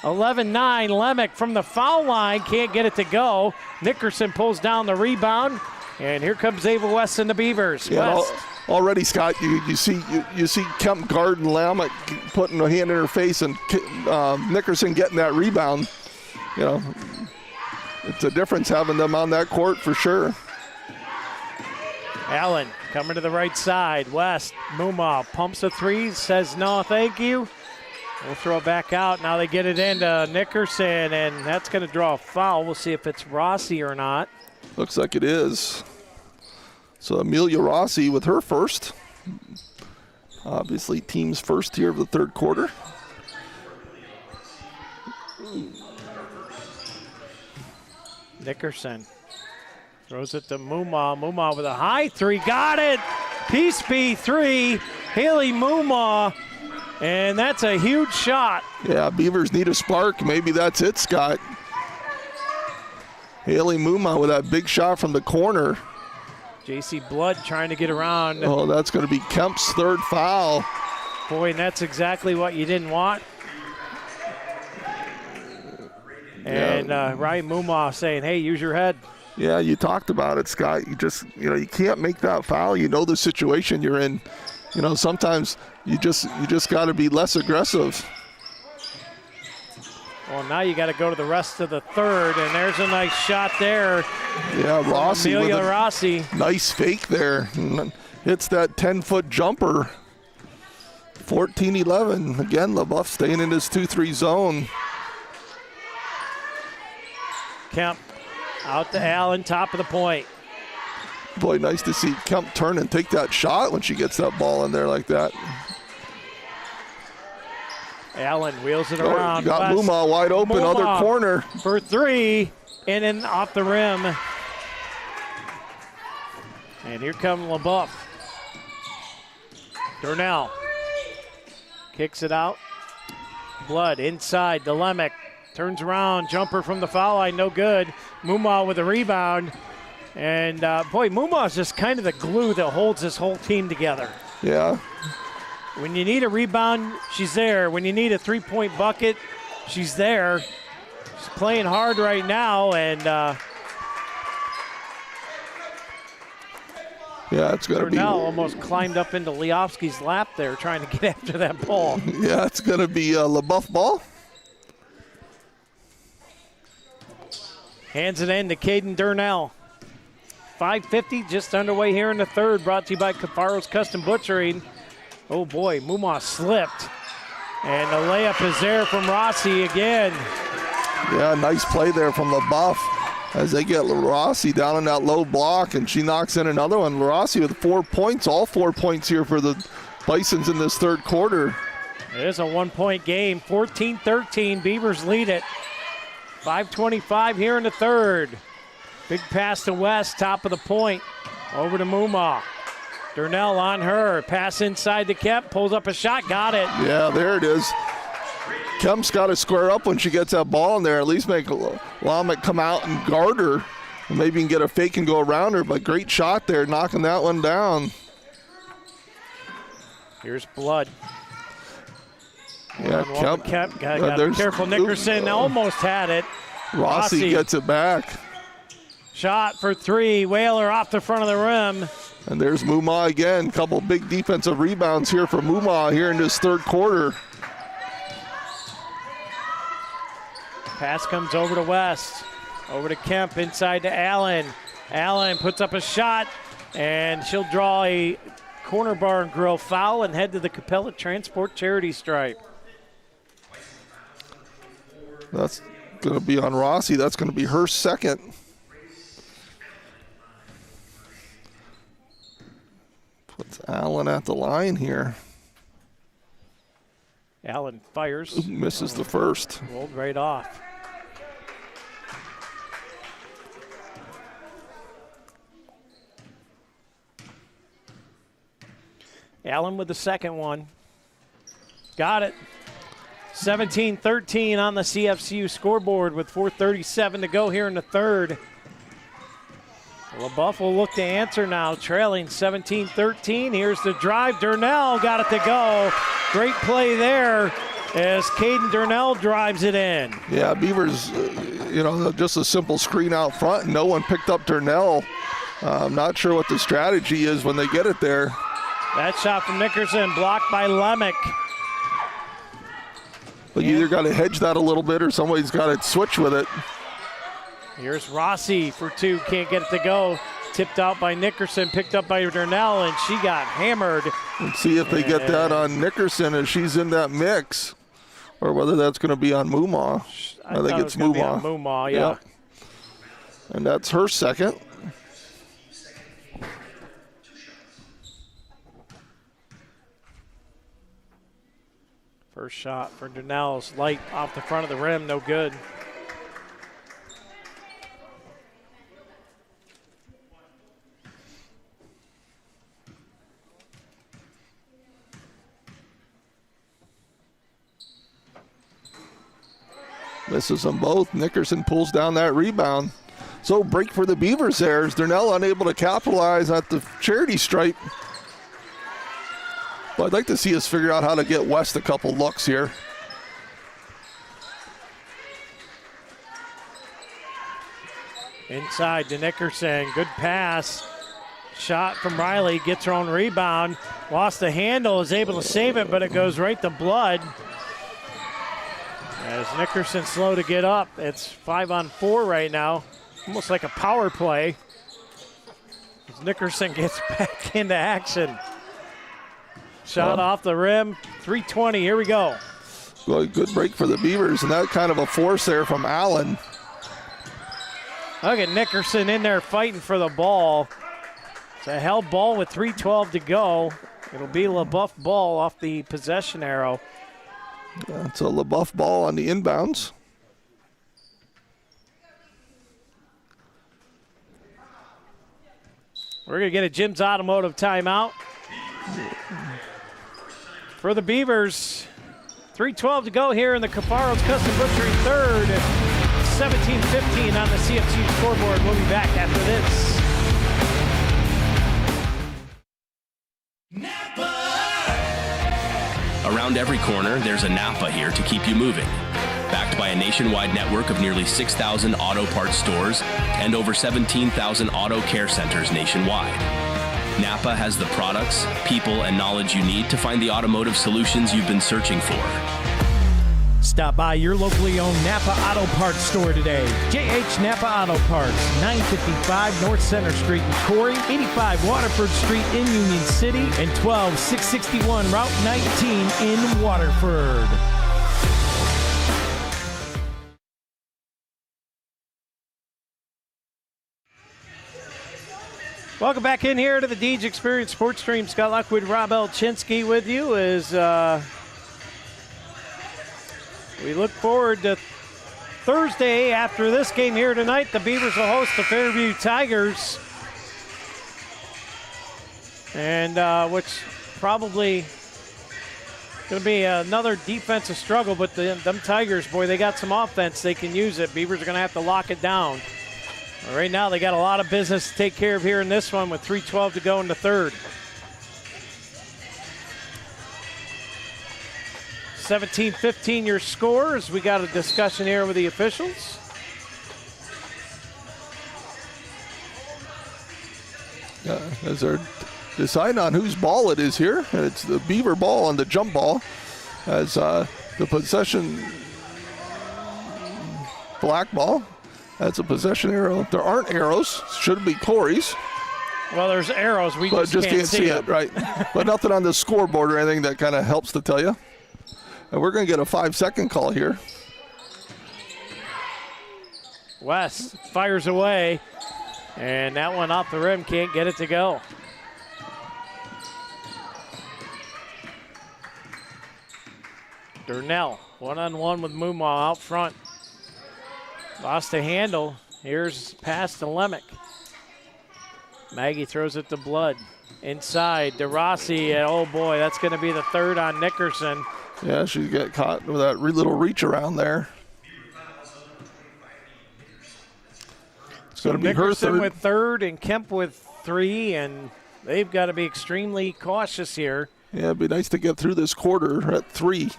11-9, Lemick from the foul line. Can't get it to go. Nickerson pulls down the rebound. And here comes Ava West and the Beavers. Yeah, already, Scott, you see Kemp guarding Lemick, putting a hand in her face, and Nickerson getting that rebound. It's a difference having them on that court for sure. Allen coming to the right side. West, Muma pumps a 3, says no, thank you. We'll throw it back out. Now they get it into Nickerson, and that's going to draw a foul. We'll see if it's Rossi or not. Looks like it is. So Amelia Rossi with her first. Obviously team's first here of the third quarter. Nickerson throws it to Muma. Muma with a high 3. Got it! Peace be 3. Haley Muma. And that's a huge shot. Yeah, Beavers need a spark. Maybe that's it, Scott. Haley Muma with that big shot from the corner. J.C. Blood trying to get around. Oh, that's going to be Kemp's third foul. Boy, and that's exactly what you didn't want. And Ryan Muma saying, hey, use your head. Yeah, you talked about it, Scott. You can't make that foul. You know the situation you're in. Sometimes you just got to be less aggressive. Well, now you got to go to the rest of the third, and there's a nice shot there. Yeah, Rossi. Amelia Rossi. Nice fake there. Hits that 10-foot jumper. 14-11. Again, Leboeuf staying in his 2-3 zone. Kemp out to Allen, top of the point. Boy, nice to see Kemp turn and take that shot when she gets that ball in there like that. Allen wheels it around. Got Muma wide open, Muma other corner. For 3, in and off the rim. And here comes Leboeuf. Durnell kicks it out. Blood inside to Lemick. Turns around, jumper from the foul line, no good. Muma with a rebound. And, boy, Muma is just kind of the glue that holds this whole team together. Yeah. When you need a rebound, she's there. When you need a three-point bucket, she's there. She's playing hard right now, and Yeah, it's going to be. Durnell almost climbed up into Leofsky's lap there trying to get after that ball. Yeah, it's going to be a Leboeuf ball. Hands it in to Caden Durnell. 5:50 just underway here in the third, brought to you by Cafaro's Custom Butchering. Oh boy, Mumma slipped. And the layup is there from Rossi again. Yeah, nice play there from Leboeuf as they get Rossi down in that low block, and she knocks in another one. Rossi with 4 points, all 4 points here for the Bisons in this third quarter. It is a 1-point game, 14-13. Beavers lead it. 5:25 here in the third. Big pass to West, top of the point. Over to Mumma. Durnell on her. Pass inside to Kemp. Pulls up a shot. Got it. Yeah, there it is. Kemp's got to square up when she gets that ball in there. At least make Lamek come out and guard her. And maybe you can get a fake and go around her. But great shot there, knocking that one down. Here's Blood. Yeah, Kemp. Got to be careful. Nickerson almost had it. Rossi gets it back. Shot for three. Whaler off the front of the rim. And there's Mumma again. Couple big defensive rebounds here for Mumma here in this third quarter. Pass comes over to West. Over to Kemp, inside to Allen. Allen puts up a shot, and she'll draw a corner bar and grill foul and head to the Capella Transport charity stripe. That's going to be on Rossi. That's going to be her second. Puts Allen at the line here. Allen fires. Misses the first. Rolled right off. Allen with the second one. Got it. 17-13 on the CFCU scoreboard with 4:37 to go here in the third. Leboeuf will look to answer now, trailing 17-13. Here's the drive. Durnell got it to go. Great play there as Caden Durnell drives it in. Yeah, Beavers, just a simple screen out front. No one picked up Durnell. I'm not sure what the strategy is when they get it there. That shot from Nickerson blocked by Lemick. But you either got to hedge that a little bit or somebody's got to switch with it. Here's Rossi for two, can't get it to go. Tipped out by Nickerson, picked up by Durnell, and she got hammered. Let's see if they get that on Nickerson as she's in that mix, or whether that's going to be on Mumma. I think it's Mumma. Mumma, yeah. And that's her second. First shot for Durnell's light off the front of the rim, no good. Misses them both. Nickerson pulls down that rebound. So break for the Beavers there as Durnell unable to capitalize at the charity stripe. Well, I'd like to see us figure out how to get West a couple looks here. Inside to Nickerson, good pass. Shot from Riley, gets her own rebound. Lost the handle, is able to save it, but it goes right to Blood. As Nickerson slow to get up. It's 5-on-4 right now. Almost like a power play. As Nickerson gets back into action. Shot off the rim, 3:20, here we go. Well, good break for the Beavers, and that kind of a force there from Allen. Look at Nickerson in there fighting for the ball. It's a held ball with 3:12 to go. It'll be Leboeuf ball off the possession arrow. Yeah, it's a Leboeuf ball on the inbounds. We're going to get a Jim's Automotive timeout. For the Beavers, 3:12 to go here in the Cafaro's Custom Butchering third. 17-15 on the CFC scoreboard. We'll be back after this. Around every corner, there's a Napa here to keep you moving. Backed by a nationwide network of nearly 6,000 auto parts stores and over 17,000 auto care centers nationwide. Napa has the products, people, and knowledge you need to find the automotive solutions you've been searching for. Stop by your locally owned Napa Auto Parts store today. JH Napa Auto Parts, 955 North Center Street in Corry, 85 Waterford Street in Union City, and 12661 Route 19 in Waterford. Welcome back in here to the Deej Experience Sports Stream. Scott Lockwood, Rob Elchinski with you as we look forward to Thursday after this game here tonight. The Beavers will host the Fairview Tigers. And which probably going to be another defensive struggle, but them Tigers, boy, they got some offense. They can use it. Beavers are going to have to lock it down. Right now, they got a lot of business to take care of here in this one with 3:12 to go in the third. 17-15 your scores. We got a discussion here with the officials. As they're deciding on whose ball it is here. It's the Beaver ball on the jump ball. As the possession black ball. That's a possession arrow. There aren't arrows. Should be Corry's. Well, there's arrows. We but just can't see it, right? But nothing on the scoreboard or anything that kind of helps to tell you. And we're going to get a 5-second call here. West fires away, and that one off the rim, can't get it to go. Durnell, one-on-one with Mumaw out front. Lost the handle. Here's pass to Lemick. Maggie throws it to Blood. Inside, DeRossi, and oh boy, that's going to be the third on Nickerson. Yeah, she got caught with that little reach around there. It's going to be Nickerson her third. with third and Kemp with 3, and they've got to be extremely cautious here. Yeah, it'd be nice to get through this quarter at 3.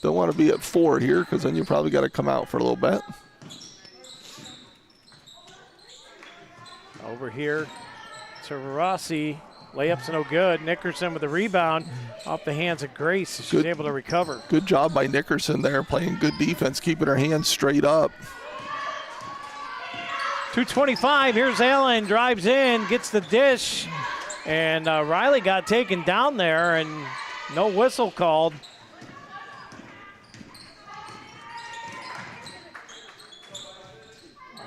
Don't want to be at 4 here because then you probably got to come out for a little bit. Over here to Rossi. Layup's no good. Nickerson with the rebound off the hands of Grace. She's able to recover. Good job by Nickerson there, playing good defense, keeping her hands straight up. 2:25. Here's Allen. Drives in, gets the dish. And Riley got taken down there, and no whistle called.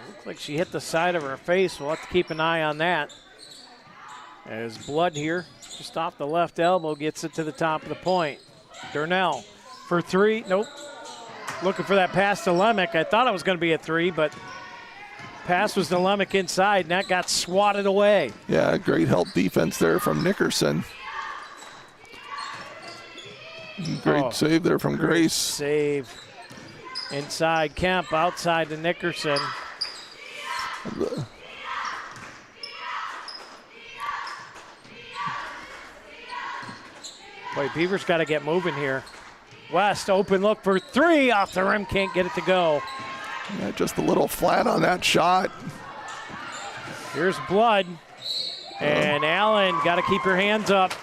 Looks like she hit the side of her face. We'll have to keep an eye on that. As Blood here, just off the left elbow, gets it to the top of the point. Durnell for 3. Nope. Looking for that pass to Lemick. I thought it was going to be a 3, but pass was to Lemick inside, and that got swatted away. Yeah, great help defense there from Nickerson. Great save there from Grace. Save. Inside Kemp, outside to Nickerson. Boy, Beavers got to get moving here. West, open look for 3. Off the rim, can't get it to go. Yeah, just a little flat on that shot. Here's Blood. And Allen, got to keep her hands up.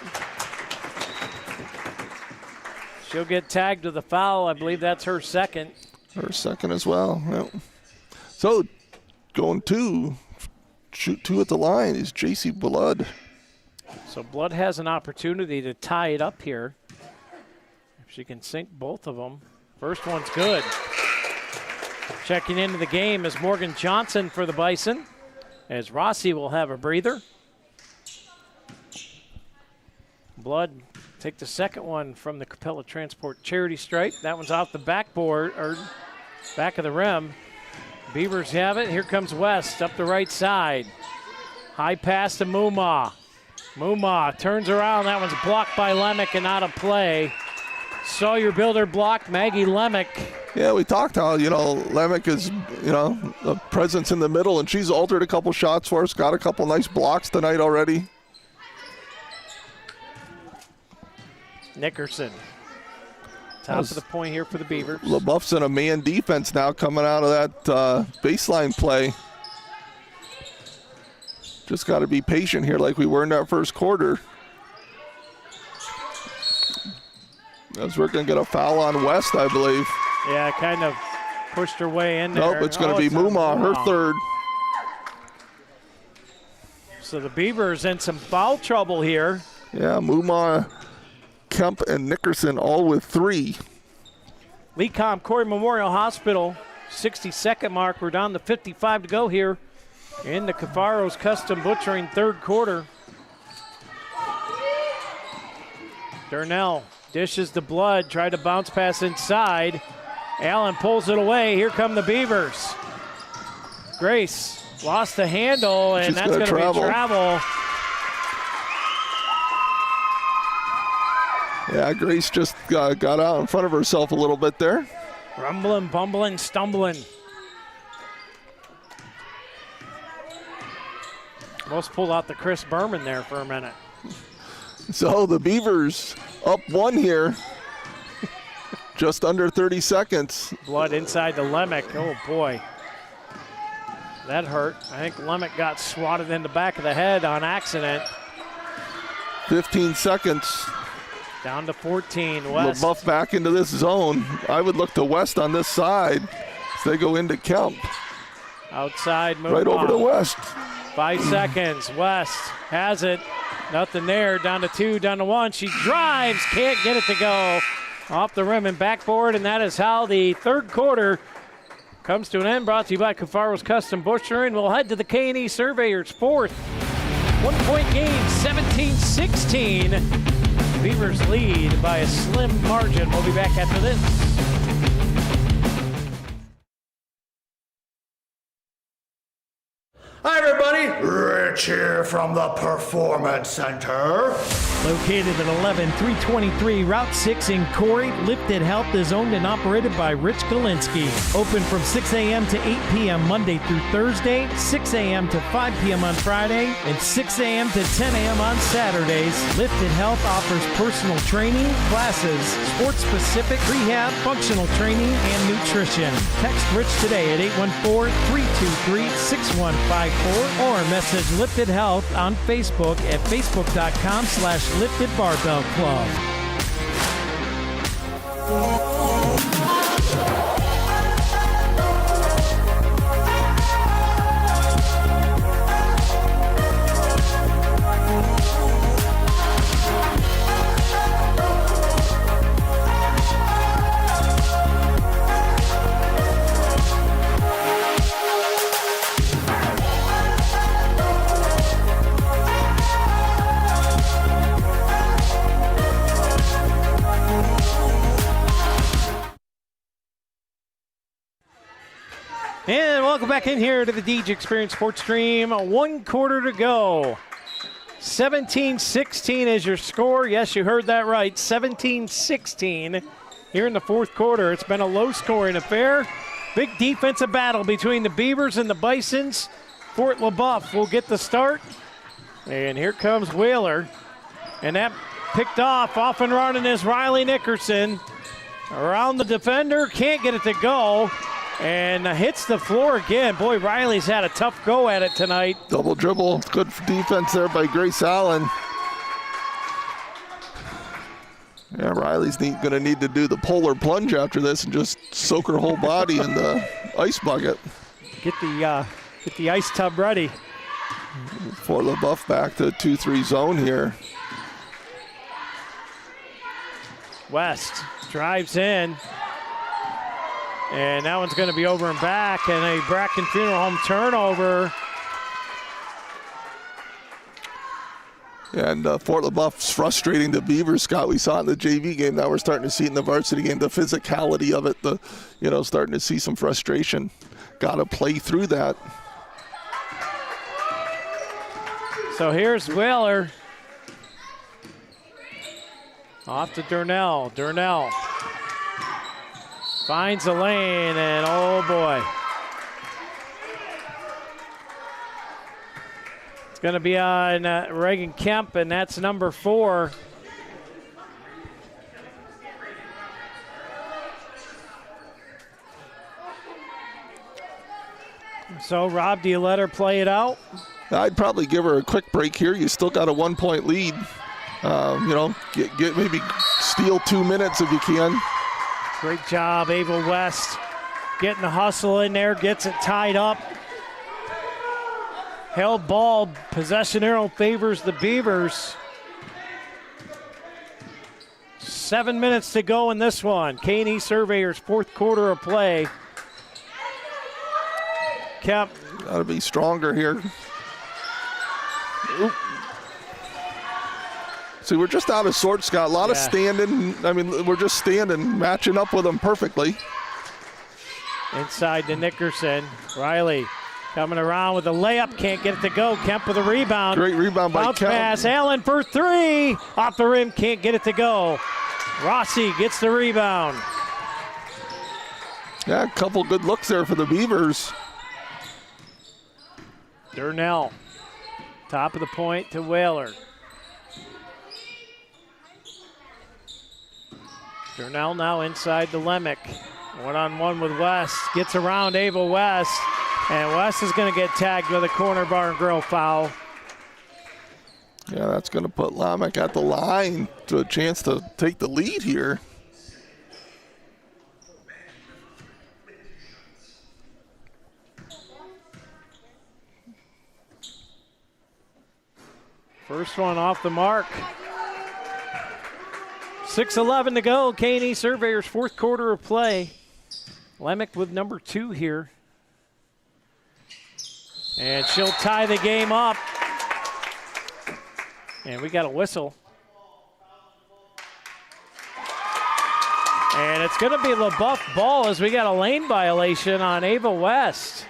She'll get tagged to the foul. I believe that's her second. Her second as well. Yep. So, going 2, shoot 2 at the line is J.C. Blood. So Blood has an opportunity to tie it up here. If she can sink both of them. First one's good. Checking into the game is Morgan Johnson for the Bison, as Rossi will have a breather. Blood take the second one from the Capella Transport charity stripe. That one's off the backboard, or back of the rim. Beavers have it. Here comes West up the right side. High pass to Mumaw. Mumaw turns around. That one's blocked by Lemick and out of play. Sawyer Builder blocked Maggie Lemick. Yeah, we talked how, Lemick is, a presence in the middle, and she's altered a couple shots for us, got a couple nice blocks tonight already. Nickerson. Top of the point here for the Beavers. Leboeuf's in a man defense now coming out of that baseline play. Just got to be patient here like we were in that first quarter. As we're going to get a foul on West, I believe. Yeah, kind of pushed her way in there. Nope, it's going to be Muma, her third. So the Beavers in some foul trouble here. Yeah, Muma, Kemp, and Nickerson all with 3. Lecom Corry Memorial Hospital, 60-second mark. We're down to 55 to go here in the Cafaro's Custom Butchering third quarter. Durnell dishes the blood, tried to bounce pass inside. Allen pulls it away. Here come the Beavers. Grace lost the handle, and that's going to be travel. Yeah, Grace just got out in front of herself a little bit there. Rumbling, bumbling, stumbling. Almost pulled out the Chris Berman there for a minute. So the Beavers up 1 here. Just under 30 seconds. Blood inside the Lemick. Oh, boy. That hurt. I think Lemick got swatted in the back of the head on accident. 15 seconds. Down to 14. West. Leboeuf back into this zone. I would look to West on this side as they go into Kemp. Outside move. Right over to West. 5 seconds. West has it. Nothing there. Down to 2, down to 1. She drives. Can't get it to go. Off the rim and backboard, and that is how the third quarter comes to an end. Brought to you by Cafaro's Custom Butchering. We'll head to the K&E Surveyors' fourth. 1-point game, 17-16. Beavers lead by a slim margin. We'll be back after this. Hi, everybody. Rich here from the Performance Center. Located at 11323 Route 6 in Corry, Lifted Health is owned and operated by Rich Galinsky. Open from 6 a.m. to 8 p.m. Monday through Thursday, 6 a.m. to 5 p.m. on Friday, and 6 a.m. to 10 a.m. on Saturdays. Lifted Health offers personal training, classes, sports-specific rehab, functional training, and nutrition. Text Rich today at 814-323-6154 or message Lifted Health on Facebook at facebook.com/Lifted Barbell Club. And welcome back in here to the DJ Experience Sports Stream. 1 quarter to go. 17-16 is your score. Yes, you heard that right. 17-16 here in the fourth quarter. It's been a low-scoring affair. Big defensive battle between the Beavers and the Bisons. Fort Leboeuf will get the start. And here comes Whaler. And that picked off and running is Riley Nickerson. Around the defender, can't get it to go. And hits the floor again. Boy, Riley's had a tough go at it tonight. Double dribble. Good defense there by Grace Allen. Yeah, Riley's going to need to do the polar plunge after this and just soak her whole body in the ice bucket. Get the ice tub ready. Fort Leboeuf back to 2-3 zone here. West drives in. And that one's going to be over and back, and a Bracken Funeral Home turnover. And Fort Leboeuf's frustrating the Beavers, Scott. We saw it in the JV game. Now we're starting to see it in the varsity game, the physicality of it, starting to see some frustration. Got to play through that. So here's Whaler. Off to Durnell. Durnell finds a lane, and oh boy. It's going to be on Reagan Kemp, and that's number 4. So, Rob, do you let her play it out? I'd probably give her a quick break here. You still got a 1-point lead. Get maybe steal 2 minutes if you can. Great job, Ava West. Getting the hustle in there, gets it tied up. Held ball, possession arrow favors the Beavers. 7 minutes to go in this one. K&E Surveyors, fourth quarter of play. Got to be stronger here. Oop. See, we're just out of sorts, Scott. A lot of standing. I mean, we're just standing, matching up with them perfectly. Inside to Nickerson. Riley coming around with a layup. Can't get it to go. Kemp with a rebound. Great rebound by Bounce Kemp. pass. Allen for three. Off the rim. Can't get it to go. Rossi gets the rebound. Yeah, a couple good looks there for the Beavers. Durnell. Top of the point to Whaler. Durnell now inside the Lemick. One-on-one with West. Gets around Ava West. And West is going to get tagged with a corner bar and grill foul. Yeah, that's going to put Lemick at the line to a chance to take the lead here. First one off the mark. 6:11 to go. K&E Surveyors, fourth quarter of play. Lemick with number 2 here. And she'll tie the game up. And we got a whistle. And it's going to be Leboeuf ball as we got a lane violation on Ava West.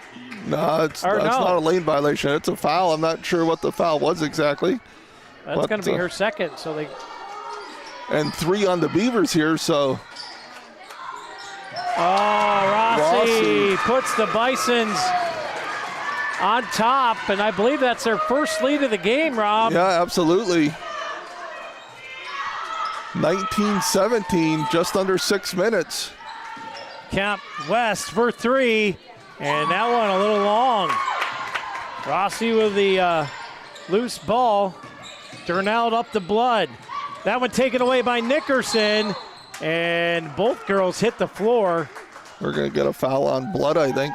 No, it's not a lane violation. It's a foul. I'm not sure what the foul was exactly. That's going to be her second. And 3 on the Beavers here, so. Rossi puts the Bisons on top, and I believe that's their first lead of the game, Rob. Yeah, absolutely. 19-17, just under 6 minutes. Kemp West for 3, and that one a little long. Rossi with the loose ball. Durnell up the blood. That one taken away by Nickerson, and both girls hit the floor. We're going to get a foul on Blood, I think.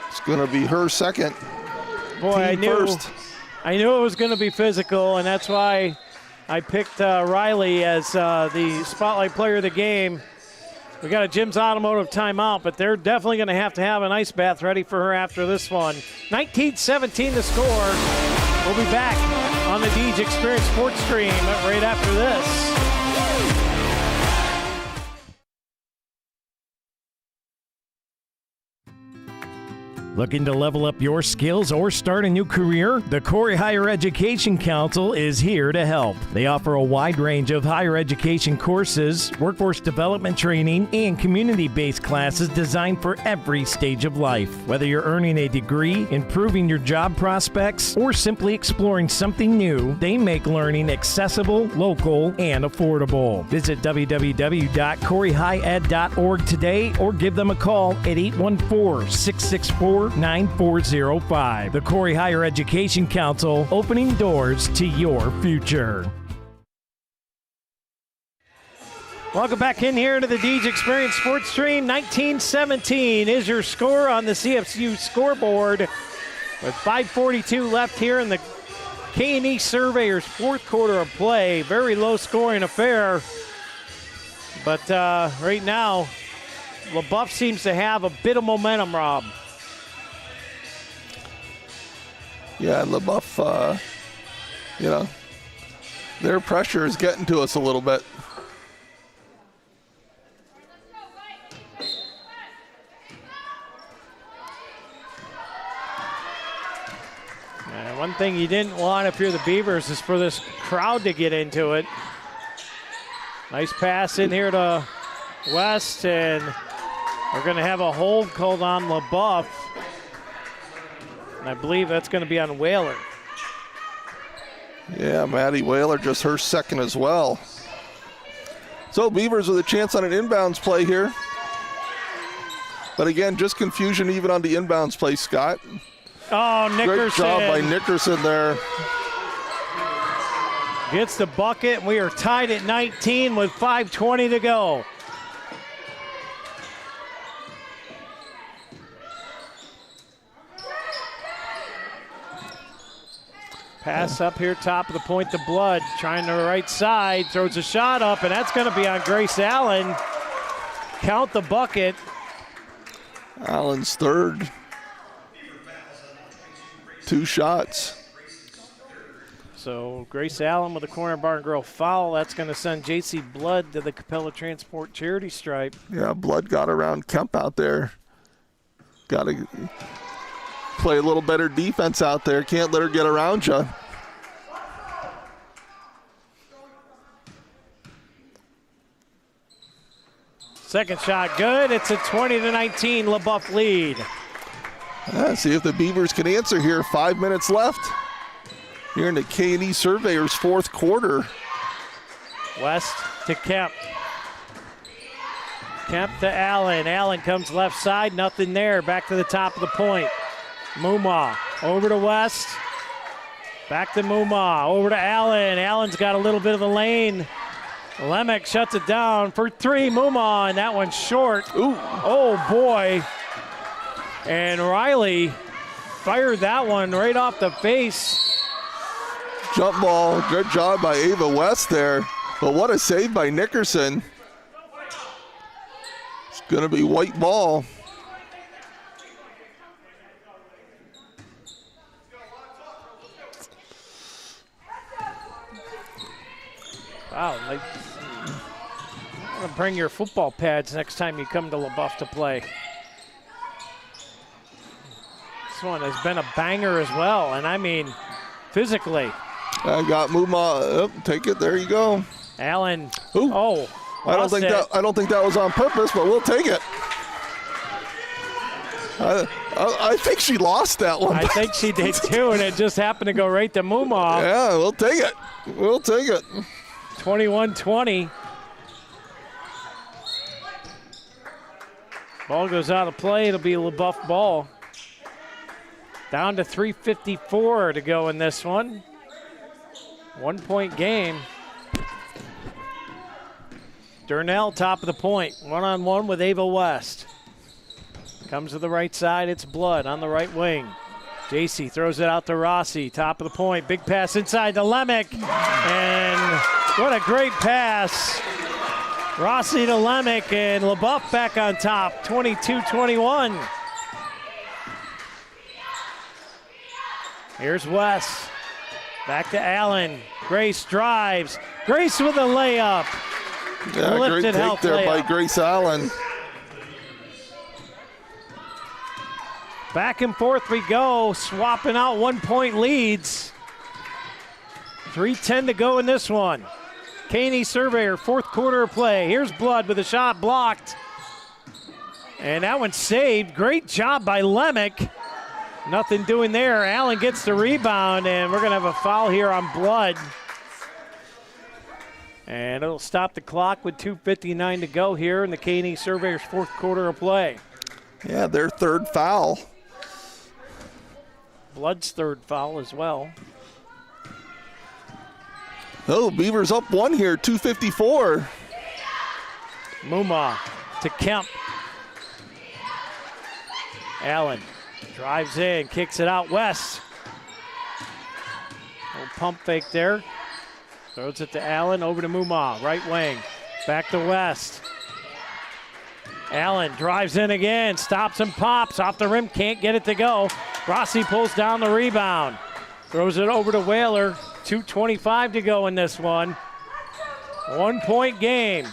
It's going to be her second. Boy, I knew it was going to be physical, and that's why I picked Riley as the spotlight player of the game. We got a Jim's Automotive timeout, but they're definitely going to have an ice bath ready for her after this one. 19-17 the score. We'll be back on the Deej Experience Sports Stream right after this. Looking to level up your skills or start a new career? The Corry Higher Education Council is here to help. They offer a wide range of higher education courses, workforce development training, and community-based classes designed for every stage of life. Whether you're earning a degree, improving your job prospects, or simply exploring something new, they make learning accessible, local, and affordable. Visit www.corryhighed.org today or give them a call at 814-664-9405. The Corry Higher Education Council, opening doors to your future. Welcome back in here to the Deej Experience Sports Stream. 19-17 is your score on the CFCU scoreboard with 5:42 left here in the K&E Surveyors fourth quarter of play. Very low scoring affair, but right now Leboeuf seems to have a bit of momentum, Rob. Yeah, Leboeuf, their pressure is getting to us a little bit. And one thing you didn't want if you're the Beavers is for this crowd to get into it. Nice pass in here to West, and we're going to have a hold called on Leboeuf. And I believe that's going to be on Whaler. Yeah, Maddie Whaler, just her second as well. So Beavers with a chance on an inbounds play here. But again, just confusion even on the inbounds play, Scott. Oh, Nickerson. Great job by Nickerson there. Gets the bucket. We are tied at 19 with 5:20 to go. Pass up here, top of the point to Blood. Trying to the right side. Throws a shot up, and that's going to be on Grace Allen. Count the bucket. Allen's third. 2 shots. So Grace Allen with a corner barn girl foul. That's going to send J.C. Blood to the Capella Transport charity stripe. Yeah, Blood got around Kemp out there. Got to play a little better defense out there. Can't let her get around you. Second shot good. It's a 20-19 Leboeuf lead. See if the Beavers can answer here. 5 minutes left here in the K&E Surveyors fourth quarter. West to Kemp. Kemp to Allen. Allen comes left side. Nothing there. Back to the top of the point. Mumma over to West. Back to Mumma. Over to Allen. Allen's got a little bit of a lane. Lemek shuts it down for 3. Mumma, and that one's short. Ooh. Oh, boy. And Riley fired that one right off the face. Jump ball. Good job by Ava West there. But what a save by Nickerson. It's going to be white ball. Wow, I'm going to bring your football pads next time you come to Leboeuf to play. This one has been a banger as well, and I mean physically. I got Mumma. Oh, take it. There you go. Allen. Ooh. Oh, I don't think that was on purpose, but we'll take it. I think she lost that one. I think she did too, and it just happened to go right to Mumma. Yeah, we'll take it. We'll take it. 21-20. Ball goes out of play. It'll be a Leboeuf ball. Down to 3:54 to go in this one. 1 point game. Durnell, top of the point. 1-on-1 with Ava West. Comes to the right side. It's Blood on the right wing. JC throws it out to Rossi. Top of the point. Big pass inside to Lemek. And what a great pass. Rossi to Lemek, and Leboeuf back on top. 22-21. Here's West. Back to Allen. Grace drives. Grace with a layup. Yeah, great take there by Grace Allen. Back and forth we go, swapping out 1 point leads. 3:10 to go in this one. K&E Surveyor, fourth quarter of play. Here's Blood with a shot blocked. And that one's saved. Great job by Lemek. Nothing doing there. Allen gets the rebound, and we're going to have a foul here on Blood. And it'll stop the clock with 2:59 to go here in the K&E Surveyor's fourth quarter of play. Yeah, their third foul. Blood's third foul as well. Oh, Beavers up 1 here, 2:54. Mumma to Kemp. Allen drives in, kicks it out West. Little pump fake there. Throws it to Allen, over to Mumma, right wing. Back to West. Allen drives in again, stops and pops. Off the rim, can't get it to go. Rossi pulls down the rebound. Throws it over to Whaler. 2:25 to go in this one. 1 point game.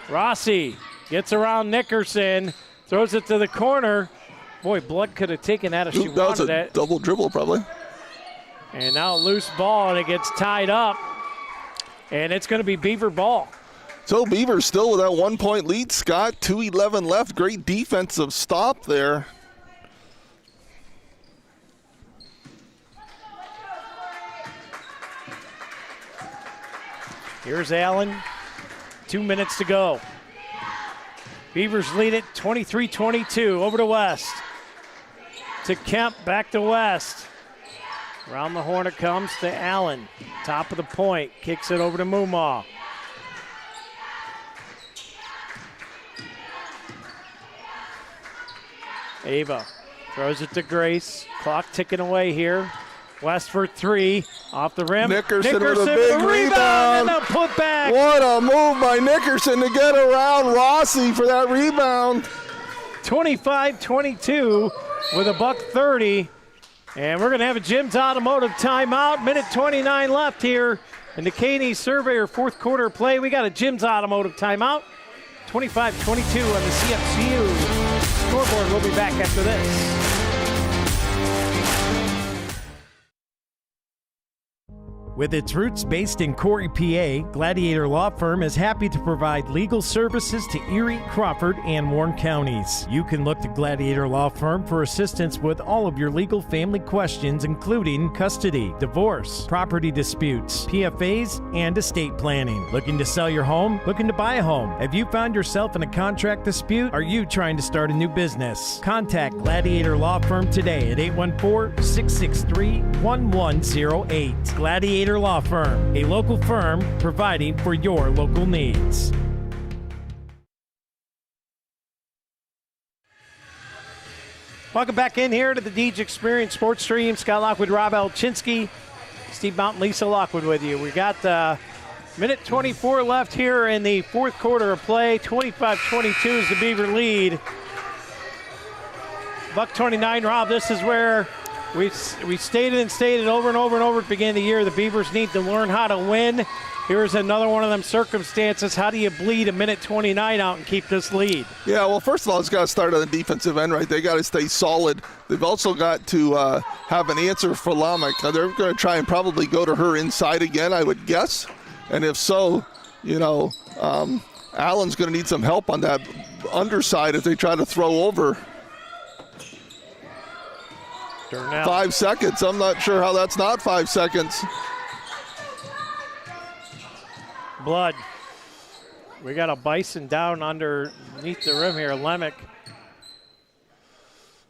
Rossi gets around Nickerson, throws it to the corner. Boy, Blood could have taken that if she wanted it. Double dribble probably. And now a loose ball, and it gets tied up. And it's going to be Beaver ball. So Beavers still with that 1 point lead, Scott. 2:11 left. Great defensive stop there. Here's Allen. 2 minutes to go. Beavers lead it 23-22. Over to West. To Kemp, back to West. Around the horn it comes to Allen. Top of the point. Kicks it over to Mumaw. Ava throws it to Grace. Clock ticking away here. West for three. Off the rim. Nickerson with a big And rebound. a putback. What a move by Nickerson to get around Rossi for that rebound. 25-22 with $1:30. And we're going to have a Jim's Automotive timeout. Minute 29 left here in the K&E Surveyor fourth quarter play. We got a Jim's Automotive timeout. 25-22 on the CFCU scoreboard. We'll be back after this. With its roots based in Corry, PA, Gladiator Law Firm is happy to provide legal services to Erie, Crawford, and Warren counties. You can look to Gladiator Law Firm for assistance with all of your legal family questions, including custody, divorce, property disputes, PFAs, and estate planning. Looking to sell your home? Looking to buy a home? Have you found yourself in a contract dispute? Are you trying to start a new business? Contact Gladiator Law Firm today at 814-663-1108. Gladiator Law Firm, a local firm providing for your local needs. Welcome back in here to the Deej Experience Sports Stream. Scott Lockwood, Rob Elchinski, Steve Mountain, Lisa Lockwood with you. We got minute 24 left here in the fourth quarter of play. 25-22 is the Beaver lead. $1:29, Rob, this is where we stated over and over and over at the beginning of the year, the Beavers need to learn how to win. Here's another one of them circumstances. How do you bleed a minute 29 out and keep this lead? Yeah, well, first of all, it's got to start on the defensive end, right? They got to stay solid. They've also got to have an answer for Lamek. They're going to try and probably go to her inside again, I would guess. And if so, Allen's going to need some help on that underside if they try to throw over. Now. 5 seconds. I'm not sure how that's not 5 seconds. Blood. We got a Bison down underneath the rim here. Lemick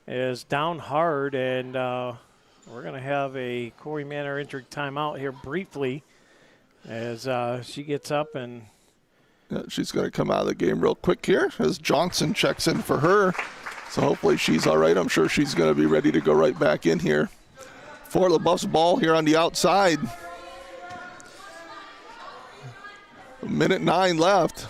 is down hard, and we're going to have a Corey Manor injury timeout here briefly as she gets up and. Yeah, she's going to come out of the game real quick here as Johnson checks in for her. So hopefully she's all right. I'm sure she's going to be ready to go right back in here. For Leboeuf's ball here on the outside. 1:09 left.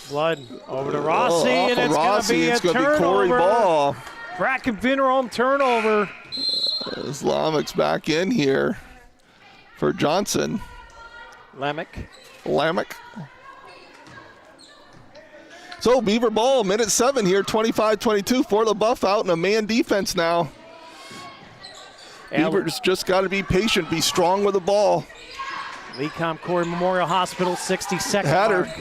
Blood over to Rossi, and it's going to be a turnover. Corey ball. Bracken Vinderholm turnover. Islamic's back in here for Johnson. Lemick. So Beaver ball, minute 7 here, 25-22. For Leboeuf out in a man defense now. Beavers just got to be patient, be strong with the ball. Lecom Corey Memorial Hospital, 60-second Hatter. mark.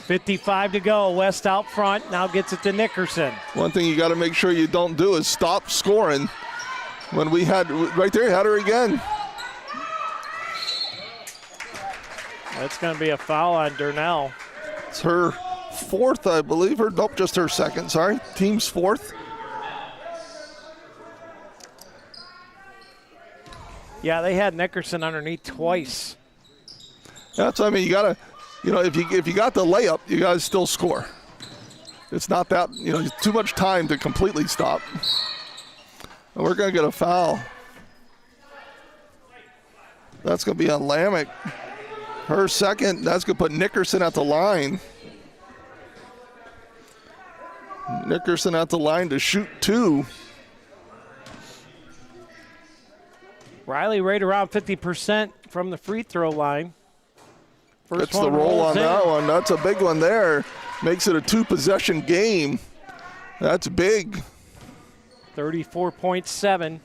55 to go. West out front, now gets it to Nickerson. One thing you got to make sure you don't do is stop scoring. When we had, right there, had her again. That's going to be a foul on Durnell. It's her fourth, I believe. Just her second, sorry. Team's fourth. Yeah, they had Nickerson underneath twice. That's, I mean, you got to, if you got the layup, you got to still score. It's not that, too much time to completely stop. And we're going to get a foul. That's going to be on Lamick. Her second, that's going to put Nickerson at the line. Nickerson at the line to shoot 2. Riley right around 50% from the free throw line. That's the roll on that one. That's a big one there. Makes it a 2-possession game. That's big. 34.7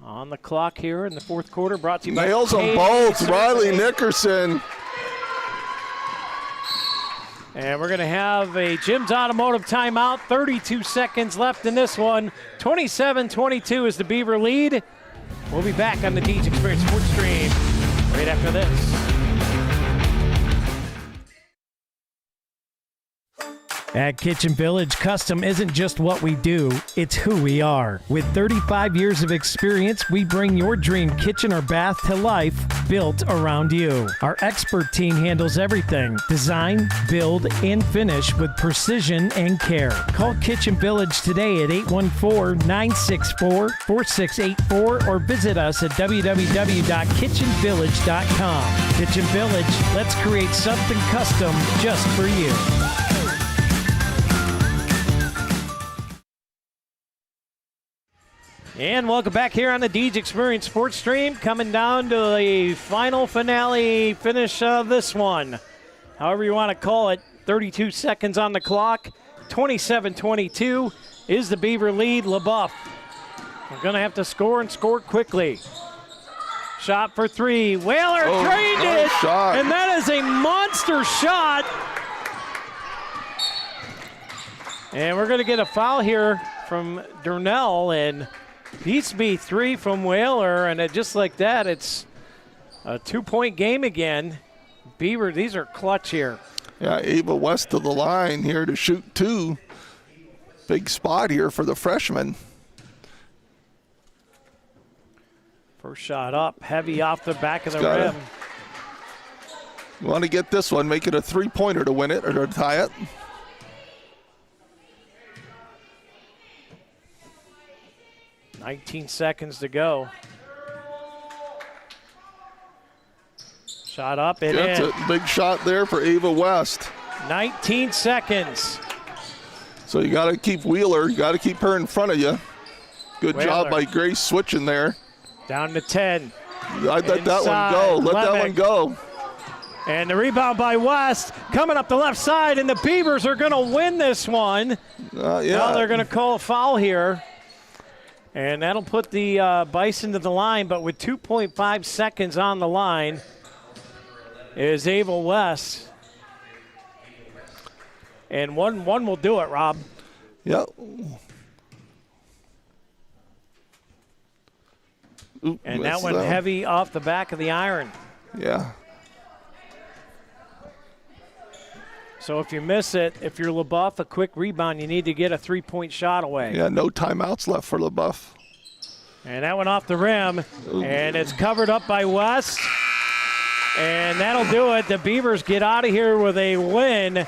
on the clock here in the fourth quarter. Brought to you by nails them both. Riley Nickerson. And we're going to have a Jim's Automotive timeout. 32 seconds left in this one. 27-22 is the Beaver lead. We'll be back on the Deej Experience Sports Stream right after this. At Kitchen Village, custom isn't just what we do, it's who we are. With 35 years of experience, we bring your dream kitchen or bath to life, built around you. Our expert team handles everything: design, build, and finish with precision and care. Call Kitchen Village today at 814-964-4684 or visit us at www.kitchenvillage.com. Kitchen Village, let's create something custom just for you. And welcome back here on the Deej Experience Sports Stream, coming down to the final finale finish of this one. However you want to call it, 32 seconds on the clock, 27-22 is the Beaver lead. Leboeuf, we're going to have to score and score quickly. Shot for three. Whaler drained it, shot. And that is a monster shot. And we're going to get a foul here from Durnell, and beats me 3 from Whaler, and just like that, it's a 2-point game again. Beaver, these are clutch here. Yeah, Ava West of the line here to shoot 2. Big spot here for the freshman. First shot up, heavy off the back of the rim. You want to get this one, make it a 3-pointer to win it or to tie it. $19 seconds to go. Shot up and That's in. a big shot there for Ava West. 19 seconds. So you got to keep Wheeler. You got to keep her in front of you. Good job by Grace switching there. Down to 10. Let that one go. Let that one go. And the rebound by West coming up the left side, and the Beavers are going to win this one. Yeah. Now they're going to call a foul here. And that'll put the Bison to the line, but with 2.5 seconds on the line is Ava West. And one will do it, Rob. Yep. And that one heavy off the back of the iron. Yeah. So if you miss it, if you're Leboeuf, a quick rebound, you need to get a 3-point shot away. Yeah, no timeouts left for Leboeuf. And that went off the rim, and it's covered up by West. And that'll do it. The Beavers get out of here with a win.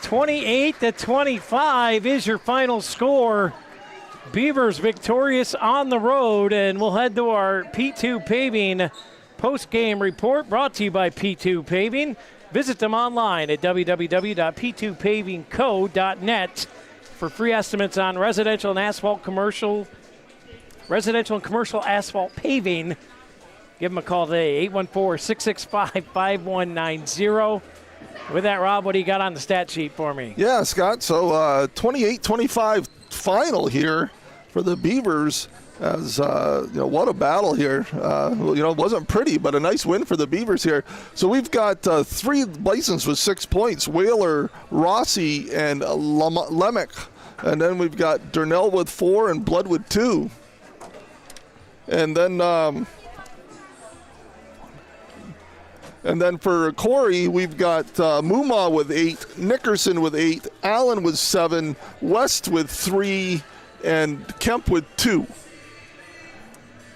28-25 is your final score. Beavers victorious on the road, and we'll head to our P2 Paving post-game report brought to you by P2 Paving. Visit them online at www.p2pavingco.net for free estimates on residential and commercial asphalt paving. Give them a call today, 814-665-5190. With that, Rob, what do you got on the stat sheet for me? Yeah, Scott, so 28-25 final here for the Beavers. As what a battle here. It wasn't pretty, but a nice win for the Beavers here. So we've got 3 Bisons with 6 points: Whaler, Rossi, and Lemick. And then we've got Durnell with 4 and Blood with 2. And then for Corry, we've got Muma with 8, Nickerson with 8, Allen with 7, West with 3, and Kemp with 2.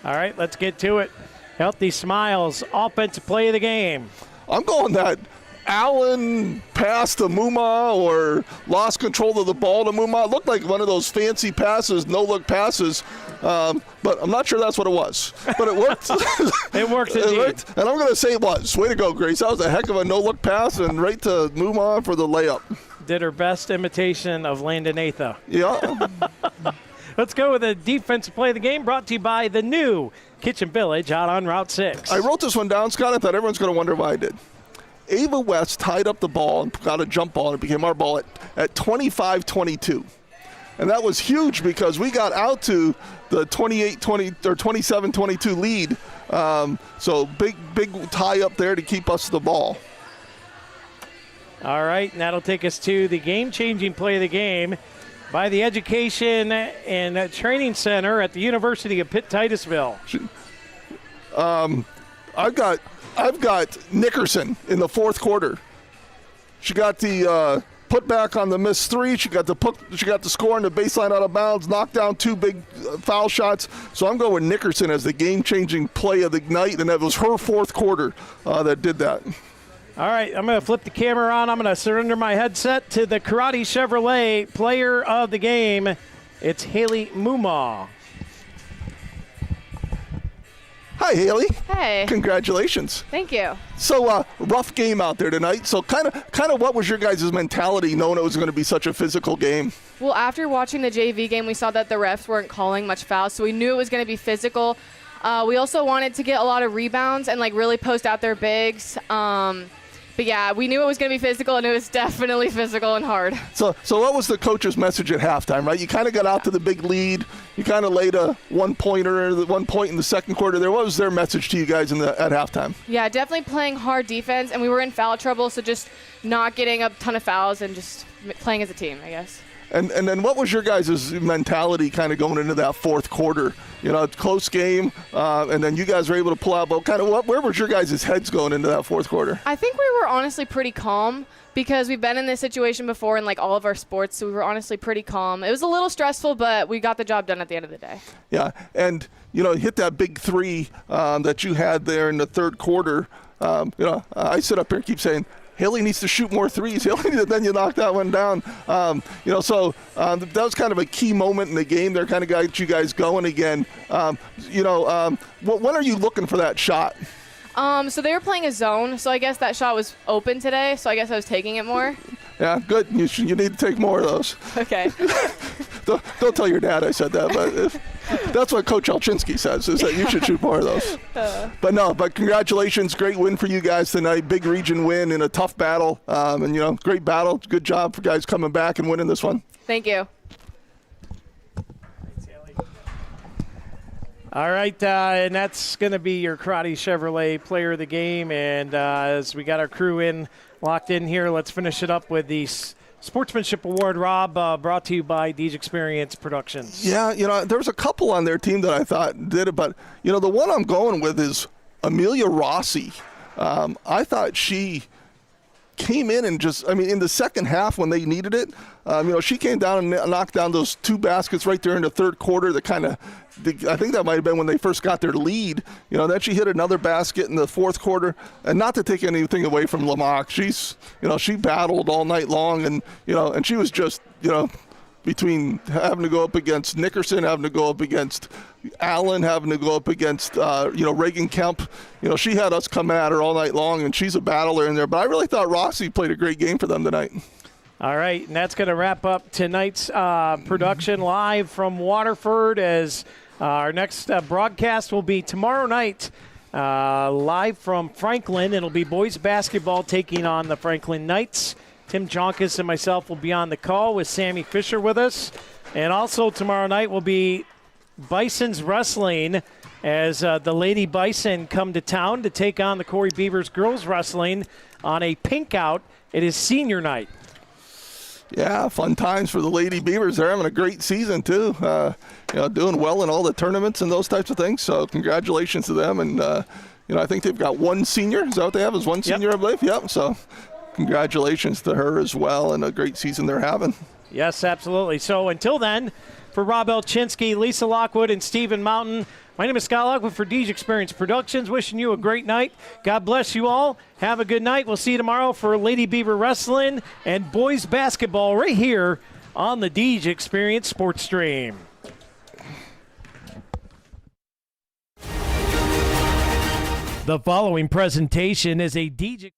All right, let's get to it. Healthy Smiles, offensive play of the game. I'm going that Allen pass to Muma or lost control of the ball to Muma. It looked like one of those fancy passes, no-look passes, but I'm not sure that's what it was. But it worked. It worked indeed. It worked, and I'm going to say it was. Way to go, Grace. That was a heck of a no-look pass and right to Muma for the layup. Did her best imitation of Landon Atha. Yeah. Let's go with the defensive play of the game, brought to you by the new Kitchen Village out on Route 6. I wrote this one down, Scott. I thought everyone's going to wonder why I did. Ava West tied up the ball and got a jump ball, and it became our ball at 25-22. And that was huge because we got out to the 28-20 or 27-22 lead. So big tie up there to keep us the ball. All right, and that'll take us to the game-changing play of the game by the Education and Training Center at the University of Pitt-Titusville. I've got Nickerson in the fourth quarter. She got the put back on the missed three. She got the score on the baseline out of bounds, knocked down 2 big foul shots. So I'm going with Nickerson as the game-changing play of the night, and that was her fourth quarter that did that. All right, I'm going to flip the camera on. I'm going to surrender my headset to the Karate Chevrolet player of the game. It's Haley Mumaw. Hi, Haley. Hey. Congratulations. Thank you. So, rough game out there tonight. So, kind of, what was your guys' mentality knowing it was going to be such a physical game? Well, after watching the JV game, we saw that the refs weren't calling much fouls, so we knew it was going to be physical. We also wanted to get a lot of rebounds and, really post out their bigs. But, yeah, we knew it was going to be physical, and it was definitely physical and hard. So what was the coach's message at halftime, right? You kind of got out to the big lead. You kind of laid a one-pointer, 1 point in the second quarter there. What was their message to you guys at halftime? Yeah, definitely playing hard defense, and we were in foul trouble, so just not getting a ton of fouls and just playing as a team, I guess. And then what was your guys' mentality kind of going into that fourth quarter? Close game, and then you guys were able to pull out. But where was your guys' heads going into that fourth quarter? I think we were honestly pretty calm because we've been in this situation before in all of our sports, so we were honestly pretty calm. It was a little stressful, but we got the job done at the end of the day. Yeah, and hit that big three that you had there in the third quarter. I sit up here and keep saying, Haley needs to shoot more threes. Then you knocked that one down. So that was kind of a key moment in the game there, kind of got you guys going again. When are you looking for that shot? So they were playing a zone, so I guess that shot was open today, so I guess I was taking it more. Yeah, good. You need to take more of those. Okay. Don't tell your dad I said that, but that's what Coach Alchinsky says, is that you should shoot more of those. But congratulations. Great win for you guys tonight. Big region win in a tough battle. And great battle. Good job for guys coming back and winning this one. Thank you. All right, and that's going to be your Karate Chevrolet player of the game. And as we got our crew locked in here, let's finish it up with the Sportsmanship Award, Rob, brought to you by Deej Experience Productions. Yeah, there was a couple on their team that I thought did it, but, the one I'm going with is Amelia Rossi. I thought she came in and in the second half when they needed it, she came down and knocked down those 2 baskets right there in the third quarter that I think that might have been when they first got their lead. Then she hit another basket in the fourth quarter. And not to take anything away from Lamaque, she battled all night long, and she was just, between having to go up against Nickerson, having to go up against Allen, having to go up against, Reagan Kemp. She had us come at her all night long, and she's a battler in there. But I really thought Rossi played a great game for them tonight. All right, and that's going to wrap up tonight's production live from Waterford, as our next broadcast will be tomorrow night live from Franklin. It'll be boys basketball taking on the Franklin Knights. Tim Jonkus and myself will be on the call with Sammy Fisher with us. And also tomorrow night will be Bison's Wrestling, as the Lady Bison come to town to take on the Corry Beavers girls wrestling on a pink out. It is senior night. Yeah, fun times for the Lady Beavers. They're having a great season, too. Doing well in all the tournaments and those types of things. So congratulations to them. And, I think they've got one senior. Is that what they have, is one senior, I believe? Yep. So congratulations to her as well, and a great season they're having. Yes, absolutely. So until then, for Rob Elchinsky, Lisa Lockwood, and Stephen Mountain, my name is Scott Lockwood for Deej Experience Productions. Wishing you a great night. God bless you all. Have a good night. We'll see you tomorrow for Lady Beaver Wrestling and boys basketball right here on the Deej Experience Sports Stream. The following presentation is a Deej